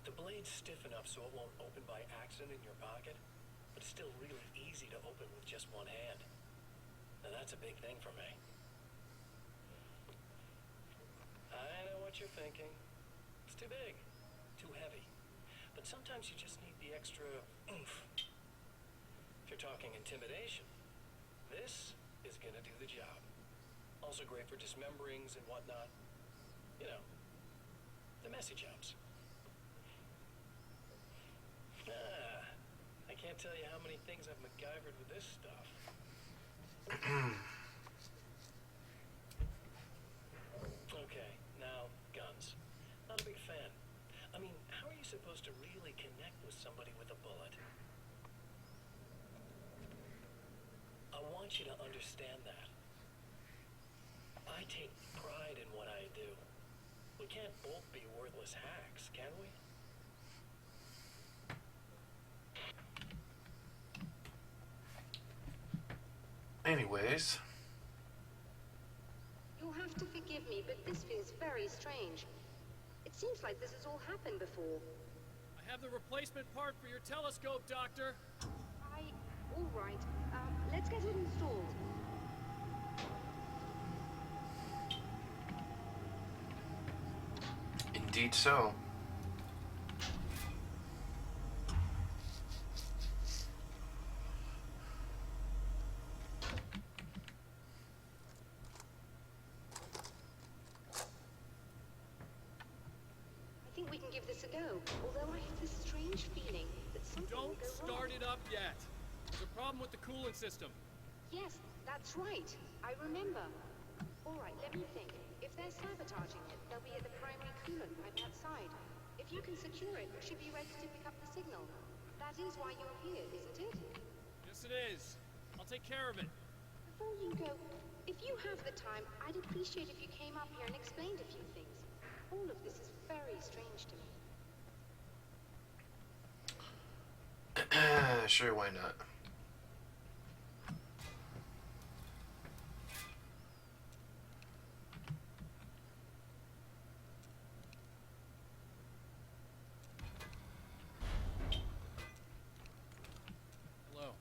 The blade's stiff enough so it won't open by accident in your pocket, but it's still really easy to open with just one hand. Now that's a big thing for me. I know what you're thinking. It's too big, too heavy. But sometimes you just need the extra oomph. If you're talking intimidation, this is gonna do the job. Also great for dismemberings and whatnot. You know, the messy jobs. I can't can't tell you how many things I've MacGyvered with this stuff. Okay, now, guns. Not a big fan. I mean, how are you supposed to really connect with somebody with a bullet? I want you to understand that. I take pride in what I do. We can't both be worthless hacks, can we? Anyways. You'll have to forgive me, but this feels very strange. It seems like this has all happened before. I have the replacement part for your telescope, Doctor. All right. Let's get it installed. Indeed so. I think we can give this a go, although I have this strange feeling that something will Don't go start wrong. it up yet. There's a problem with the coolant system. Yes, that's right. I remember. All right, let me think. If they're sabotaging it, they'll be at the primary coolant pipe outside. If you can secure it, you should be ready to pick up the signal. That is why you're here, isn't it? Yes, it is. I'll take care of it. Before you go, if you have the time, I'd appreciate if you came up here and explained a few things. All of this is very strange to me. Sure, why not? Hello.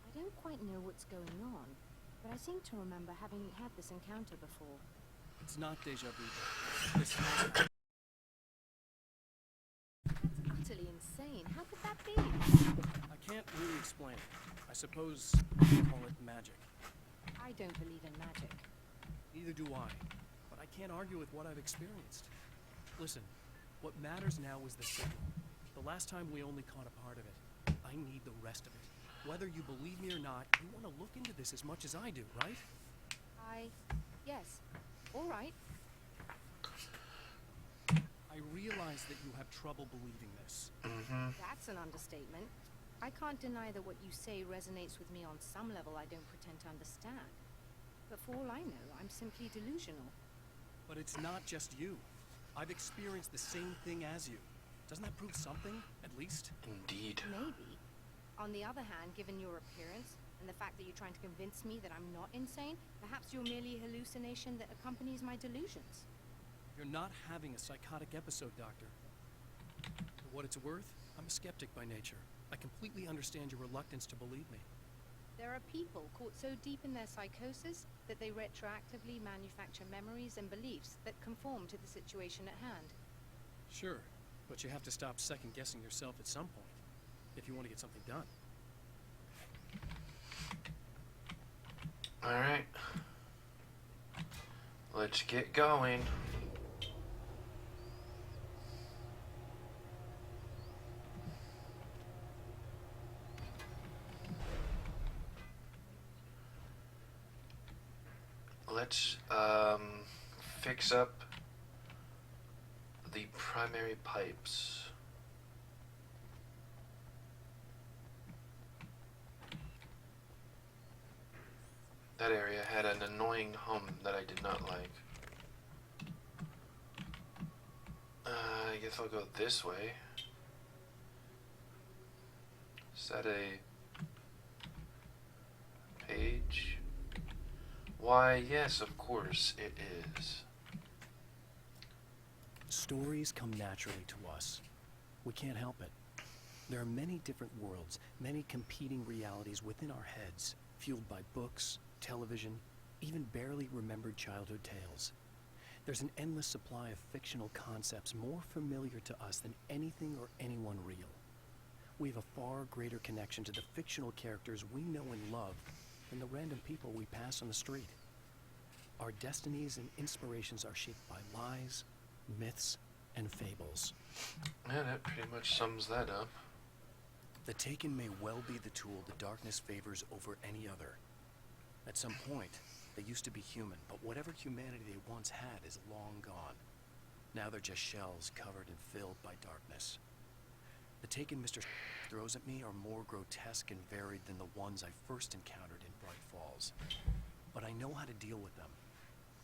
I don't quite know what's going on, but I seem to remember having had this encounter before. It's not deja vu. This has That's utterly insane. How could that be? I can't really explain it. I suppose you call it magic. I don't believe in magic. Neither do I. But I can't argue with what I've experienced. Listen, what matters now is the signal. The last time we only caught a part of it. I need the rest of it. Whether you believe me or not, you want to look into this as much as I do, right? Yes. All right. I realize that you have trouble believing this. That's an understatement. I can't deny that what you say resonates with me on some level I don't pretend to understand. But for all I know, I'm simply delusional. But it's not just you. I've experienced the same thing as you. Doesn't that prove something, at least? Indeed. Maybe. On the other hand, given your appearance, and the fact that you're trying to convince me that I'm not insane, perhaps you're merely a hallucination that accompanies my delusions. You're not having a psychotic episode, Doctor. For what it's worth, I'm a skeptic by nature. I completely understand your reluctance to believe me. There are people caught so deep in their psychosis that they retroactively manufacture memories and beliefs that conform to the situation at hand. Sure, but you have to stop second-guessing yourself at some point, if you want to get something done. Alright. Let's get going. Let's fix up the primary pipes. That area had an annoying hum that I did not like. I guess I'll go this way. Is that a page? Why, yes, of course it is. Stories come naturally to us. We can't help it. There are many different worlds, many competing realities within our heads, fueled by books, television, even barely remembered childhood tales. There's an endless supply of fictional concepts more familiar to us than anything or anyone real. We have a far greater connection to the fictional characters we know and love than the random people we pass on the street. Our destinies and inspirations are shaped by lies, myths, and fables. Yeah, that pretty much sums that up. The Taken may well be the tool the darkness favors over any other. At some point, they used to be human, but whatever humanity they once had is long gone. Now they're just shells covered and filled by darkness. The Taken Mr. throws at me are more grotesque and varied than the ones I first encountered in Bright Falls. But I know how to deal with them.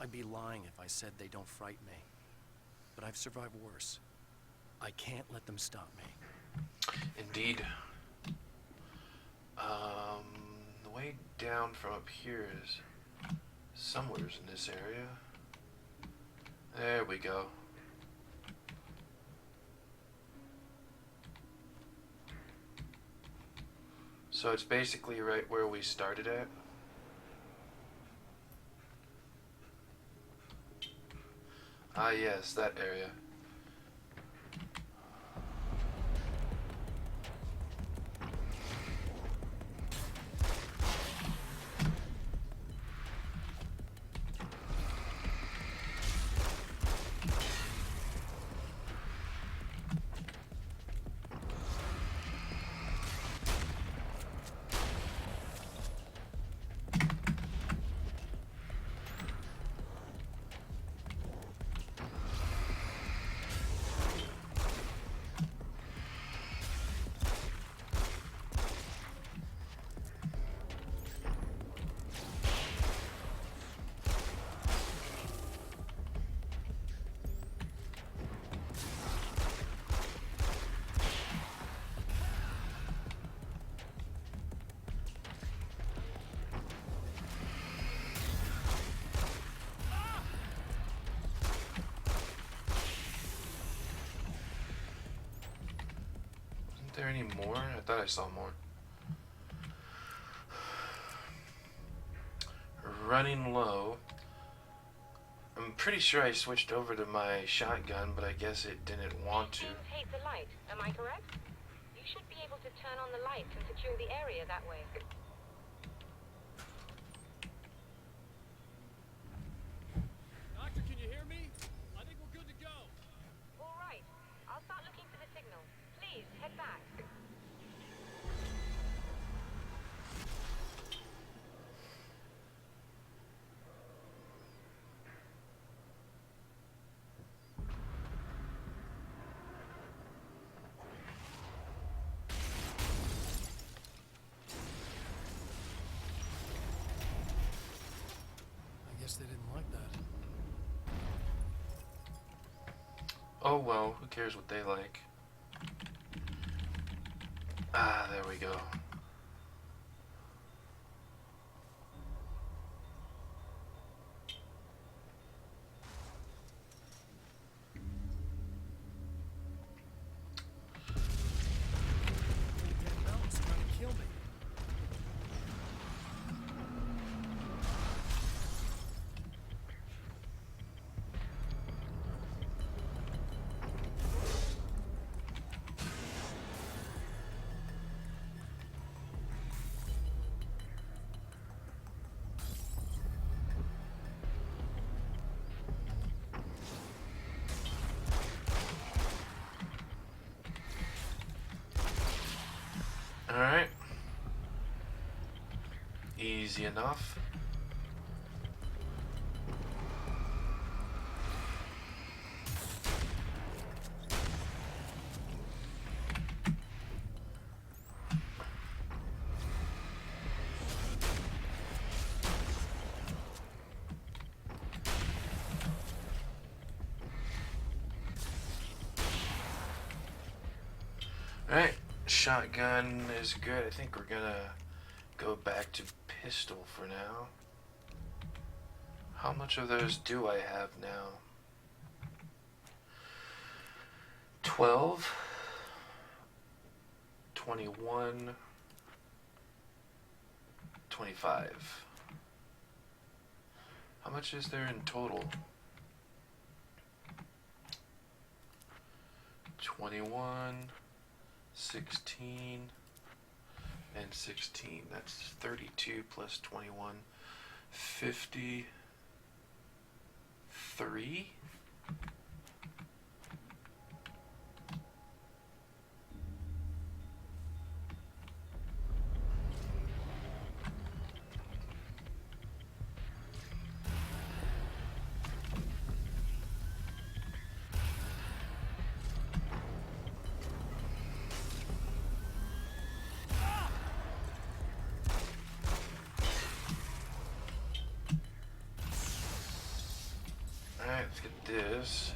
I'd be lying if I said they don't frighten me. But I've survived worse. I can't let them stop me. Indeed. The way down from up here is somewheres in this area. There we go. So it's basically right where we started at. Ah yes, that area. Isn't there any more? I thought I saw more. Running low. I'm pretty sure I switched over to my shotgun, but I guess it didn't want to. Teams hate the light, am I correct? You should be able to turn on the lights and secure the area that way. Doctor, can you hear me? I think we're good to go. All right. I'll start looking for the signal. Please, head back. I guess they didn't like that. Oh well, who cares what they like? Ah, there we go. That mountain's trying to kill me. Alright. Easy enough. Alright, shotgun is good. I think we're gonna go back to pistol for now. How much of those do I have now? 12, 21, 25. How much is there in total? 21, 16, and 16. That's 32 plus 21. 53? Let's get this.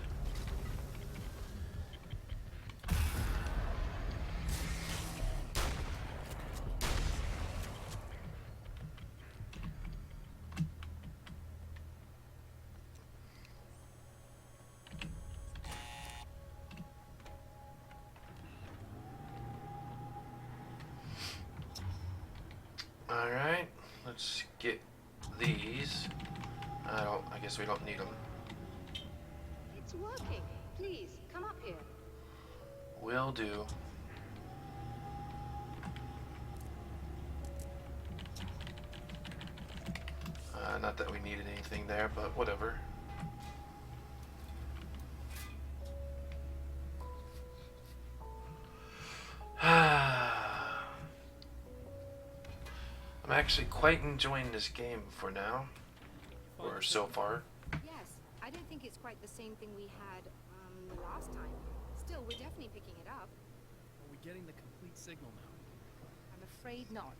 Alright, let's get these. I guess we don't need them. It's working. Please, come up here. Will do. Not that we needed anything there, but whatever. I'm actually quite enjoying this game for now, or so far. Yes, I don't think it's quite the same thing we had the last time. Still, we're definitely picking it up. Are we getting the complete signal now? I'm afraid not.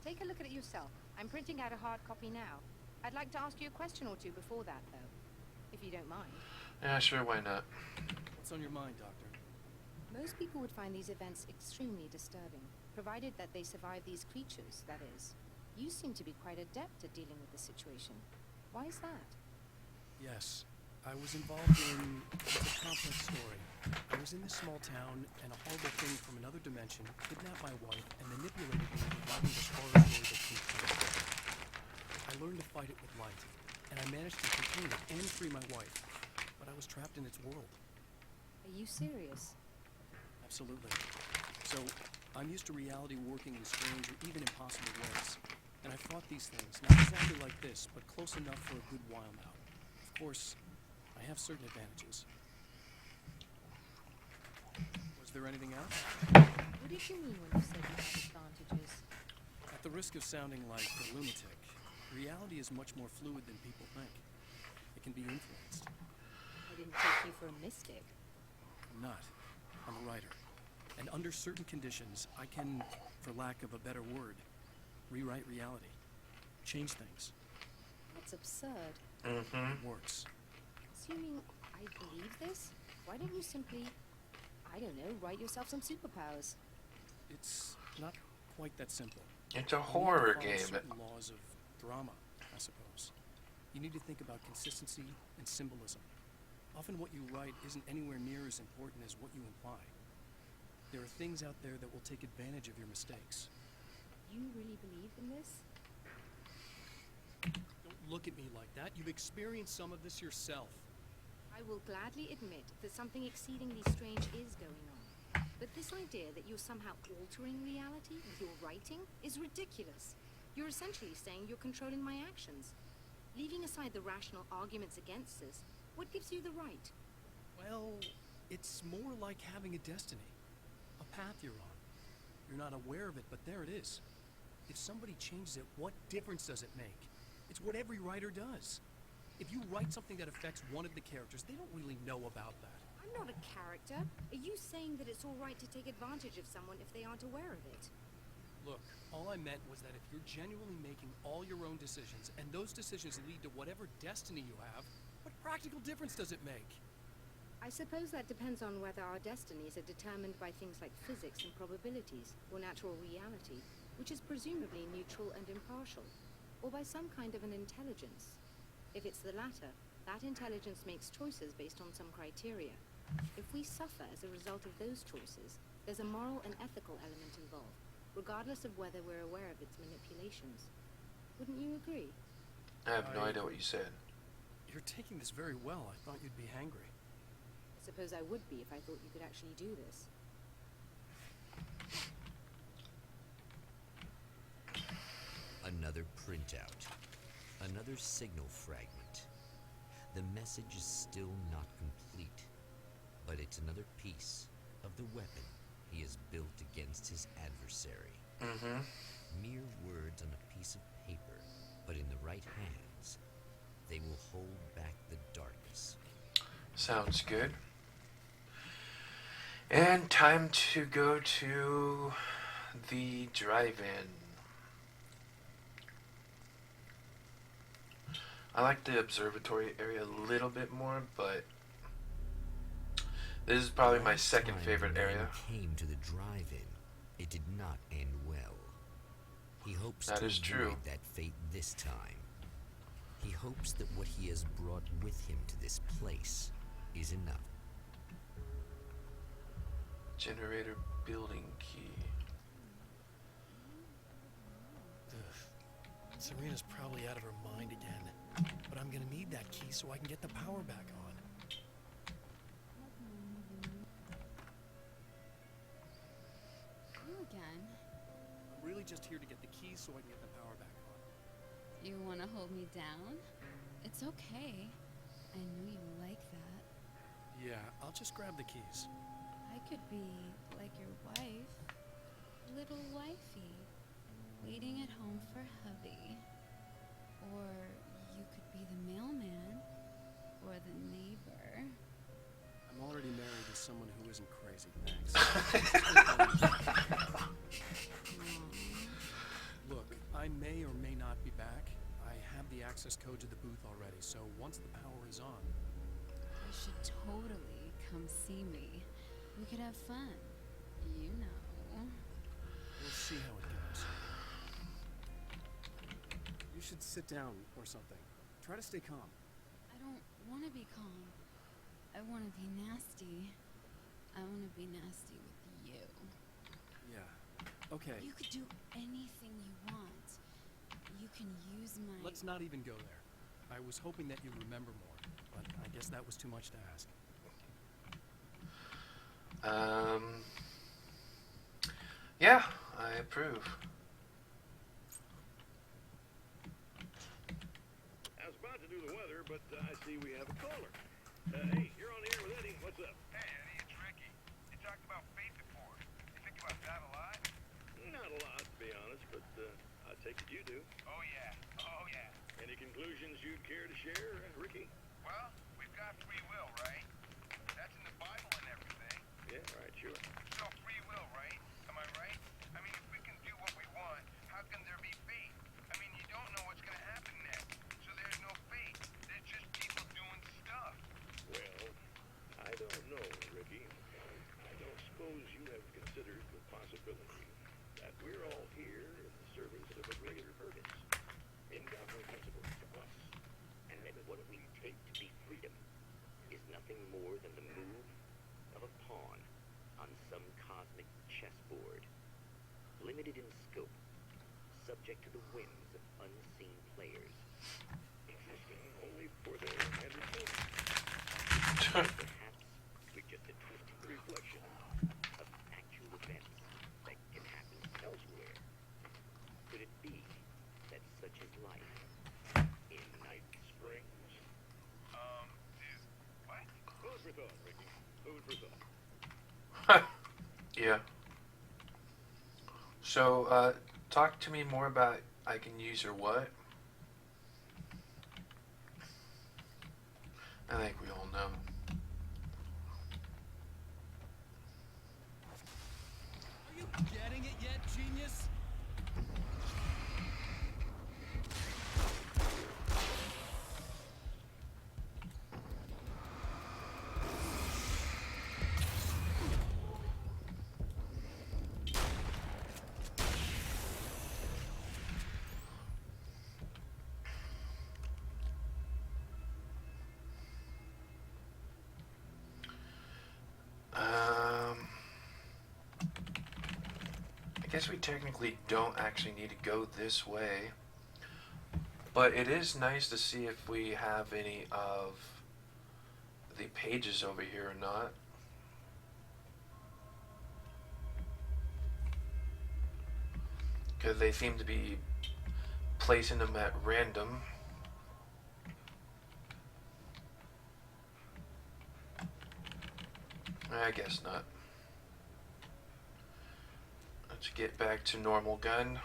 Take a look at it yourself. I'm printing out a hard copy now. I'd like to ask you a question or two before that, though, if you don't mind. Yeah, sure, why not? What's on your mind, Doctor? Most people would find these events extremely disturbing, provided that they survive these creatures, that is. You seem to be quite adept at dealing with the situation. Why is that? Yes. I was involved in a complex story. I was in this small town, and a horrible thing from another dimension kidnapped my wife and manipulated me into writing this horror story that keeps coming. I learned to fight it with light, and I managed to contain it and free my wife, but I was trapped in its world. Are you serious? Absolutely. So, I'm used to reality working in strange or even impossible ways. And I've fought these things, not exactly like this, but close enough for a good while now. Of course, I have certain advantages. Was there anything else? What did you mean when you said you had advantages? At the risk of sounding like a lunatic, reality is much more fluid than people think. It can be influenced. I didn't take you for a mystic. I'm not. I'm a writer. And under certain conditions, I can, for lack of a better word, rewrite reality. Change things. That's absurd. Mm-hmm. It works. Assuming I believe this, why don't you simply, I don't know, write yourself some superpowers? It's not quite that simple. It's a You need to horror follow game. certain laws of drama, I suppose. You need to think about consistency and symbolism. Often what you write isn't anywhere near as important as what you imply. There are things out there that will take advantage of your mistakes. You really believe in this? Don't look at me like that. You've experienced some of this yourself. I will gladly admit that something exceedingly strange is going on. But this idea that you're somehow altering reality with your writing is ridiculous. You're essentially saying you're controlling my actions. Leaving aside the rational arguments against this, what gives you the right? Well, it's more like having a destiny. A path you're on. You're not aware of it, but there it is. If somebody changes it, what difference does it make? It's what every writer does. If you write something that affects one of the characters, they don't really know about that. I'm not a character. Are you saying that it's all right to take advantage of someone if they aren't aware of it? Look, all I meant was that if you're genuinely making all your own decisions, and those decisions lead to whatever destiny you have, what practical difference does it make? I suppose that depends on whether our destinies are determined by things like physics and probabilities, or natural reality, which is presumably neutral and impartial, or by some kind of an intelligence. If it's the latter, that intelligence makes choices based on some criteria. If we suffer as a result of those choices, there's a moral and ethical element involved, regardless of whether we're aware of its manipulations. Wouldn't you agree? I have no idea what you said. You're taking this very well. I thought you'd be hangry. I suppose I would be if I thought you could actually do this. Another printout. Another signal fragment. The message is still not complete, but it's another piece of the weapon he has built against his adversary. Mm-hmm. Mere words on a piece of paper, but in the right hands, they will hold back the darkness. Sounds good. And time to go to the drive-in. I like the observatory area a little bit more, but this is probably my second favorite area. Came to the drive-in. It did not end well. He hopes That to is true. avoid that fate this time. He hopes that what he has brought with him to this place is enough. Generator building key. Serena's probably out of her mind again. But I'm gonna need that key so I can get the power back on. You again? I'm really just here to get the key so I can get the power back on. You wanna hold me down? It's okay. I know you like that. Yeah, I'll just grab the keys. I could be like your wife. Little wifey. Waiting at home for hubby. Or you could be the mailman. Or the neighbor. I'm already married to someone who isn't crazy, thanks. Look, I may or may not be back. I have the access code to the booth already, so once the power is on... You should totally come see me. We could have fun. You know. We'll see how it goes. You should sit down or something. Try to stay calm. I don't want to be calm. I want to be nasty. I want to be nasty with you. Yeah. Okay. You could do anything you want. You can use my... Let's not even go there. I was hoping that you'd remember more, but I guess that was too much to ask. Yeah, I approve. I was about to do the weather, but I see we have a caller. Hey, you're on the air with Eddie. What's up? Hey, Eddie, it's Ricky. You talked about fate before. You think about that a lot? Not a lot, to be honest, but I take it you do. Oh, yeah. Oh, yeah. Any conclusions you'd care to share, Ricky? Well, we've got free will, right? That's in the Bible and everything. Yeah, right, sure. So free will, right? Am I right? I mean, if we can do what we want, how can there be fate? I mean, you don't know what's gonna happen next, so there's no fate. There's just people doing stuff. Well, I don't know, Ricky. I don't suppose you have considered the possibility that we're all here in the service of a greater purpose, incomprehensible to us. And that what we take to be freedom is nothing more than the move of a pawn on some cosmic chessboard, limited in scope, subject to the whims of unseen players, existing only for their entertainment. Perhaps we're just a twisted reflection of actual events that can happen elsewhere. Could it be that such is life in Night Springs? Is what? Food for thought, Ricky. Food for thought. Yeah. So, talk to me more about I can use your what? I think we all know. Are you getting it yet, genius? I guess we technically don't actually need to go this way, but it is nice to see if we have any of the pages over here or not. Because they seem to be placing them at random. I guess not. Let's get back to normal gun.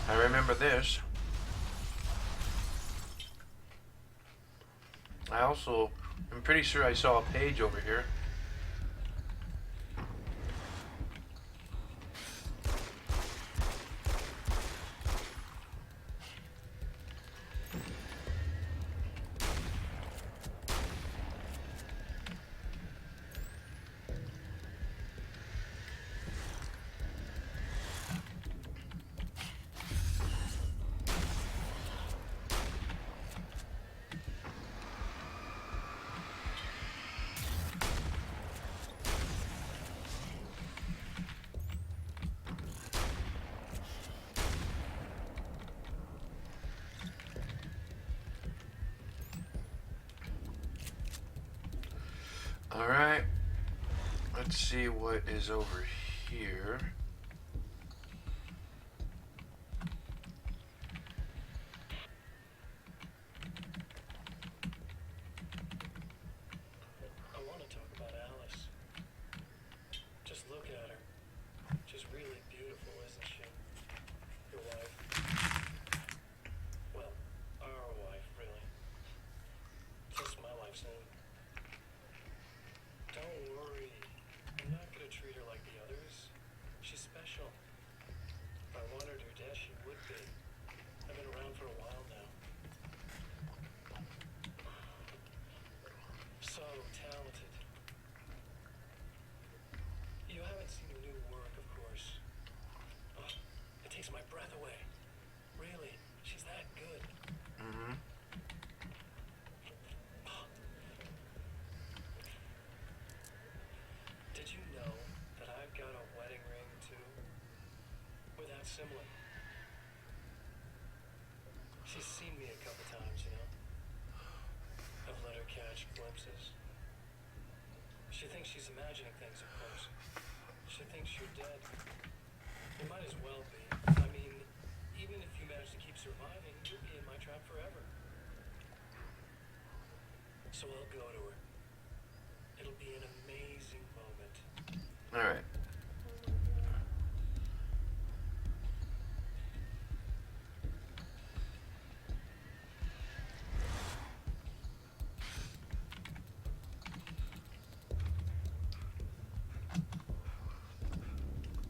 I remember this. I'm pretty sure I saw a page over here. Alright, let's see what is over here. I want to talk about Alice. Just look at her. She's really beautiful, isn't she? Your wife. Well, our wife, really. Just my wife's name. Don't worry. I'm not gonna treat her like the others. She's special. If I wanted her dead, she would be. I've been around for a while now. So talented. You haven't seen her new work, of course. Oh, it takes my breath away. Really, she's that good. Mm-hmm. Did you know that I've got a wedding ring, too? Without similar. She's seen me a couple times, you know? I've let her catch glimpses. She thinks she's imagining things, of course. She thinks you're dead. You might as well be. I mean, even if you manage to keep surviving, you'll be in my trap forever. So I'll go to her. It'll be an amazing moment. Alright.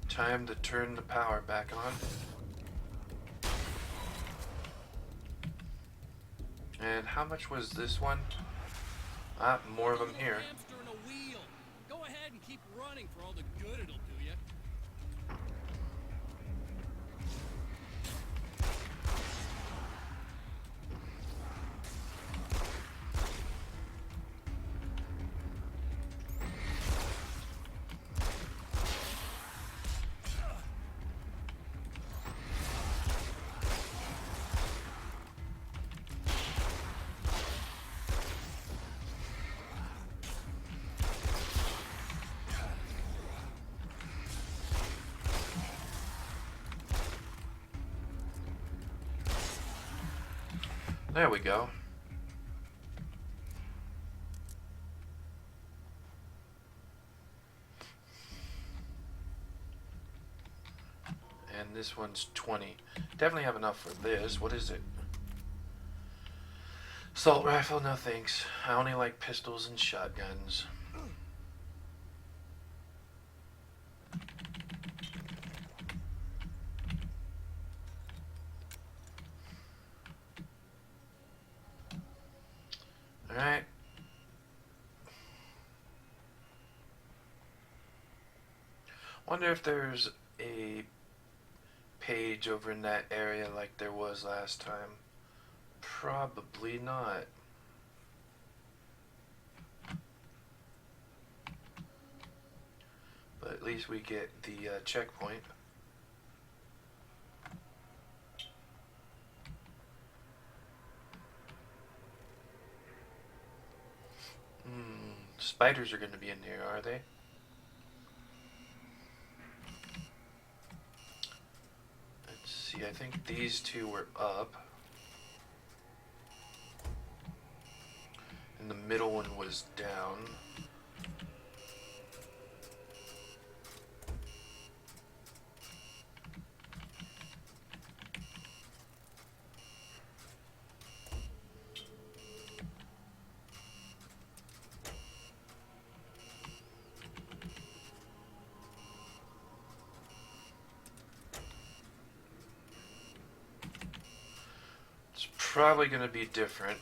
Time to turn the power back on. And how much was this one? Ah, more of them here. Hamster in a wheel. Go ahead and keep running for all the good it'll do you. There we go. And this one's 20. Definitely have enough for this. What is it? Assault rifle? No thanks. I only like pistols and shotguns. Alright. Wonder if there's a page over in that area like there was last time. Probably not. But at least we get the checkpoint. Spiders are going to be in here, are they? Let's see, I think these two were up. And the middle one was down. probably going to be different.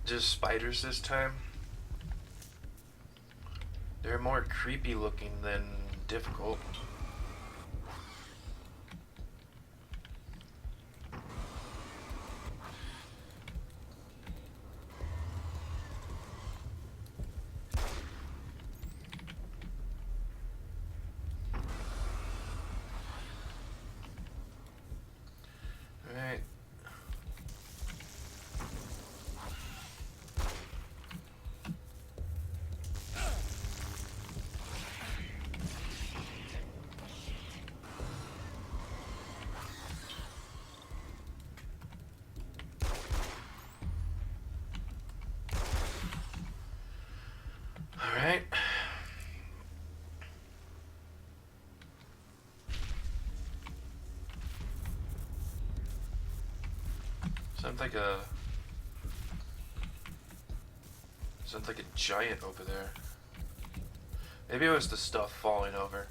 Just spiders this time. They're more creepy looking than difficult. Alright. Alright. Sounds like a giant over there. Maybe it was the stuff falling over.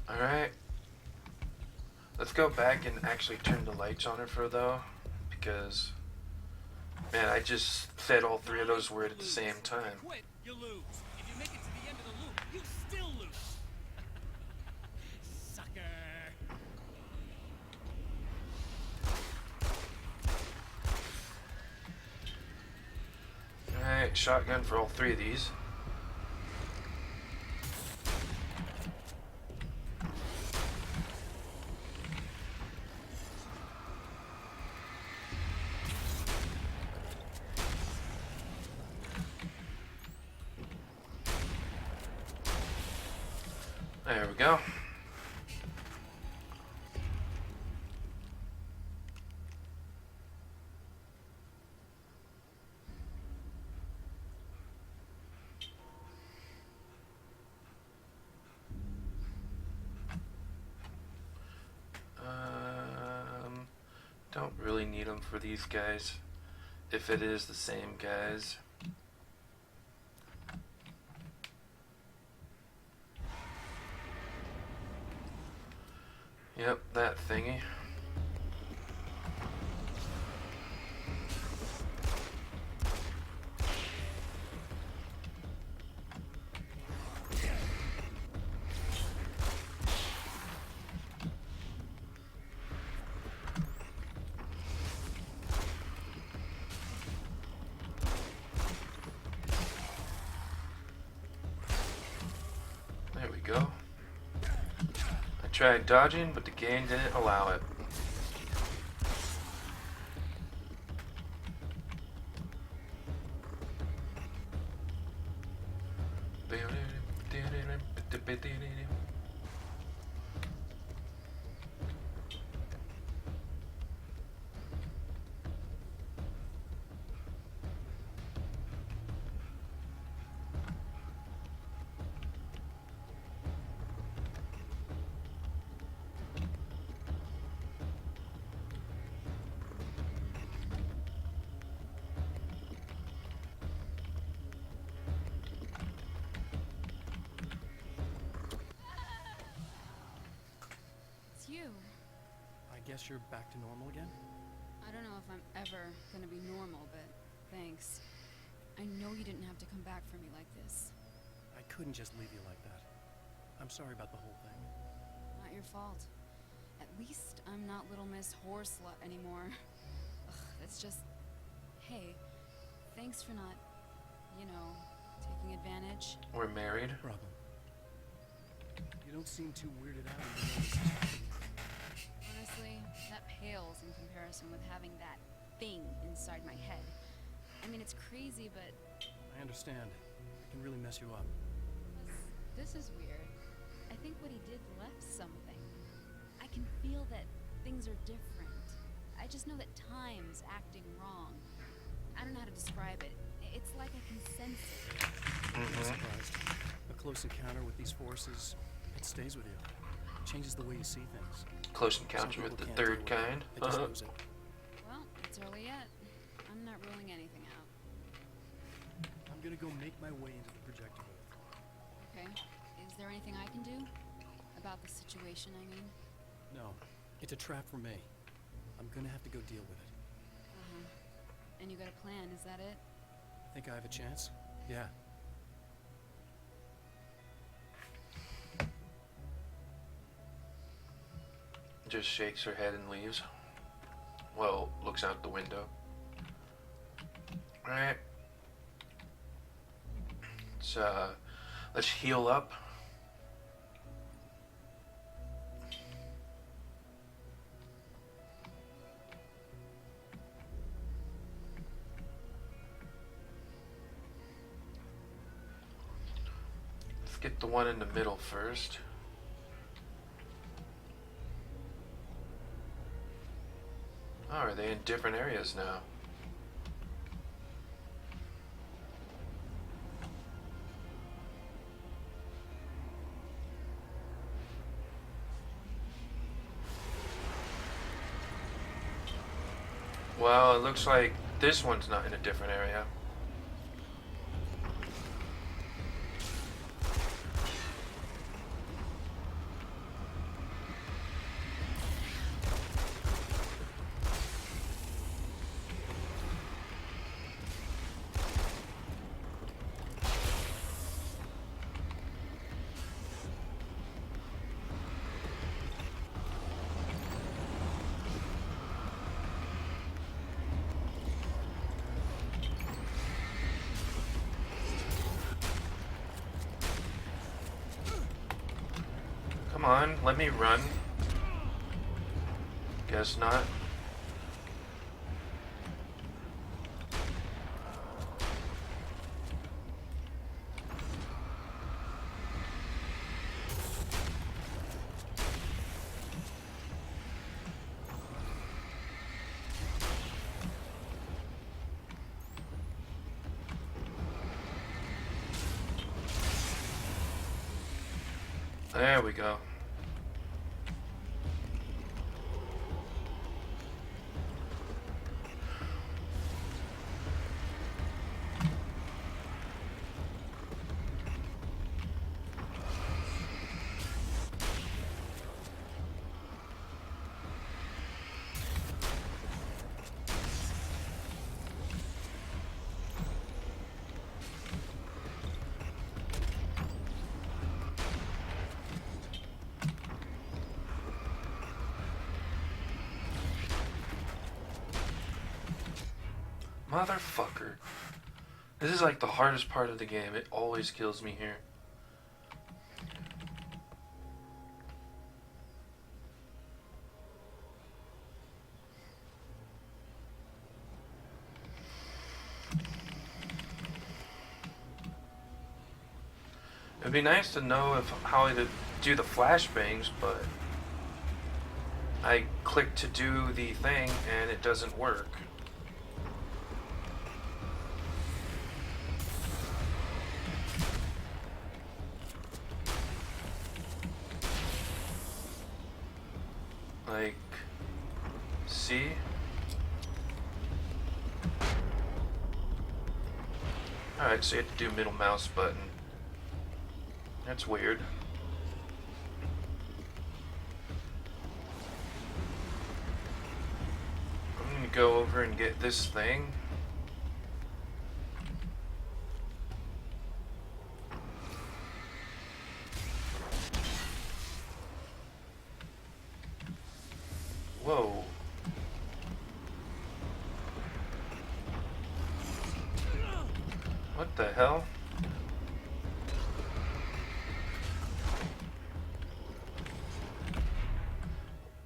Alright. Let's go back and actually turn the lights on it for though, because man, I just said all three of those words at the same time. Quit, you lose. If you make it to the end of the loop, you still lose. Sucker. Alright, shotgun for all three of these. There we go. Don't really need them for these guys, if it is the same guys. Yep, that thingy. There we go. I tried dodging, but the game didn't allow it. You. I guess you're back to normal again? I don't know if I'm ever gonna be normal, but thanks. I know you didn't have to come back for me like this. I couldn't just leave you like that. I'm sorry about the whole thing. Not your fault. At least I'm not Little Miss Whoreslut anymore. Ugh, that's just... Hey, thanks for not, you know, taking advantage. We're married. Problem. You don't seem too weirded out even though this is happening. Honestly, that pales in comparison with having that thing inside my head. I mean, it's crazy, but... I understand. It can really mess you up. This is weird. I think what he did left something. I can feel that things are different. I just know that time's acting wrong. I don't know how to describe it. It's like I can sense it. I'm surprised. A close encounter with these forces, it stays with you. It changes the way you see things. Close encounter with the third kind. It just lose it. Well, it's early yet. I'm not ruling anything out. I'm gonna go make my way into the projector booth. Okay. Is there anything I can do? About the situation, I mean? No, it's a trap for me. I'm gonna have to go deal with it. And you got a plan, is that it? Think I have a chance? Yeah. Just shakes her head and leaves. Well, looks out the window. Alright. Let's heal up. Let's get the one in the middle first. Oh, are they in different areas now? Well, it looks like this one's not in a different area. Come on, let me run. Guess not. There we go. Motherfucker. This is like the hardest part of the game. It always kills me here. It'd be nice to know how to do the flashbangs, but I click to do the thing and it doesn't work. Like, see? Alright, so you have to do middle mouse button. That's weird. I'm gonna go over and get this thing. Whoa. What the hell?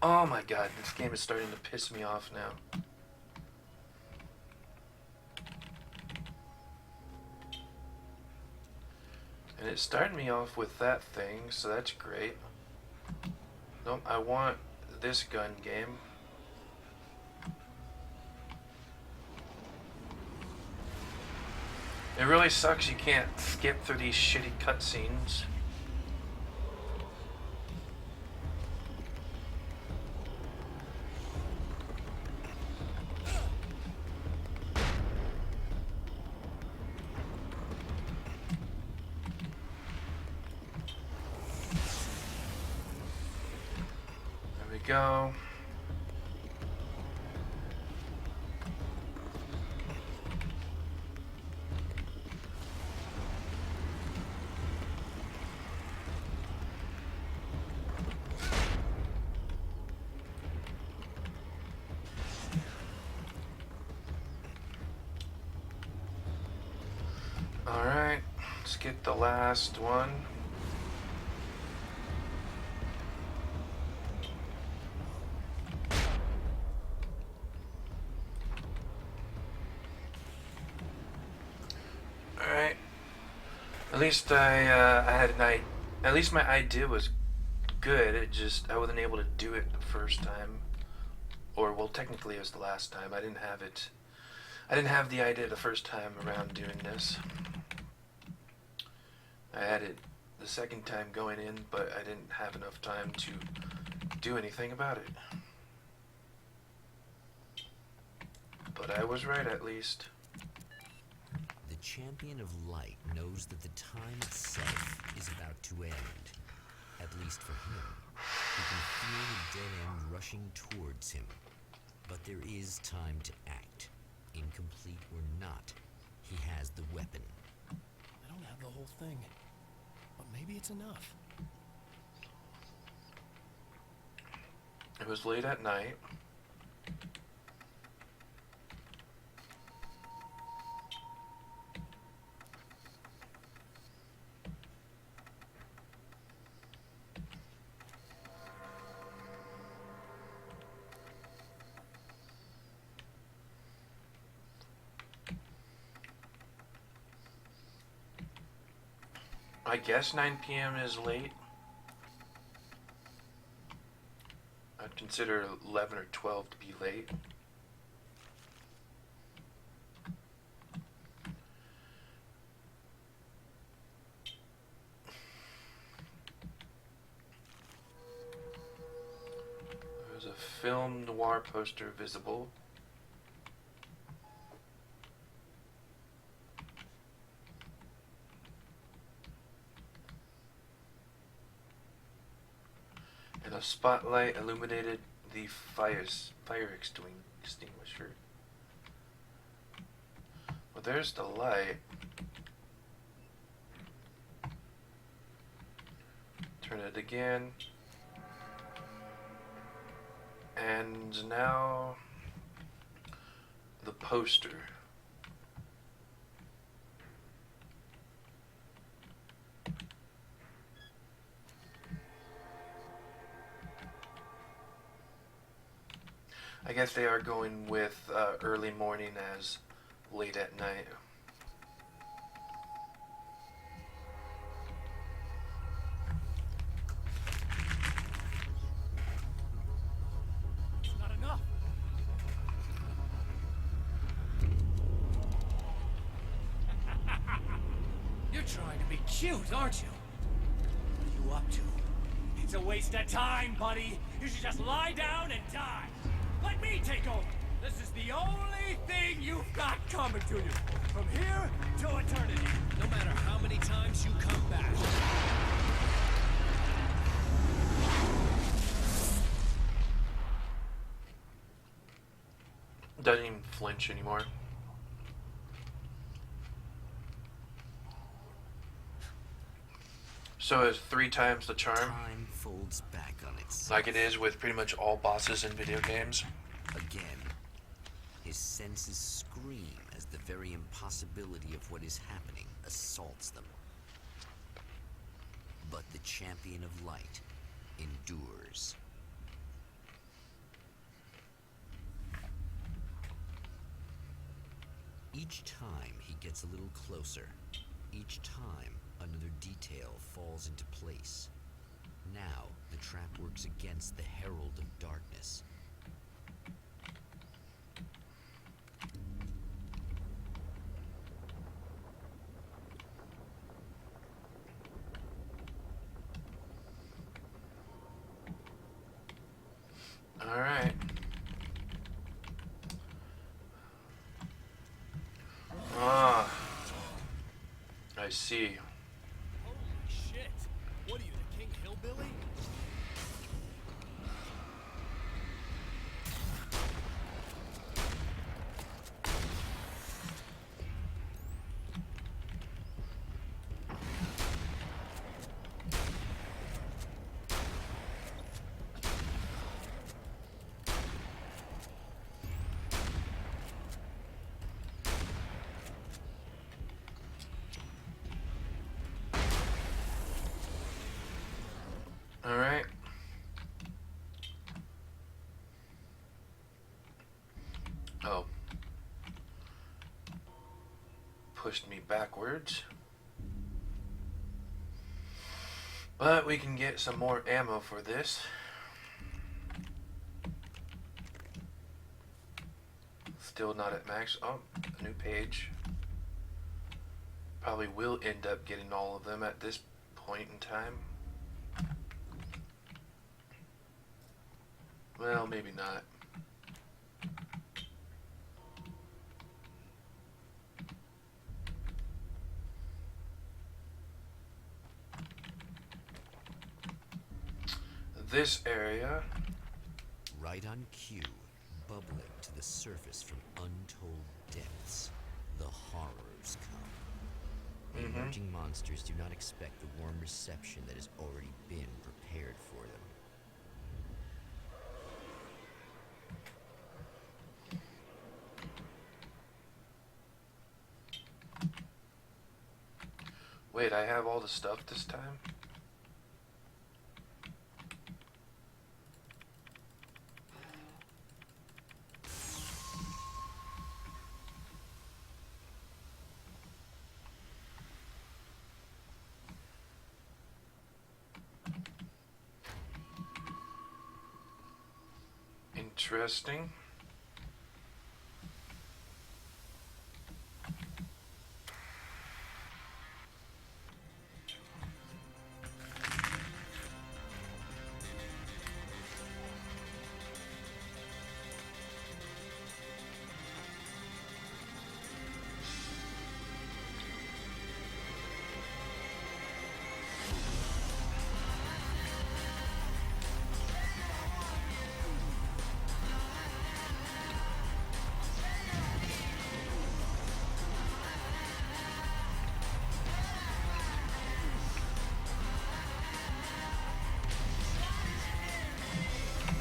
Oh my god, this game is starting to piss me off now. And it started me off with that thing, so that's great. Nope, I want this gun game. It really sucks you can't skip through these shitty cutscenes. There we go. Alright, let's get the last one. Alright. At least I had an idea. At least my idea was good. It just, I wasn't able to do it the first time. Or, well, technically it was the last time. I didn't have it. I didn't have the idea the first time around doing this. I had it the second time going in, but I didn't have enough time to do anything about it. But I was right, at least. The Champion of Light knows that the time itself is about to end. At least for him. He can feel the dead end rushing towards him. But there is time to act. Incomplete or not, he has the weapon. I don't have the whole thing, but maybe it's enough. It was late at night. I guess 9 p.m. is late. I'd consider 11 or 12 to be late. There's a film noir poster visible. A spotlight illuminated the fire extinguisher. Well, there's the light. Turn it again. And now the poster. I guess they are going with early morning as late at night. It's not enough. You're trying to be cute, aren't you? What are you up to? It's a waste of time, buddy. You should just lie down and die. Let me take over. This is the only thing you've got coming to you. From here to eternity. No matter how many times you come back. Doesn't even flinch anymore. So it's 3 times the charm? Time folds back on itself. Like it is with pretty much all bosses in video games. Again, his senses scream as the very impossibility of what is happening assaults them. But the Champion of Light endures. Each time he gets a little closer. Each time another detail falls into place. Now the trap works against the Herald of Darkness. see. Holy shit! What are you, the King Hillbilly? All right. Oh. Pushed me backwards. But we can get some more ammo for this. Still not at max. Oh, a new page. Probably will end up getting all of them at this point in time. Well, maybe not. This area. Right on cue, bubbling to the surface from untold depths, the horrors come. The emerging monsters do not expect the warm reception that has already been prepared for them. Wait, I have all the stuff this time? Interesting.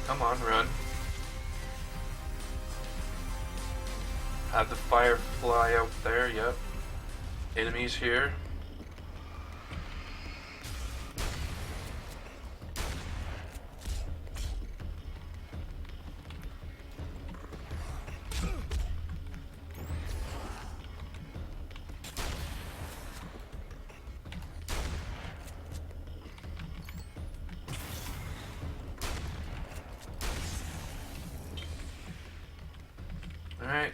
Come on, run. Have the firefly out there, yep. Enemies here. Alright,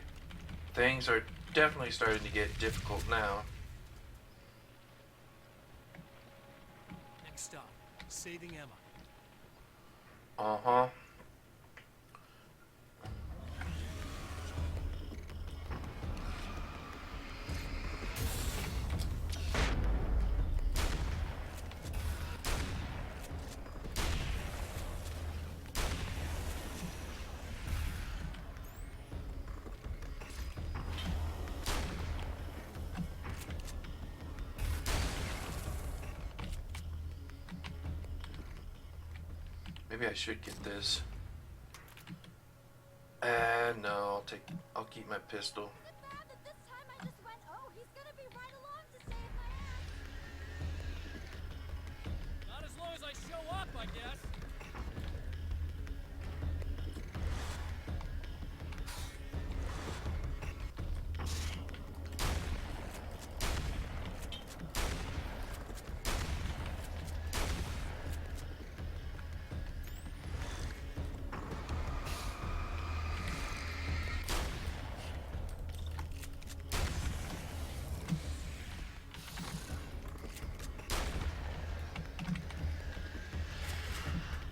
things are definitely starting to get difficult now. Next stop, saving Emma. Uh-huh. Maybe I should get this. No, I'll keep my pistol. Not as long as I show up, I guess.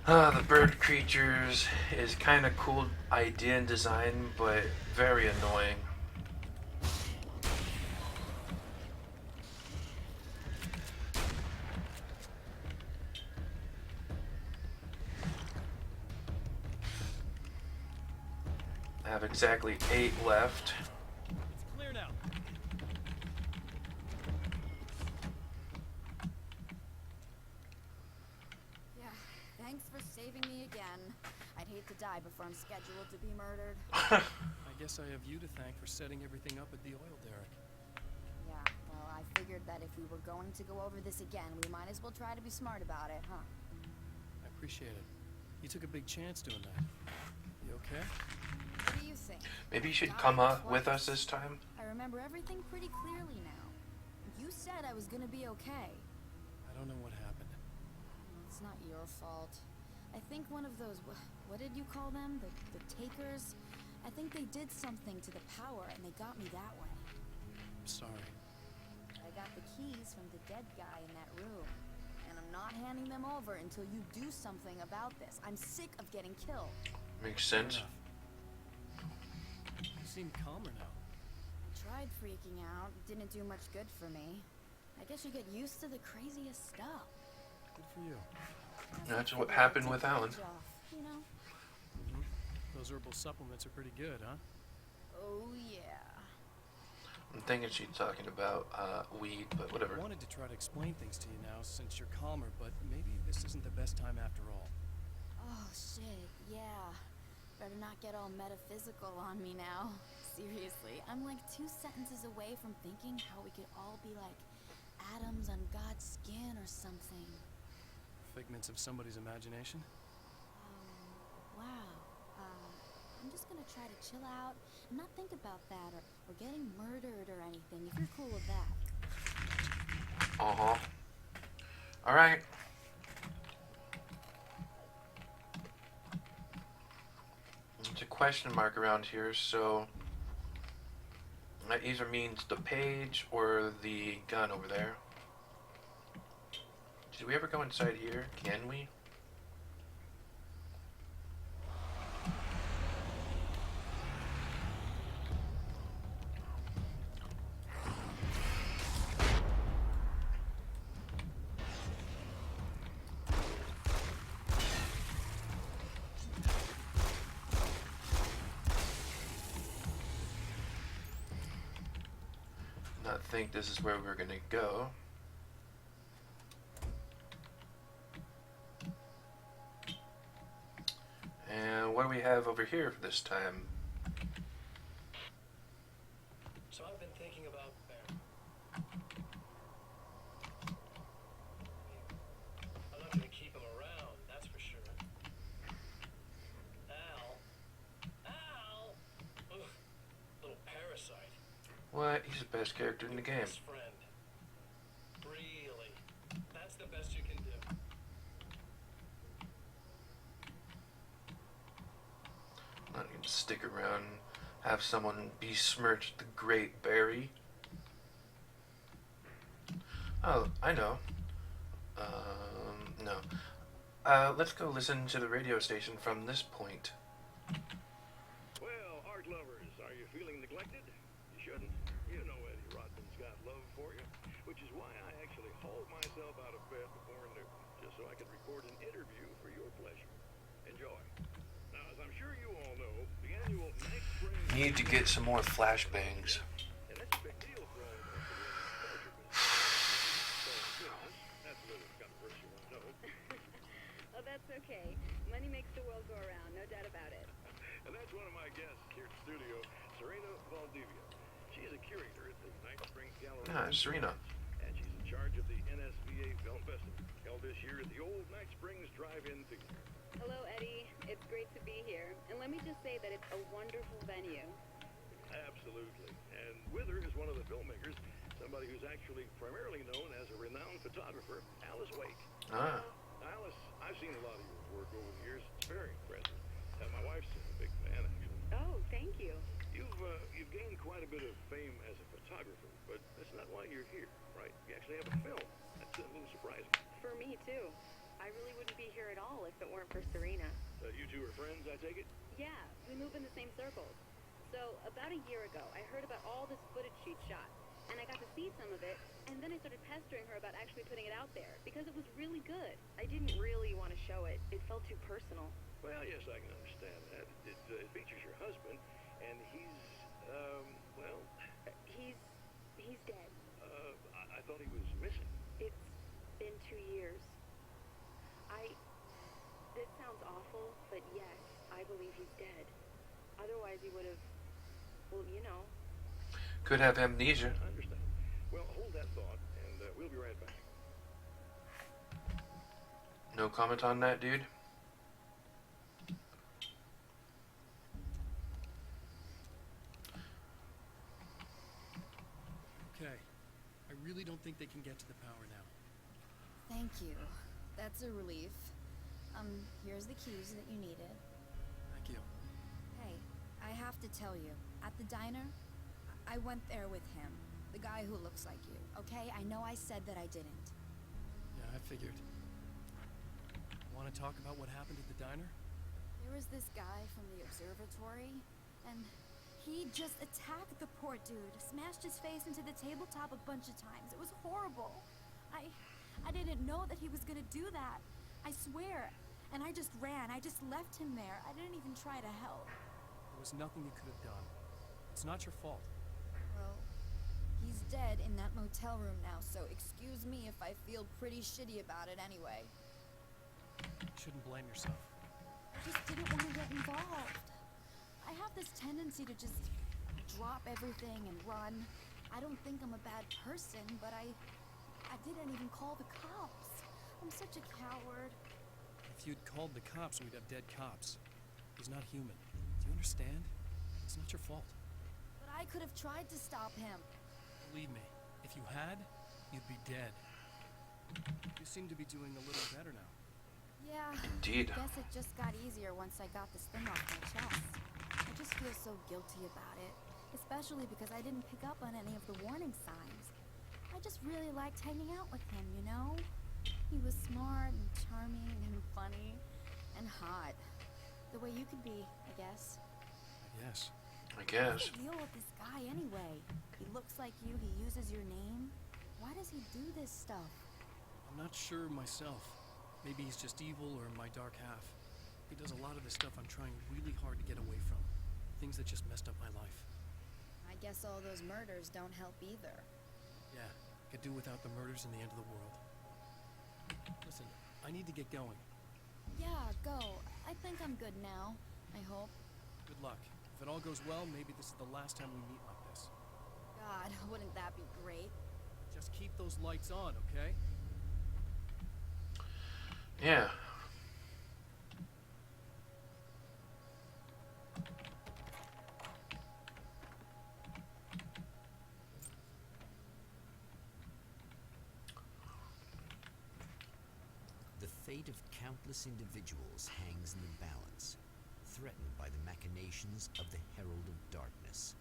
The bird creatures is kind of cool idea and design, but very annoying. I have exactly 8 left. It's clear now. Yeah, thanks for saving me again. I'd hate to die before I'm scheduled to be murdered. I guess I have you to thank for setting everything up at the oil derrick. Yeah, well, I figured that if we were going to go over this again, we might as well try to be smart about it, huh? I appreciate it. You took a big chance doing that. You okay? What do you think? Maybe you should come with us this time. I remember everything pretty clearly now. You said I was gonna be okay. I don't know what happened. It's not your fault. I think one of those, what did you call them? The takers? I think they did something to the power and they got me that way. I'm sorry. I got the keys from the dead guy in that room. And I'm not handing them over until you do something about this. I'm sick of getting killed. Makes sense. You seem calmer now. I tried freaking out. It didn't do much good for me. I guess you get used to the craziest stuff. Good for you. That's what happened with Alan. You know? Those herbal supplements are pretty good, huh? Oh, yeah. I'm thinking she's talking about weed, but whatever. I wanted to try to explain things to you now since you're calmer, but maybe this isn't the best time after all. Oh, shit, yeah. Better not get all metaphysical on me now. Seriously, I'm like 2 sentences away from thinking how we could all be like atoms on God's skin or something. Figments of somebody's imagination? Wow. I'm just gonna try to chill out and not think about that or getting murdered or anything, if you're cool with that. Uh-huh. Alright. There's a question mark around here, so that either means the page or the gun over there. Did we ever go inside here? Can we? Not think this is where we're gonna go. And what do we have over here for this time? So I've been thinking about I'm not gonna keep him around, that's for sure. Al! Ugh, little parasite. What? He's the best character in the game. Best friend. Really? That's the best you can do. I need to stick around and have someone besmirch the great Barry. Oh, I know. No. Let's go listen to the radio station from this point. Well, art lovers, are you feeling neglected? You shouldn't. You know Eddie Rodman's got love for you, which is why I actually hauled myself out of bed before noon, just so I could record an interview for your pleasure. Enjoy. Now, as I'm sure you all know, the annual Night Spring... Need to get some more flashbangs. And that's a big deal for all of us in the torture business. So, that's a little controversial, I know. Oh, that's okay. Money makes the world go around, no doubt about it. And that's one of my guests here at the studio, Serena Valdivia. She is a curator at the Night Springs Gallery. Ah, Serena. And she's in charge of the NSVA Film Festival, held this year at the old Night Springs Drive-In Theater. Hello, Eddie. It's great to be here. And let me just say that it's a wonderful venue. Absolutely. And with her is one of the filmmakers, somebody who's actually primarily known as a renowned photographer, Alice Wake. Ah. Alice, I've seen a lot of your work over the years. It's very impressive. And my wife's a big fan, actually. Oh, thank you. You've gained quite a bit of fame as a photographer, but that's not why you're here, right? You actually have a film. That's a little surprising. For me, too. I really wouldn't be here at all if it weren't for Serena. You two are friends, I take it? Yeah, we move in the same circles. So, about a year ago, I heard about all this footage she'd shot, and I got to see some of it, and then I started pestering her about actually putting it out there, because it was really good. I didn't really want to show it. It felt too personal. Well, yes, I can understand that. It features your husband, and he's, well... He's dead. I thought he was missing. It's been 2 years. This sounds awful, but yes, I believe he's dead. Otherwise he would have, well, you know. Could have amnesia. I understand. Well, hold that thought, and we'll be right back. No comment on that, dude? Okay. I really don't think they can get to the power now. Thank you. That's a relief. Here's the keys that you needed. Thank you. Hey, I have to tell you, at the diner, I went there with him. The guy who looks like you, okay? I know I said that I didn't. Yeah, I figured. Want to talk about what happened at the diner? There was this guy from the observatory, and he just attacked the poor dude, smashed his face into the tabletop a bunch of times. It was horrible. I didn't know that he was gonna do that. I swear. And I just ran. I just left him there. I didn't even try to help. There was nothing you could have done. It's not your fault. Well, he's dead in that motel room now, so excuse me if I feel pretty shitty about it anyway. You shouldn't blame yourself. I just didn't want to get involved. I have this tendency to just drop everything and run. I don't think I'm a bad person, but I didn't even call the cops. I'm such a coward. If you'd called the cops, we'd have dead cops. He's not human. Do you understand? It's not your fault. But I could have tried to stop him. Believe me, if you had, you'd be dead. You seem to be doing a little better now. Yeah. Indeed. I guess it just got easier once I got this thing off my chest. I just feel so guilty about it, especially because I didn't pick up on any of the warning signs. I just really liked hanging out with him, you know? He was smart and charming and funny and hot. The way you could be, I guess. Yes. I guess. What's the deal with this guy anyway? He looks like you, he uses your name. Why does he do this stuff? I'm not sure myself. Maybe he's just evil or my dark half. He does a lot of the stuff I'm trying really hard to get away from. Things that just messed up my life. I guess all those murders don't help either. Yeah, could do without the murders and the end of the world. Listen, I need to get going. Yeah, go. I think I'm good now. I hope. Good luck. If it all goes well, maybe this is the last time we meet like this. God, wouldn't that be great? Just keep those lights on, okay? Yeah. The fate of countless individuals hangs in the balance, threatened by the machinations of the Herald of Darkness.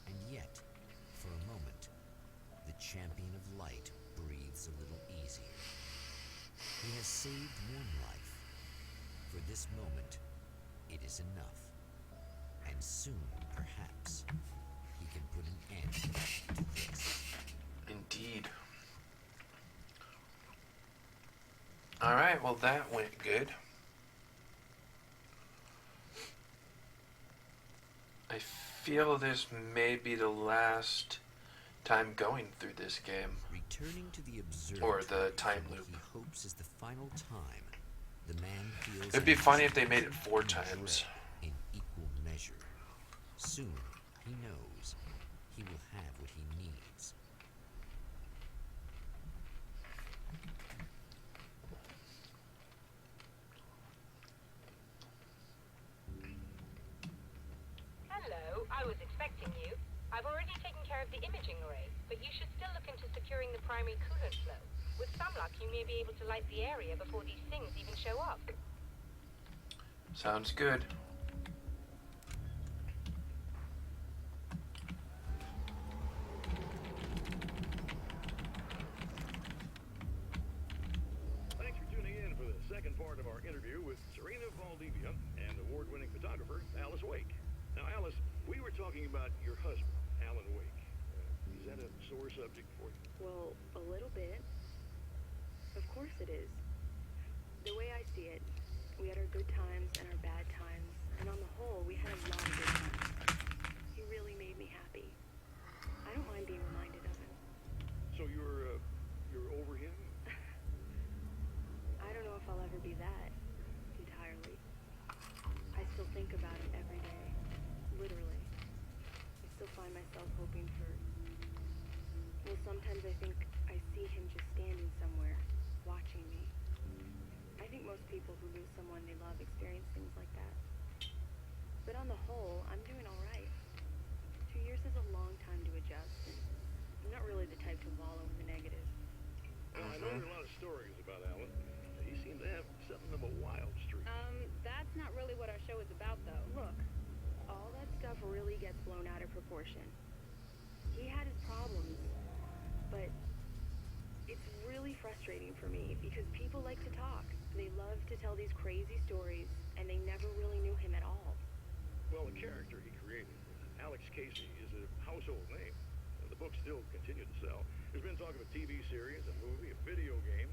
And yet, for a moment, the Champion of Light breathes a little easier. He has saved one life. For this moment, it is enough. And soon, perhaps, he can put an end to this. Indeed. Alright, well that went good. I feel this may be the last time going through this game. Returning to the observatory, or the time loop. He hopes is the final time. The man feels It'd be funny if they made it 4 times. In equal measure. Soon, he knows he will have what he needs. Hello, I was expecting you. I've already taken care of the imaging array, but you should still look into securing the primary coolant flow. With some luck, you may be able to light the area before these things even show up. Sounds good. Thanks for tuning in for the second part of our interview with Serena Valdivia and award-winning photographer Alice Wake. Now, Alice, we were talking about your husband, Alan Wake. Is that a sore subject for you? Well, a little bit. Of course it is. The way I see it, We had our good times and our bad times, and on the whole, we had a lot of good times. He really made me happy. I don't mind being reminded of him. So you're over him? I don't know if I'll ever be that, entirely. I still think about him every day, literally. I still find myself hoping for... Well, sometimes I think I see him just standing somewhere, watching me. I think most people who lose someone they love experience things like that. But on the whole, I'm doing all right. 2 years is a long time to adjust, and I'm not really the type to wallow in the negative. Well, I know there are a lot of stories about Alan. He seemed to have something of a wild streak. That's not really what our show is about, though. Look, all that stuff really gets blown out of proportion. He had his problems, but it's really frustrating for me because people like to talk. They love to tell these crazy stories, and they never really knew him at all. Well, the character he created, Alex Casey, is a household name. The books still continue to sell. There's been talk of a TV series, a movie, a video game.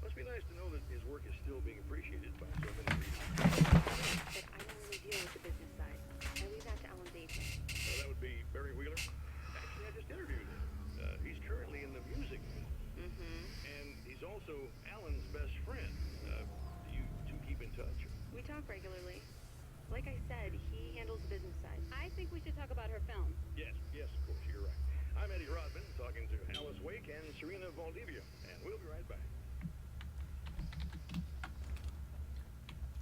Must be nice to know that his work is still being appreciated by so many readers. But I don't really deal with the business side. I leave that to Alan's agent. That would be Barry Wheeler. Actually, I just interviewed him. He's currently in the music business. And he's also Alan's best friend. Do you two keep in touch? We talk regularly. Like I said, he handles the business side. I think we should talk about her film. Yes, of course, you're right. I'm Eddie Rodman, talking to Alice Wake and Serena Valdivia, and we'll be right back.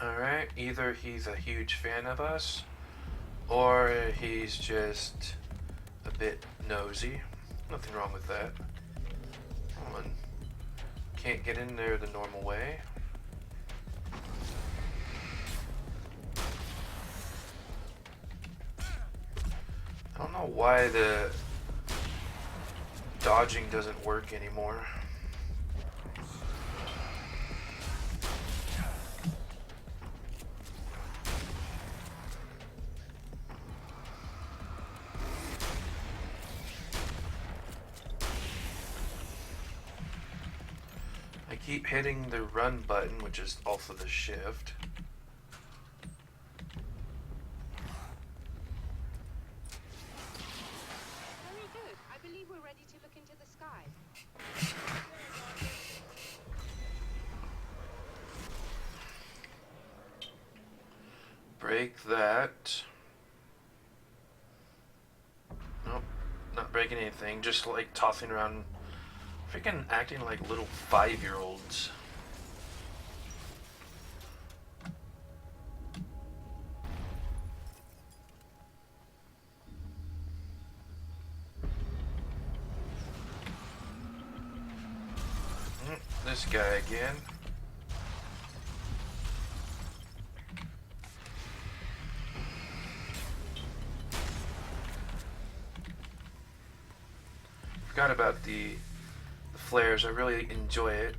Alright, either he's a huge fan of us, or he's just a bit nosy. Nothing wrong with that. Come on. Can't get in there the normal way. I don't know why the dodging doesn't work anymore. I keep hitting the run button, which is also the shift. Very good. I believe we're ready to look into the skies. Break that. Nope, not breaking anything, just like tossing around, freaking acting like little 5-year-olds. This guy again. Forgot about the flares. I really enjoy it.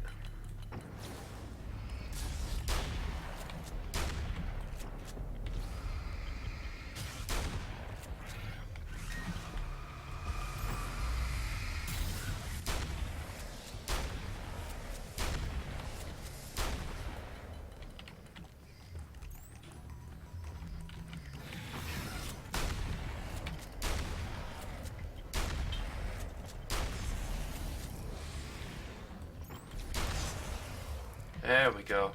There we go.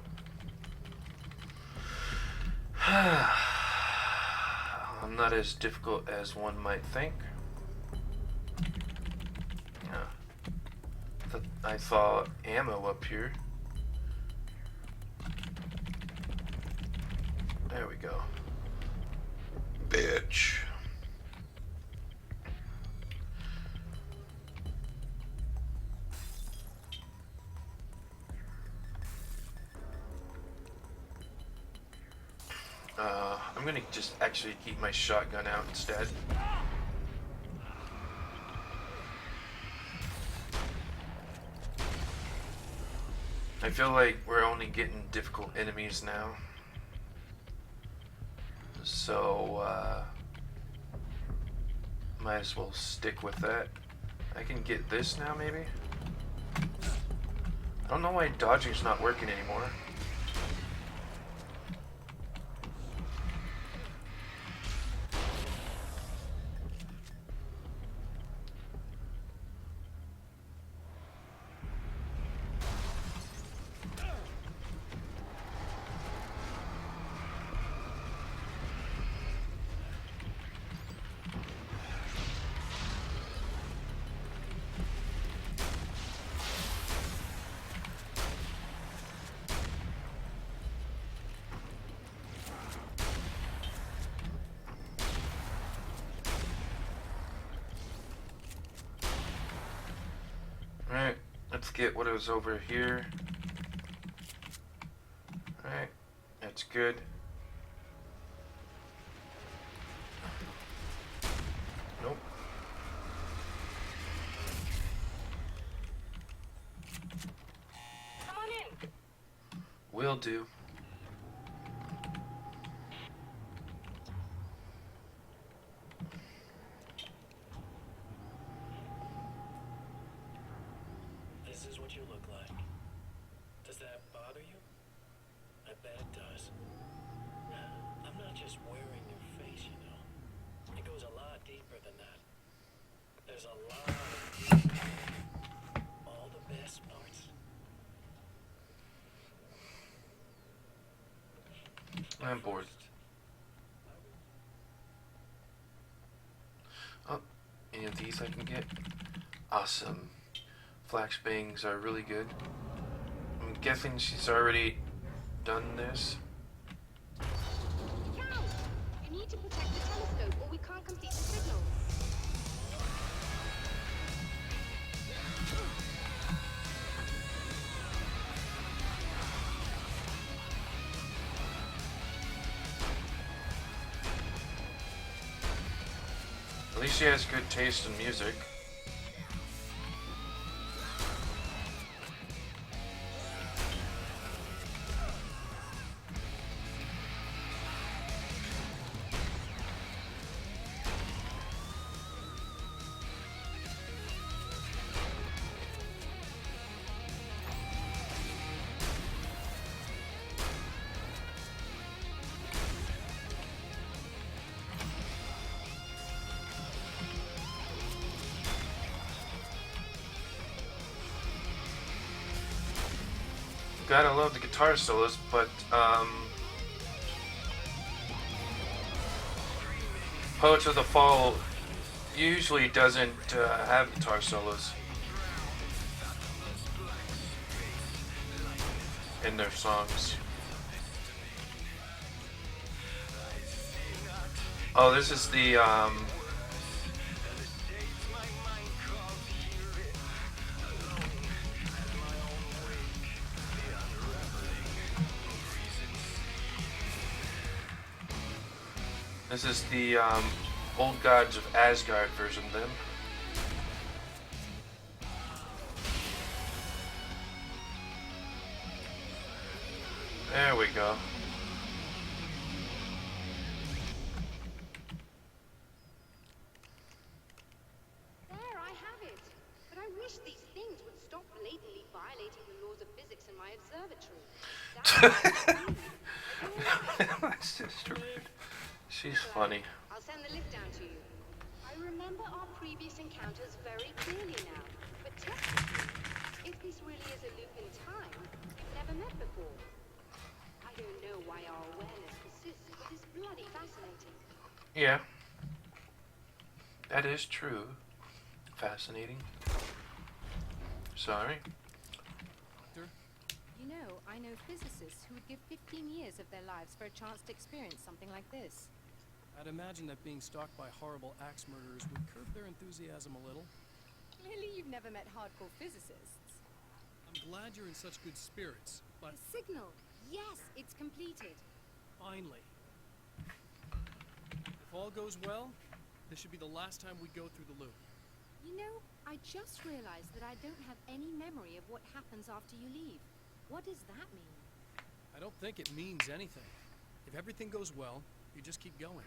I'm not as difficult as one might think. Yeah. I saw ammo up here. There we go. Bitch. I'm gonna just actually keep my shotgun out instead. I feel like we're only getting difficult enemies now. So, might as well stick with that. I can get this now, maybe? I don't know why dodging's not working anymore. get what is over here. Alright, that's good. Nope. Come on in. Will do. This is what you look like. Does that bother you? I bet it does. I'm not just wearing your face, you know. It goes a lot deeper than that. There's a lot of all the best parts. I'm bored. Oh, any of these I can get? Awesome. Flashbangs are really good. I'm guessing she's already done this. Cal! You need to protect the telescope or we can't complete the signal. At least she has good taste in music. Gotta love the guitar solos, but Poets of the Fall usually doesn't have guitar solos in their songs. Oh, this is the this is the Old Gods of Asgard version of them. There we go. There, I have it. But I wish these things would stop blatantly violating the laws of physics in my observatory. That's just rude. She's funny. I'll send the lift down to you. I remember our previous encounters very clearly now. But technically, if this really is a loop in time, we've never met before. I don't know why our awareness persists, but it's bloody fascinating. Yeah. That is true. Fascinating. Sorry. Doctor? You know, I know physicists who would give 15 years of their lives for a chance to experience something like this. I'd imagine that being stalked by horrible axe murderers would curb their enthusiasm a little. Clearly you've never met hardcore physicists. I'm glad you're in such good spirits, but The signal! Yes, it's completed. finally. If all goes well, this should be the last time we go through the loop. You know, I just realized that I don't have any memory of what happens after you leave. What does that mean? I don't think it means anything. If everything goes well, you just keep going.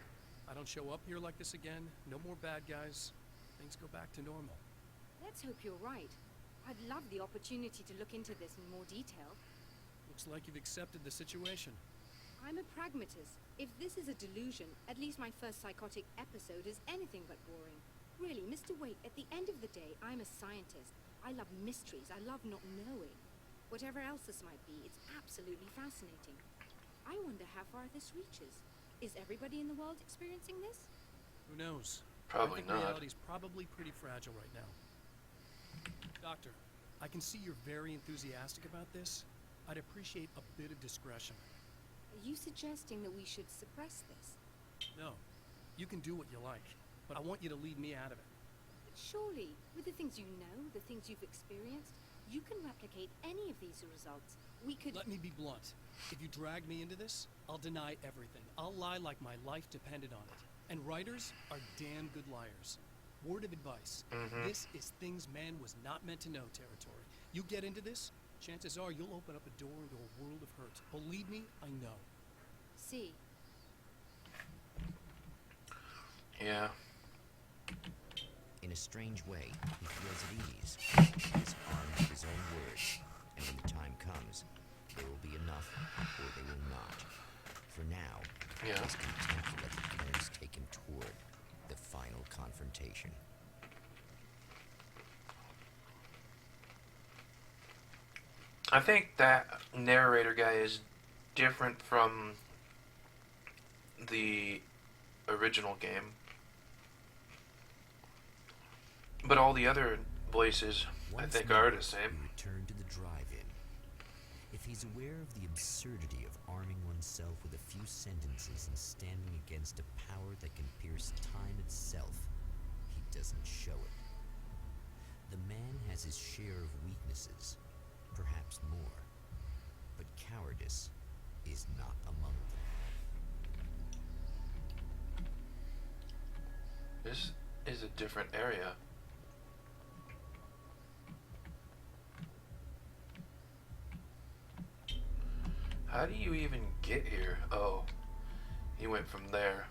I don't show up here like this again, no more bad guys. Things go back to normal. Let's hope you're right. I'd love the opportunity to look into this in more detail. Looks like you've accepted the situation. I'm a pragmatist. If this is a delusion, at least my first psychotic episode is anything but boring. Really, Mr. Waite, at the end of the day, I'm a scientist. I love mysteries. I love not knowing. Whatever else this might be, it's absolutely fascinating. I wonder how far this reaches. Is everybody in the world experiencing this? Who knows? Probably I think not. reality's probably pretty fragile right now. Doctor, I can see you're very enthusiastic about this. I'd appreciate a bit of discretion. Are you suggesting that we should suppress this? No, you can do what you like, but I want you to lead me out of it. But surely, with the things you know, the things you've experienced, You can replicate any of these results. We could... Let me be blunt. If you drag me into this, I'll deny everything. I'll lie like my life depended on it. And writers are damn good liars. Word of advice. This is things man was not meant to know territory. You get into this, chances are you'll open up a door into a world of hurt. Believe me, I know. See. Yeah. In a strange way, he feels at ease. He is armed with his own words, and when the time comes, there will be enough, or they will not. For now, he is content to let the currents take him toward the final confrontation. I think that narrator guy is different from the original game. But all the other voices, I think, are the same. We return to the drive-in. If he's aware of the absurdity of arming oneself with a few sentences and standing against a power that can pierce time itself, he doesn't show it. The man has his share of weaknesses, perhaps more, but cowardice is not among them. This is a different area. How do you even get here? Oh, he went from there.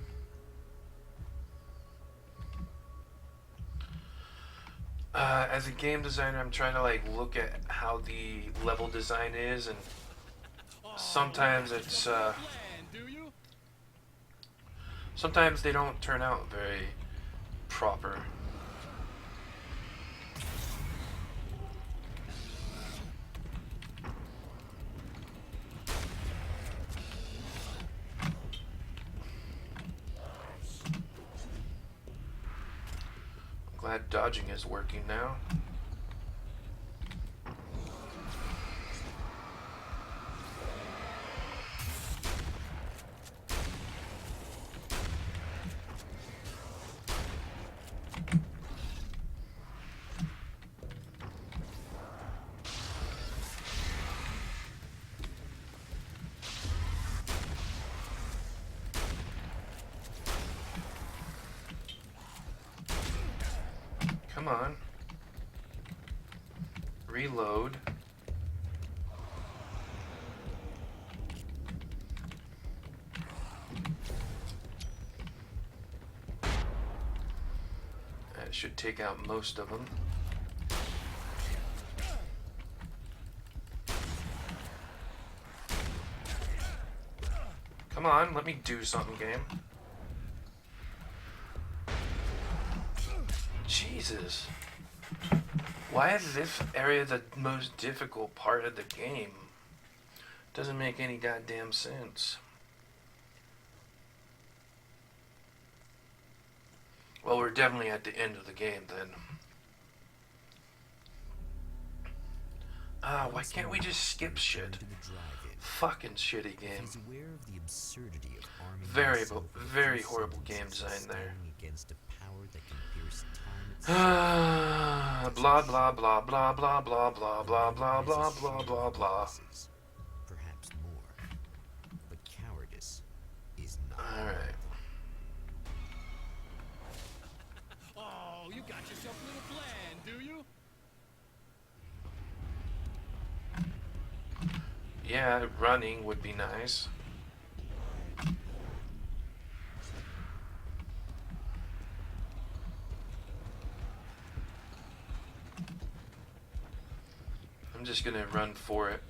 As a game designer, I'm trying to like look at how the level design is, and sometimes it's sometimes they don't turn out very proper. Glad dodging is working now. Come on. Reload. That should take out most of them. Come on, let me do something, game. Jesus. Why is this area the most difficult part of the game? Doesn't make any goddamn sense. Well, we're definitely at the end of the game then. Why can't we just skip shit? Fucking shitty game. He's aware of the absurdity of arming Very, himself with very a few horrible game sentences design there. standing against a power that can pierce time Blah blah blah blah blah blah blah blah blah blah blah blah blah blah. Perhaps more, but cowardice is not. All right. Oh, you got yourself a little plan, do you? Yeah, running would be nice. I'm just gonna run for it.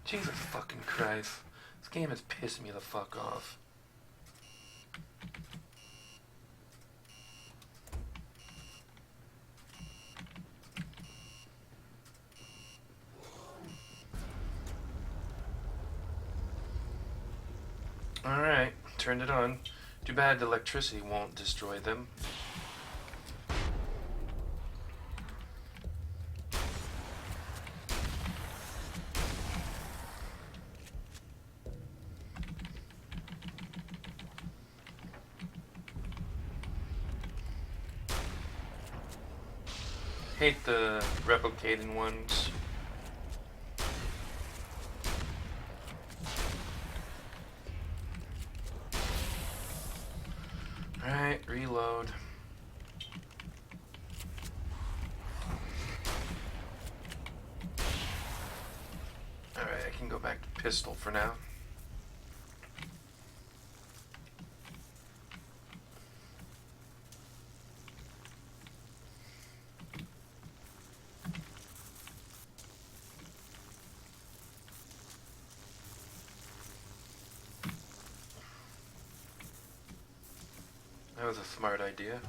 Jesus fucking Christ. This game has pissed me the fuck off. Alright, turned it on. Too bad the electricity won't destroy them. Hate the replicating ones. Alright, reload. Alright, I can go back to pistol for now. That was a smart idea.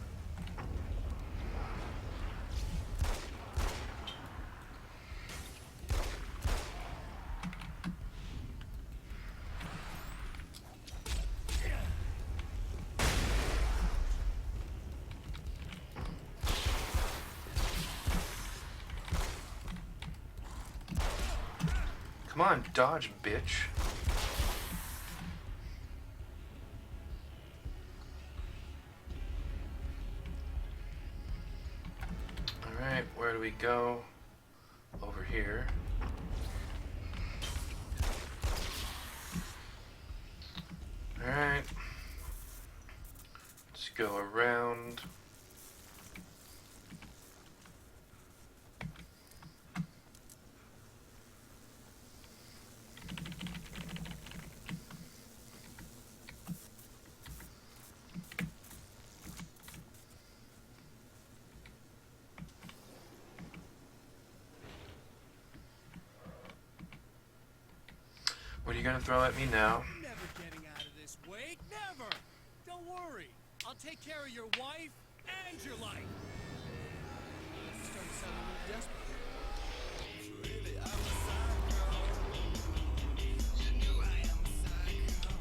Come on, dodge, bitch. Alright, where do we go? Over here. Alright. Let's go around. What are you gonna throw at me now? Never getting out of this, Wade. Never. Don't worry. I'll take care of your wife and your life. This is starting to sound a little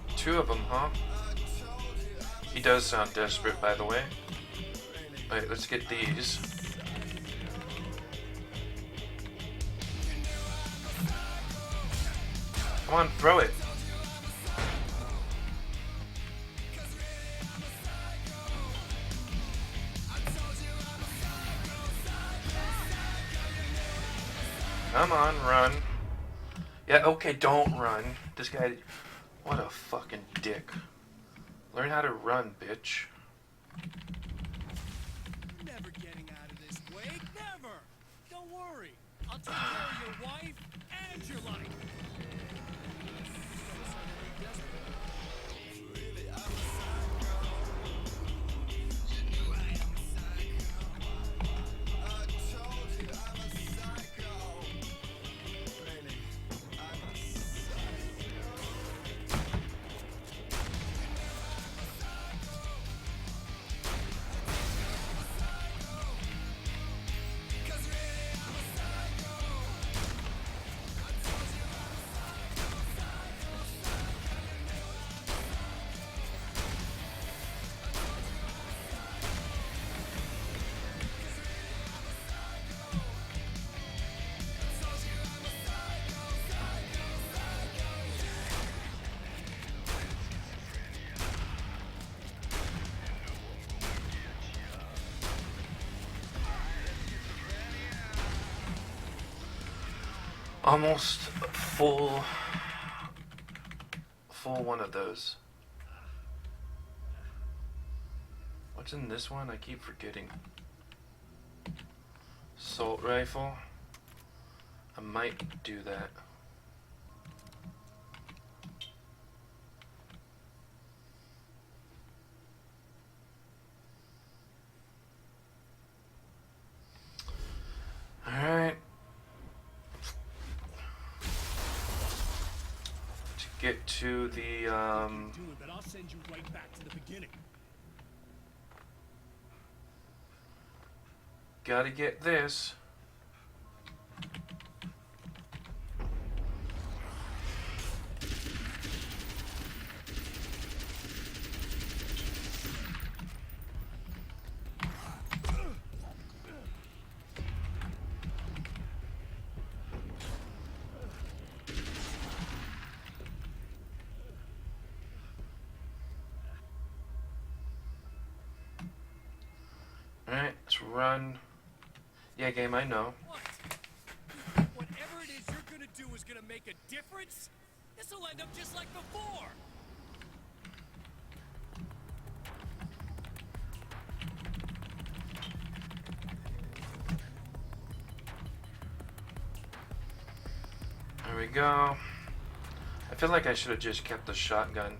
desperate. Two of them, huh? He does sound desperate, by the way. Alright, let's get these. Come on, throw it. Come on, run. Yeah, okay, don't run. This guy, what a fucking dick. Learn how to run, bitch. Never getting out of this, Wade. Never. Don't worry. I'll take care of your wife and your life. Almost full one of those. What's in this one? I keep forgetting. Assault rifle. I might do that. Alright. get to the Do it, but I'll send you right back to the beginning. gotta get this. Alright, let's run. Yeah, game, I know. Whatever it is you're gonna do is gonna make a difference? This'll end up just like before! There we go. I feel like I should have just kept the shotgun.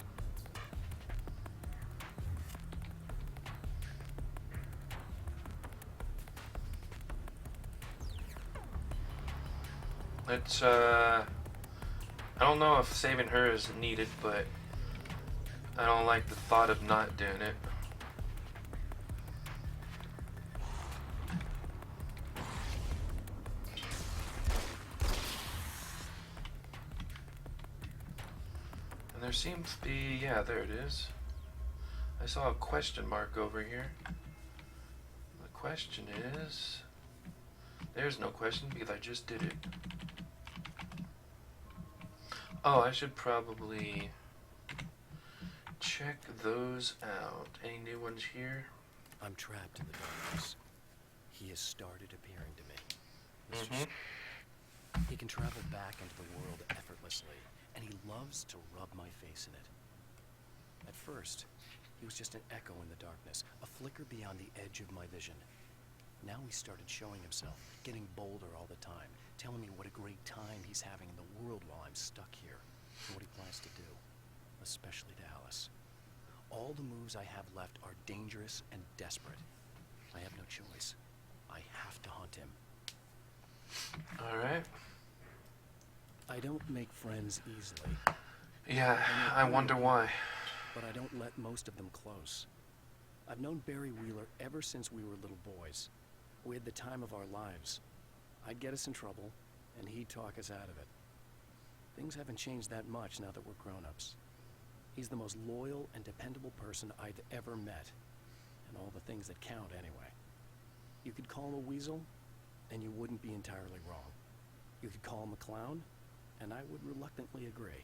Let's, I don't know if saving her is needed, but I don't like the thought of not doing it. And there seems to be, yeah, there it is. I saw a question mark over here. The question is, there's no question because I just did it. Oh, I should probably check those out. Any new ones here? I'm trapped in the darkness. He has started appearing to me. Mr. He can travel back into the world effortlessly, and he loves to rub my face in it. At first, he was just an echo in the darkness, a flicker beyond the edge of my vision. Now he started showing himself, getting bolder all the time, telling me what a great time he's having in the world while I'm stuck here, and what he plans to do, especially to Alice. All the moves I have left are dangerous and desperate. I have no choice. I have to hunt him. Alright. I don't make friends easily. Yeah, I wonder why. But I don't let most of them close. I've known Barry Wheeler ever since we were little boys. We had the time of our lives. I'd get us in trouble, and he'd talk us out of it. Things haven't changed that much now that we're grown-ups. He's the most loyal and dependable person I've ever met. And all the things that count, anyway. You could call him a weasel, and you wouldn't be entirely wrong. You could call him a clown, and I would reluctantly agree.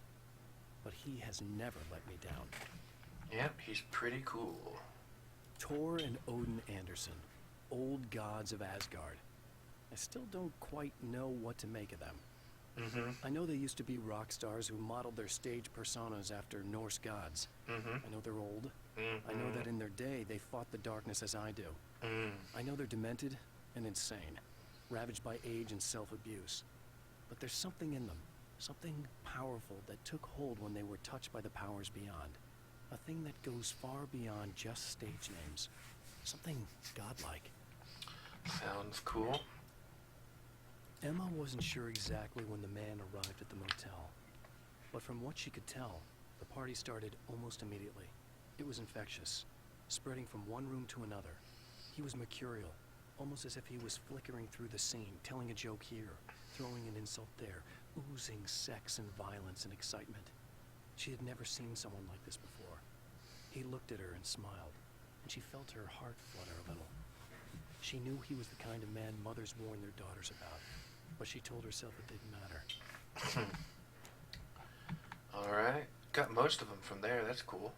But he has never let me down. Yep, he's pretty cool. Thor and Odin Anderson, old gods of Asgard. I still don't quite know what to make of them. I know they used to be rock stars who modeled their stage personas after Norse gods. I know they're old. I know that in their day they fought the darkness as I do. I know they're demented and insane, ravaged by age and self-abuse. But there's something in them, something powerful that took hold when they were touched by the powers beyond. A thing that goes far beyond just stage names. Something godlike. Sounds cool. Emma wasn't sure exactly when the man arrived at the motel. But from what she could tell, the party started almost immediately. It was infectious, spreading from one room to another. He was mercurial, almost as if he was flickering through the scene, telling a joke here, throwing an insult there, oozing sex and violence and excitement. She had never seen someone like this before. He looked at her and smiled, and she felt her heart flutter a little. She knew he was the kind of man mothers warn their daughters about, but she told herself it didn't matter. Alright. Got most of them from there, that's cool.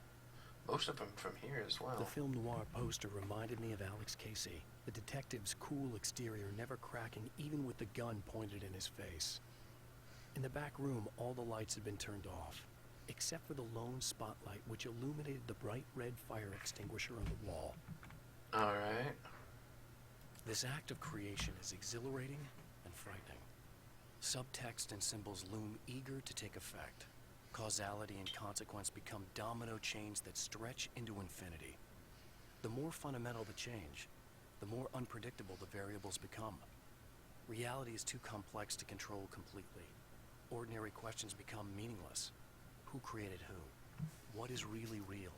Most of them from here as well. The film noir poster reminded me of Alex Casey, the detective's cool exterior never cracking even with the gun pointed in his face. In the back room, all the lights had been turned off, except for the lone spotlight which illuminated the bright red fire extinguisher on the wall. Alright. This act of creation is exhilarating and frightening. Subtext and symbols loom eager to take effect. Causality and consequence become domino chains that stretch into infinity. The more fundamental the change, the more unpredictable the variables become. Reality is too complex to control completely. Ordinary questions become meaningless. Who created who? What is really real?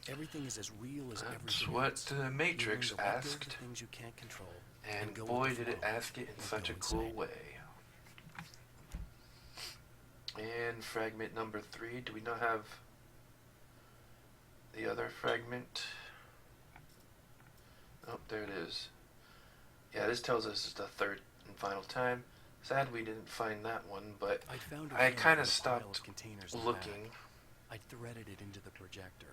Everything is as real as That's everything what is. the Matrix You learn to let go of asked. the things you can't control, And go boy, with the did it flow, ask it in or such a go cool insane. way. And fragment number 3. Do we not have the other fragment? Oh, there it is. Yeah, this tells us it's the third and final time. Sad we didn't find that one, but I found a I film kind in of a stopped pile of containers in the looking. back. I threaded it into the projector.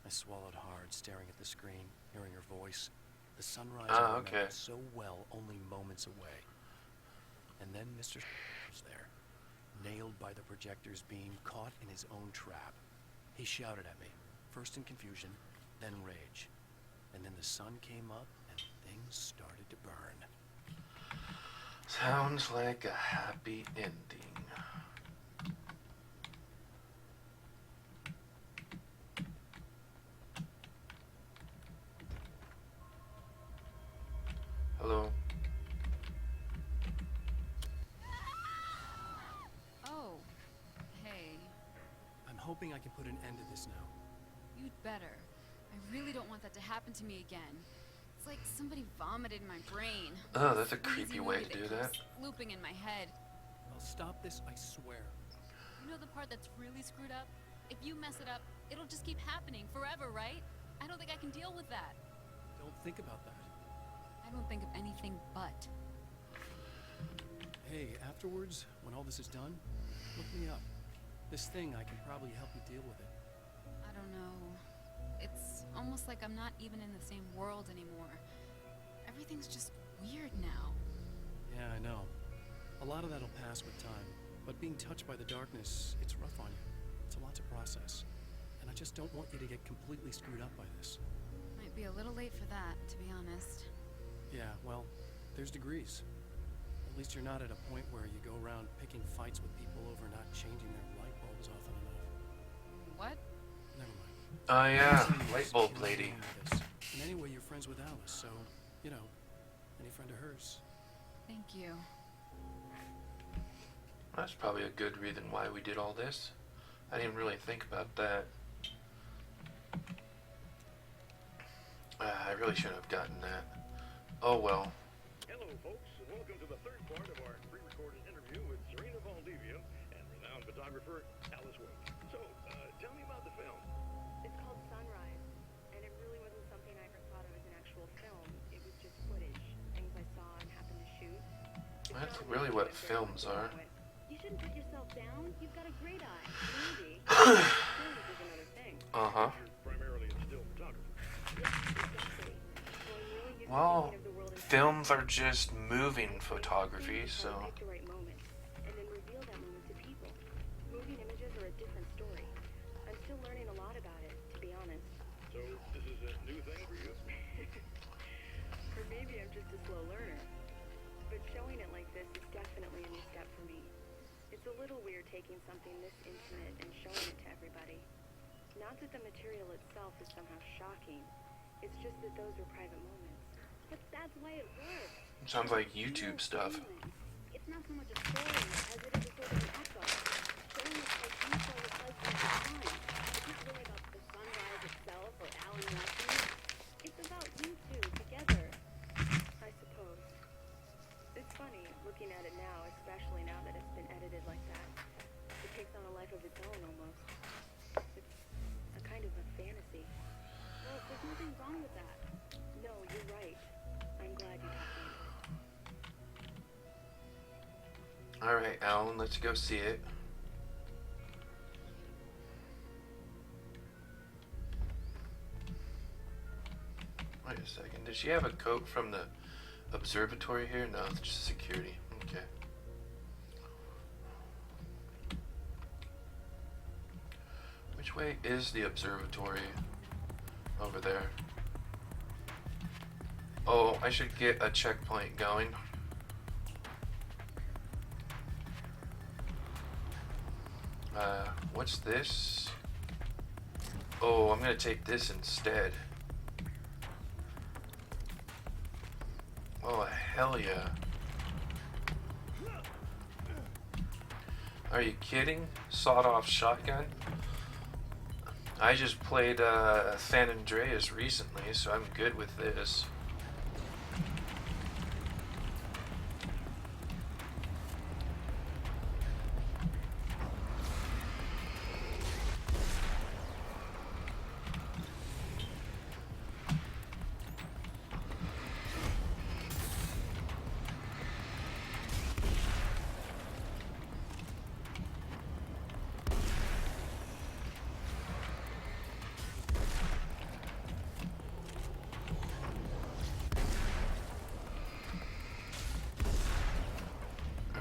I swallowed hard, staring at the screen, hearing her voice. The sunrise I remembered okay. so well, only moments away. And then Mr. was there, nailed by the projector's beam, caught in his own trap. He shouted at me, first in confusion, then rage. And then the sun came up and things started to burn. Sounds like a happy ending. Hello. Oh, hey, I'm hoping I can put an end to this now. you'd better. I really don't want that to happen to me again. It's like somebody vomited in my brain. Oh, that's a This crazy creepy way movie to do keeps that. Looping in my head. I'll stop this, I swear. You know the part that's really screwed up? If you mess it up, it'll just keep happening forever, right? I don't think I can deal with that. Don't think about that. I don't think of anything but. Hey, afterwards, when all this is done, look me up. This thing, I can probably help you deal with it. I don't know. It's almost like I'm not even in the same world anymore. Everything's just weird now. Yeah, I know. A lot of that'll pass with time. But being touched by the darkness, it's rough on you. It's a lot to process. And I just don't want you to get completely screwed up by this. Might be a little late for that, to be honest. Yeah, well, there's degrees. At least you're not at a point where you go around picking fights with people over not changing their light bulbs often enough. What? Never mind. Oh yeah, Seriously, light bulb you're lady. not alone with this. And anyway, you're friends with Alice, so, you know, any friend of hers. Thank you. That's probably a good reason why we did all this. I didn't really think about that. I really shouldn't have gotten that. Oh well. Hello, folks, and welcome to the third part of our pre-recorded interview with Serena Valdivia and renowned photographer Alice Wake. So, tell me about the film. It's called Sunrise, and it really wasn't something I ever thought of as an actual film. It was just footage, things I saw and happened to shoot. That's really what films are. You shouldn't put yourself down. You've got a great eye. Maybe. Film is another thing. Uh-huh. Primarily in still photography. Exactly. So I'm really used to Well, thinking of the world in films are just moving photography, so pick the right moment, and then reveal that moment to people. Moving images are a different story. I'm still learning a lot about it, to be honest. So, this is a new thing for you? Or maybe I'm just a slow learner. But showing it like this is definitely a new step for me. It's a little weird taking something this intimate and showing it to everybody. Not that the material itself is somehow shocking. It's just that those are private moments. But that's why it works. sounds like YouTube stuff. It's not so much a story as it is a sort of an echo. Showing it like you saw the lights at the time. It's not really about the sunrise itself or Alan watching it. It's about you two together, I suppose. It's funny, looking at it now, especially now that it's been edited like that. It takes on a life of its own, almost. It's a kind of a fantasy. Well, there's nothing wrong with that. No, you're right. I'm glad you told me. Alright, Alan, let's go see it. Wait a second, does she have a coat from the observatory here? No, it's just security. Okay. Which way is the observatory? Over there. Oh, I should get a checkpoint going. What's this? Oh, I'm gonna take this instead. Oh, hell yeah. Are you kidding? Sawed-off shotgun? I just played San Andreas recently, so I'm good with this.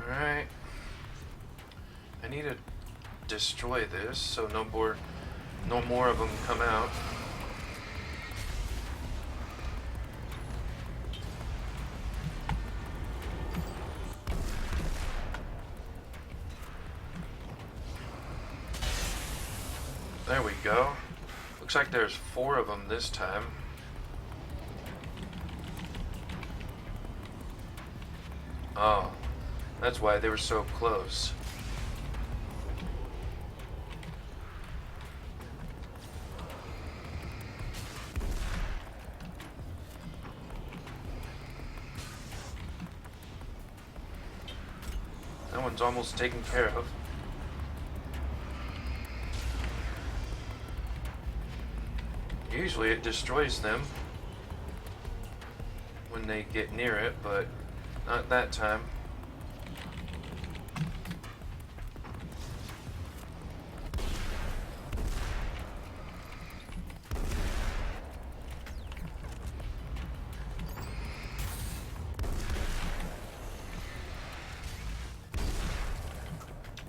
Alright. I need to destroy this so no more of them come out. There we go. Looks like there's 4 of them this time. Oh, that's why they were so close. That one's almost taken care of. Usually it destroys them when they get near it, but not that time.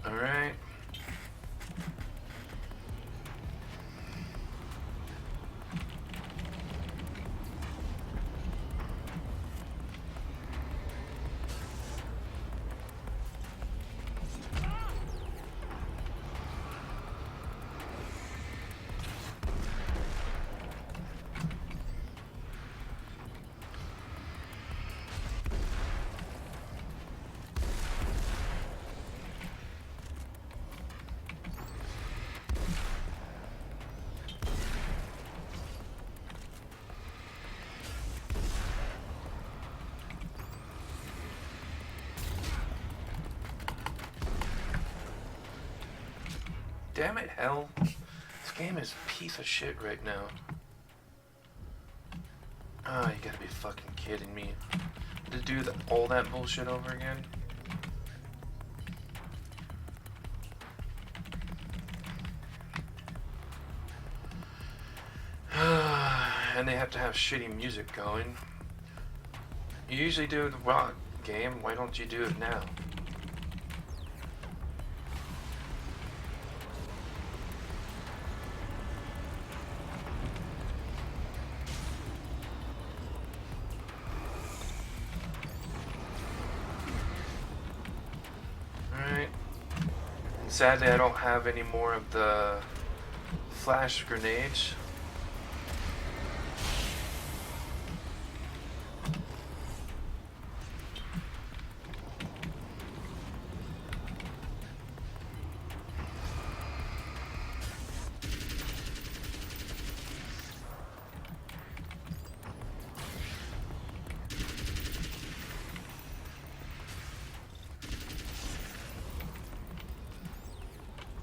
All right. Damn it, hell. This game is a piece of shit right now. Oh, you gotta be fucking kidding me. To do all that bullshit over again? And they have to have shitty music going. You usually do the rock game, why don't you do it now? Sadly, I don't have any more of the flash grenades.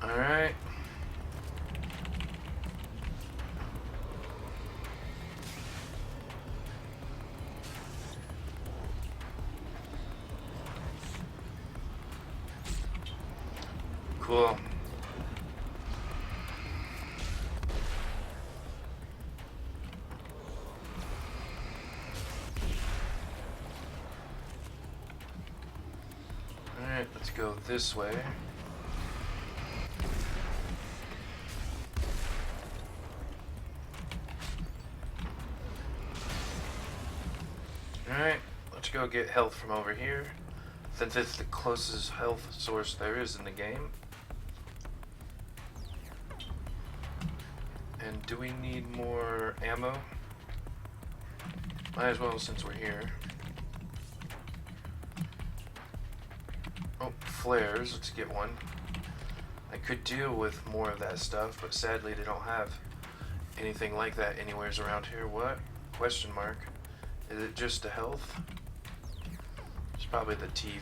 Alright. Cool. Alright, let's go this way. Alright, let's go get health from over here, since it's the closest health source there is in the game. And do we need more ammo? Might as well since we're here. Oh, flares, let's get one. I could deal with more of that stuff, but sadly they don't have anything like that anywheres around here. What? Question mark. Is it just the health? It's probably the TV.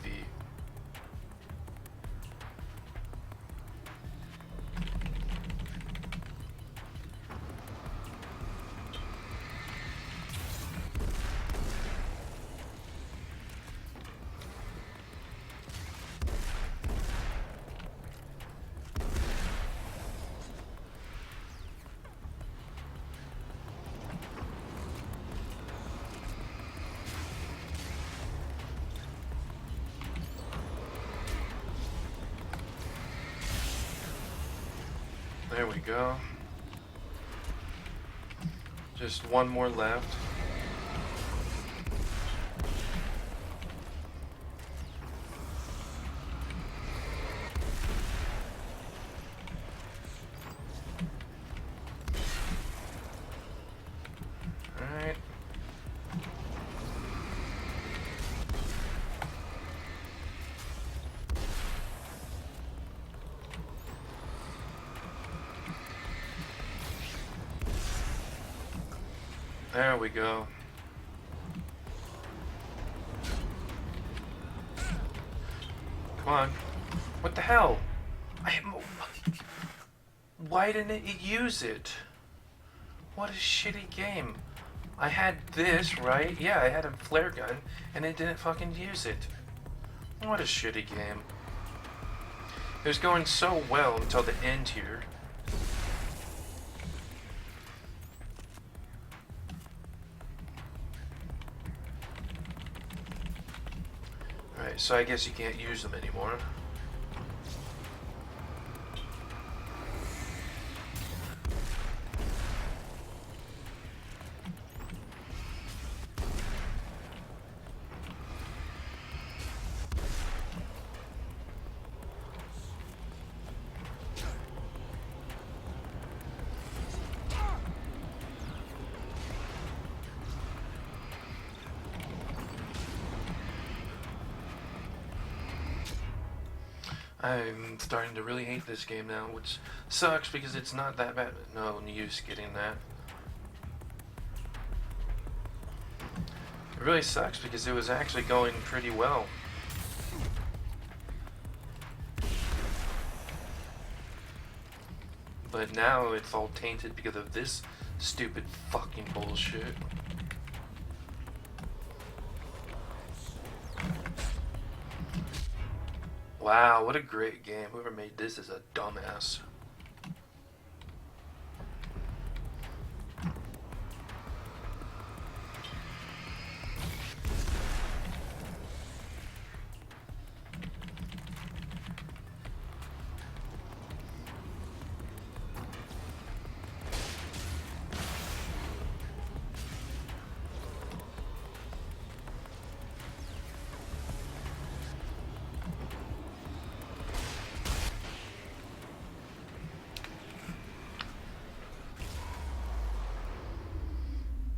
There we go. Just one more left. Alright. There we go. Come on. What the hell? Why didn't it use it? What a shitty game. I had this, right? Yeah, I had a flare gun, and it didn't fucking use it. What a shitty game. It was going so well until the end here. Alright, so I guess you can't use them anymore. I'm starting to really hate this game now, which sucks because it's not that bad. No use getting that. It really sucks because it was actually going pretty well. But now it's all tainted because of this stupid fucking bullshit. Wow, what a great game. Whoever made this is a dumbass.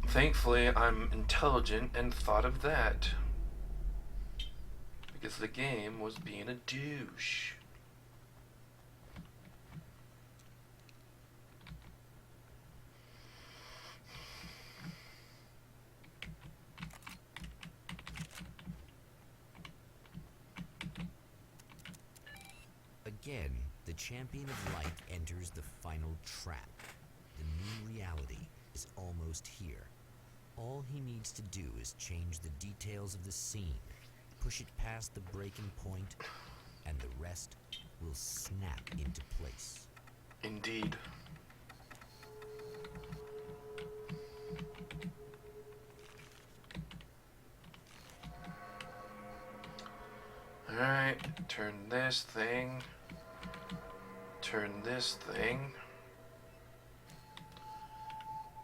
Thankfully, I'm intelligent and thought of that. Because the game was being a douche. Again, the champion of light enters the final trap. The new reality is almost here. All he needs to do is change the details of the scene, push it past the breaking point, and the rest will snap into place. Indeed. Alright, turn this thing. Turn this thing.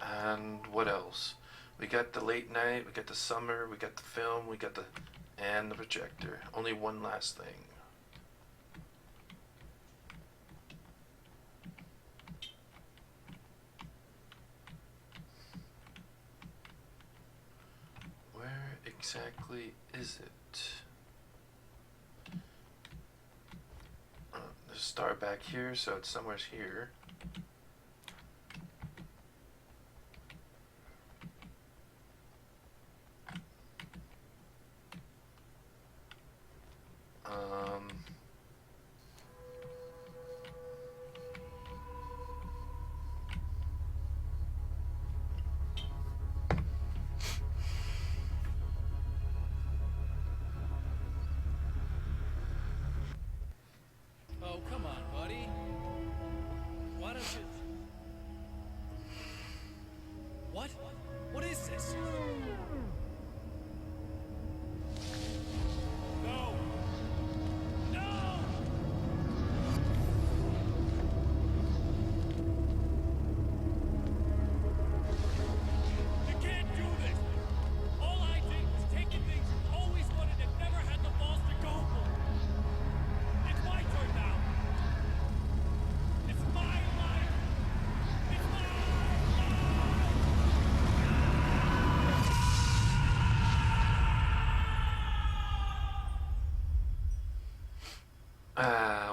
And what else? We got the late night, we got the summer, we got the film, we got the... and the projector. Only one last thing. Where exactly is it? There's start back here, so it's somewhere here. Oh, come on, buddy. Why don't you... What? What is this? No! No! You can't do this! All I did was taking things you always wanted and never had the balls to go for. It's my turn now. It's my life. It's my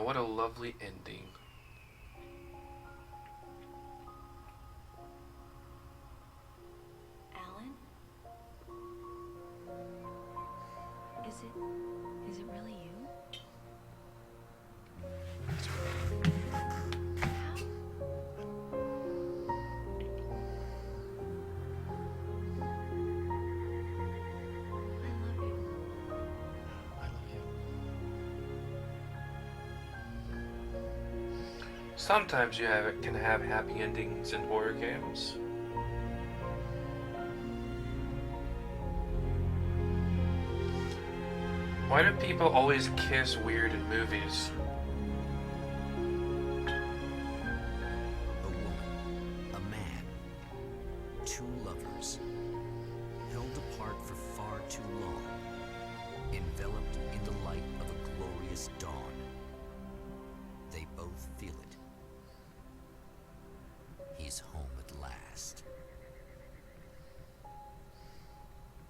what a lovely ending. Alan? Is it really you? Sometimes you can have happy endings in horror games. Why do people always kiss weird in movies? A woman, a man, two lovers, held apart for far too long, enveloped in the light of a glorious dawn. They both feel it. He's home at last.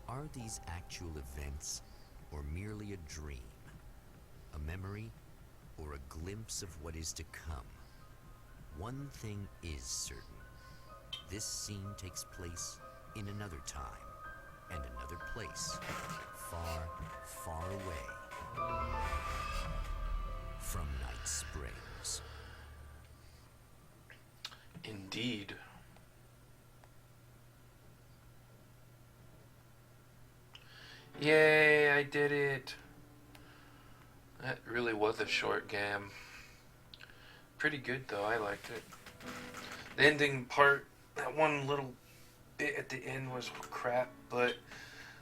Are these actual events, or merely a dream? A memory, or a glimpse of what is to come? One thing is certain. This scene takes place in another time, and another place, far, far away from Night Springs. Indeed. Yay, I did it. That really was a short game. Pretty good though, I liked it. The ending part, that one little bit at the end was crap, but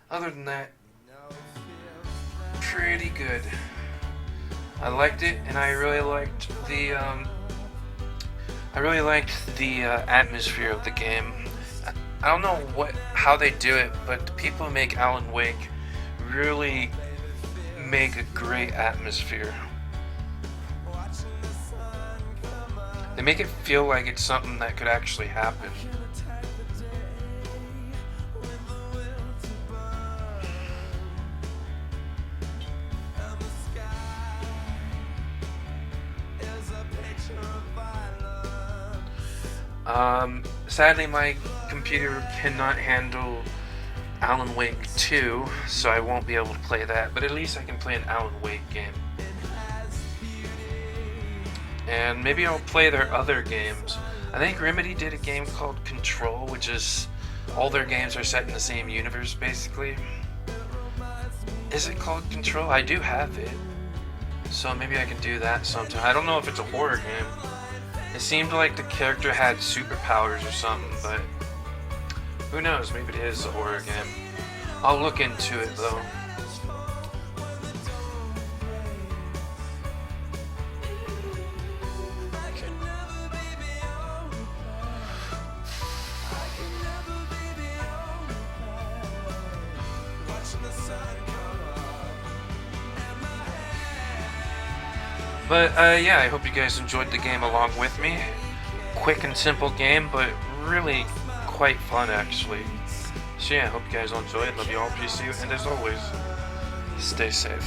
other than that, pretty good. I liked it, and I really liked the atmosphere of the game. I don't know how they do it, but the people who make Alan Wake really make a great atmosphere. They make it feel like it's something that could actually happen. Sadly, my computer cannot handle Alan Wake 2, so I won't be able to play that, but at least I can play an Alan Wake game. And maybe I'll play their other games. I think Remedy did a game called Control, which is all their games are set in the same universe, basically. Is it called Control? I do have it, so maybe I can do that sometime. I don't know if it's a horror game. It seemed like the character had superpowers or something, but who knows, maybe it is a horror game. I'll look into it though. But yeah, I hope you guys enjoyed the game along with me. Quick and simple game, but really quite fun actually. So yeah, I hope you guys will enjoy it. Love you all, peace to you, and as always, stay safe.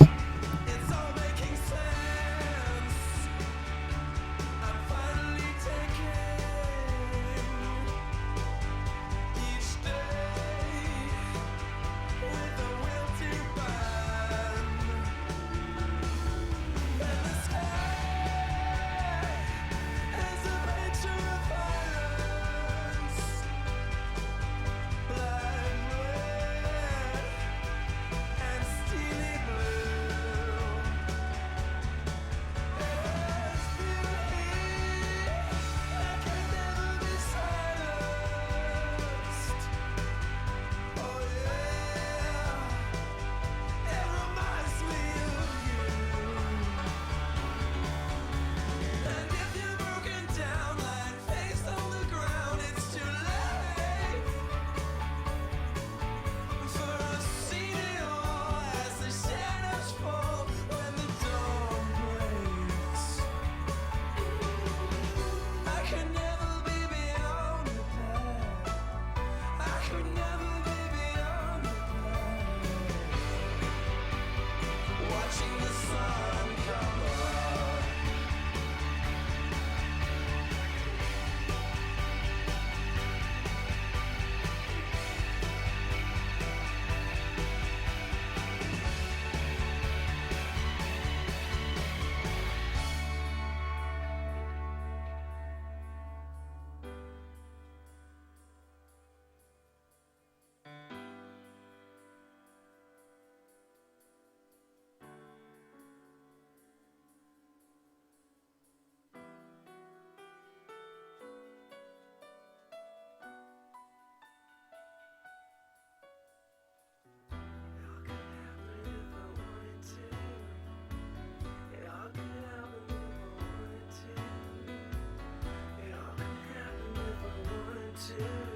city.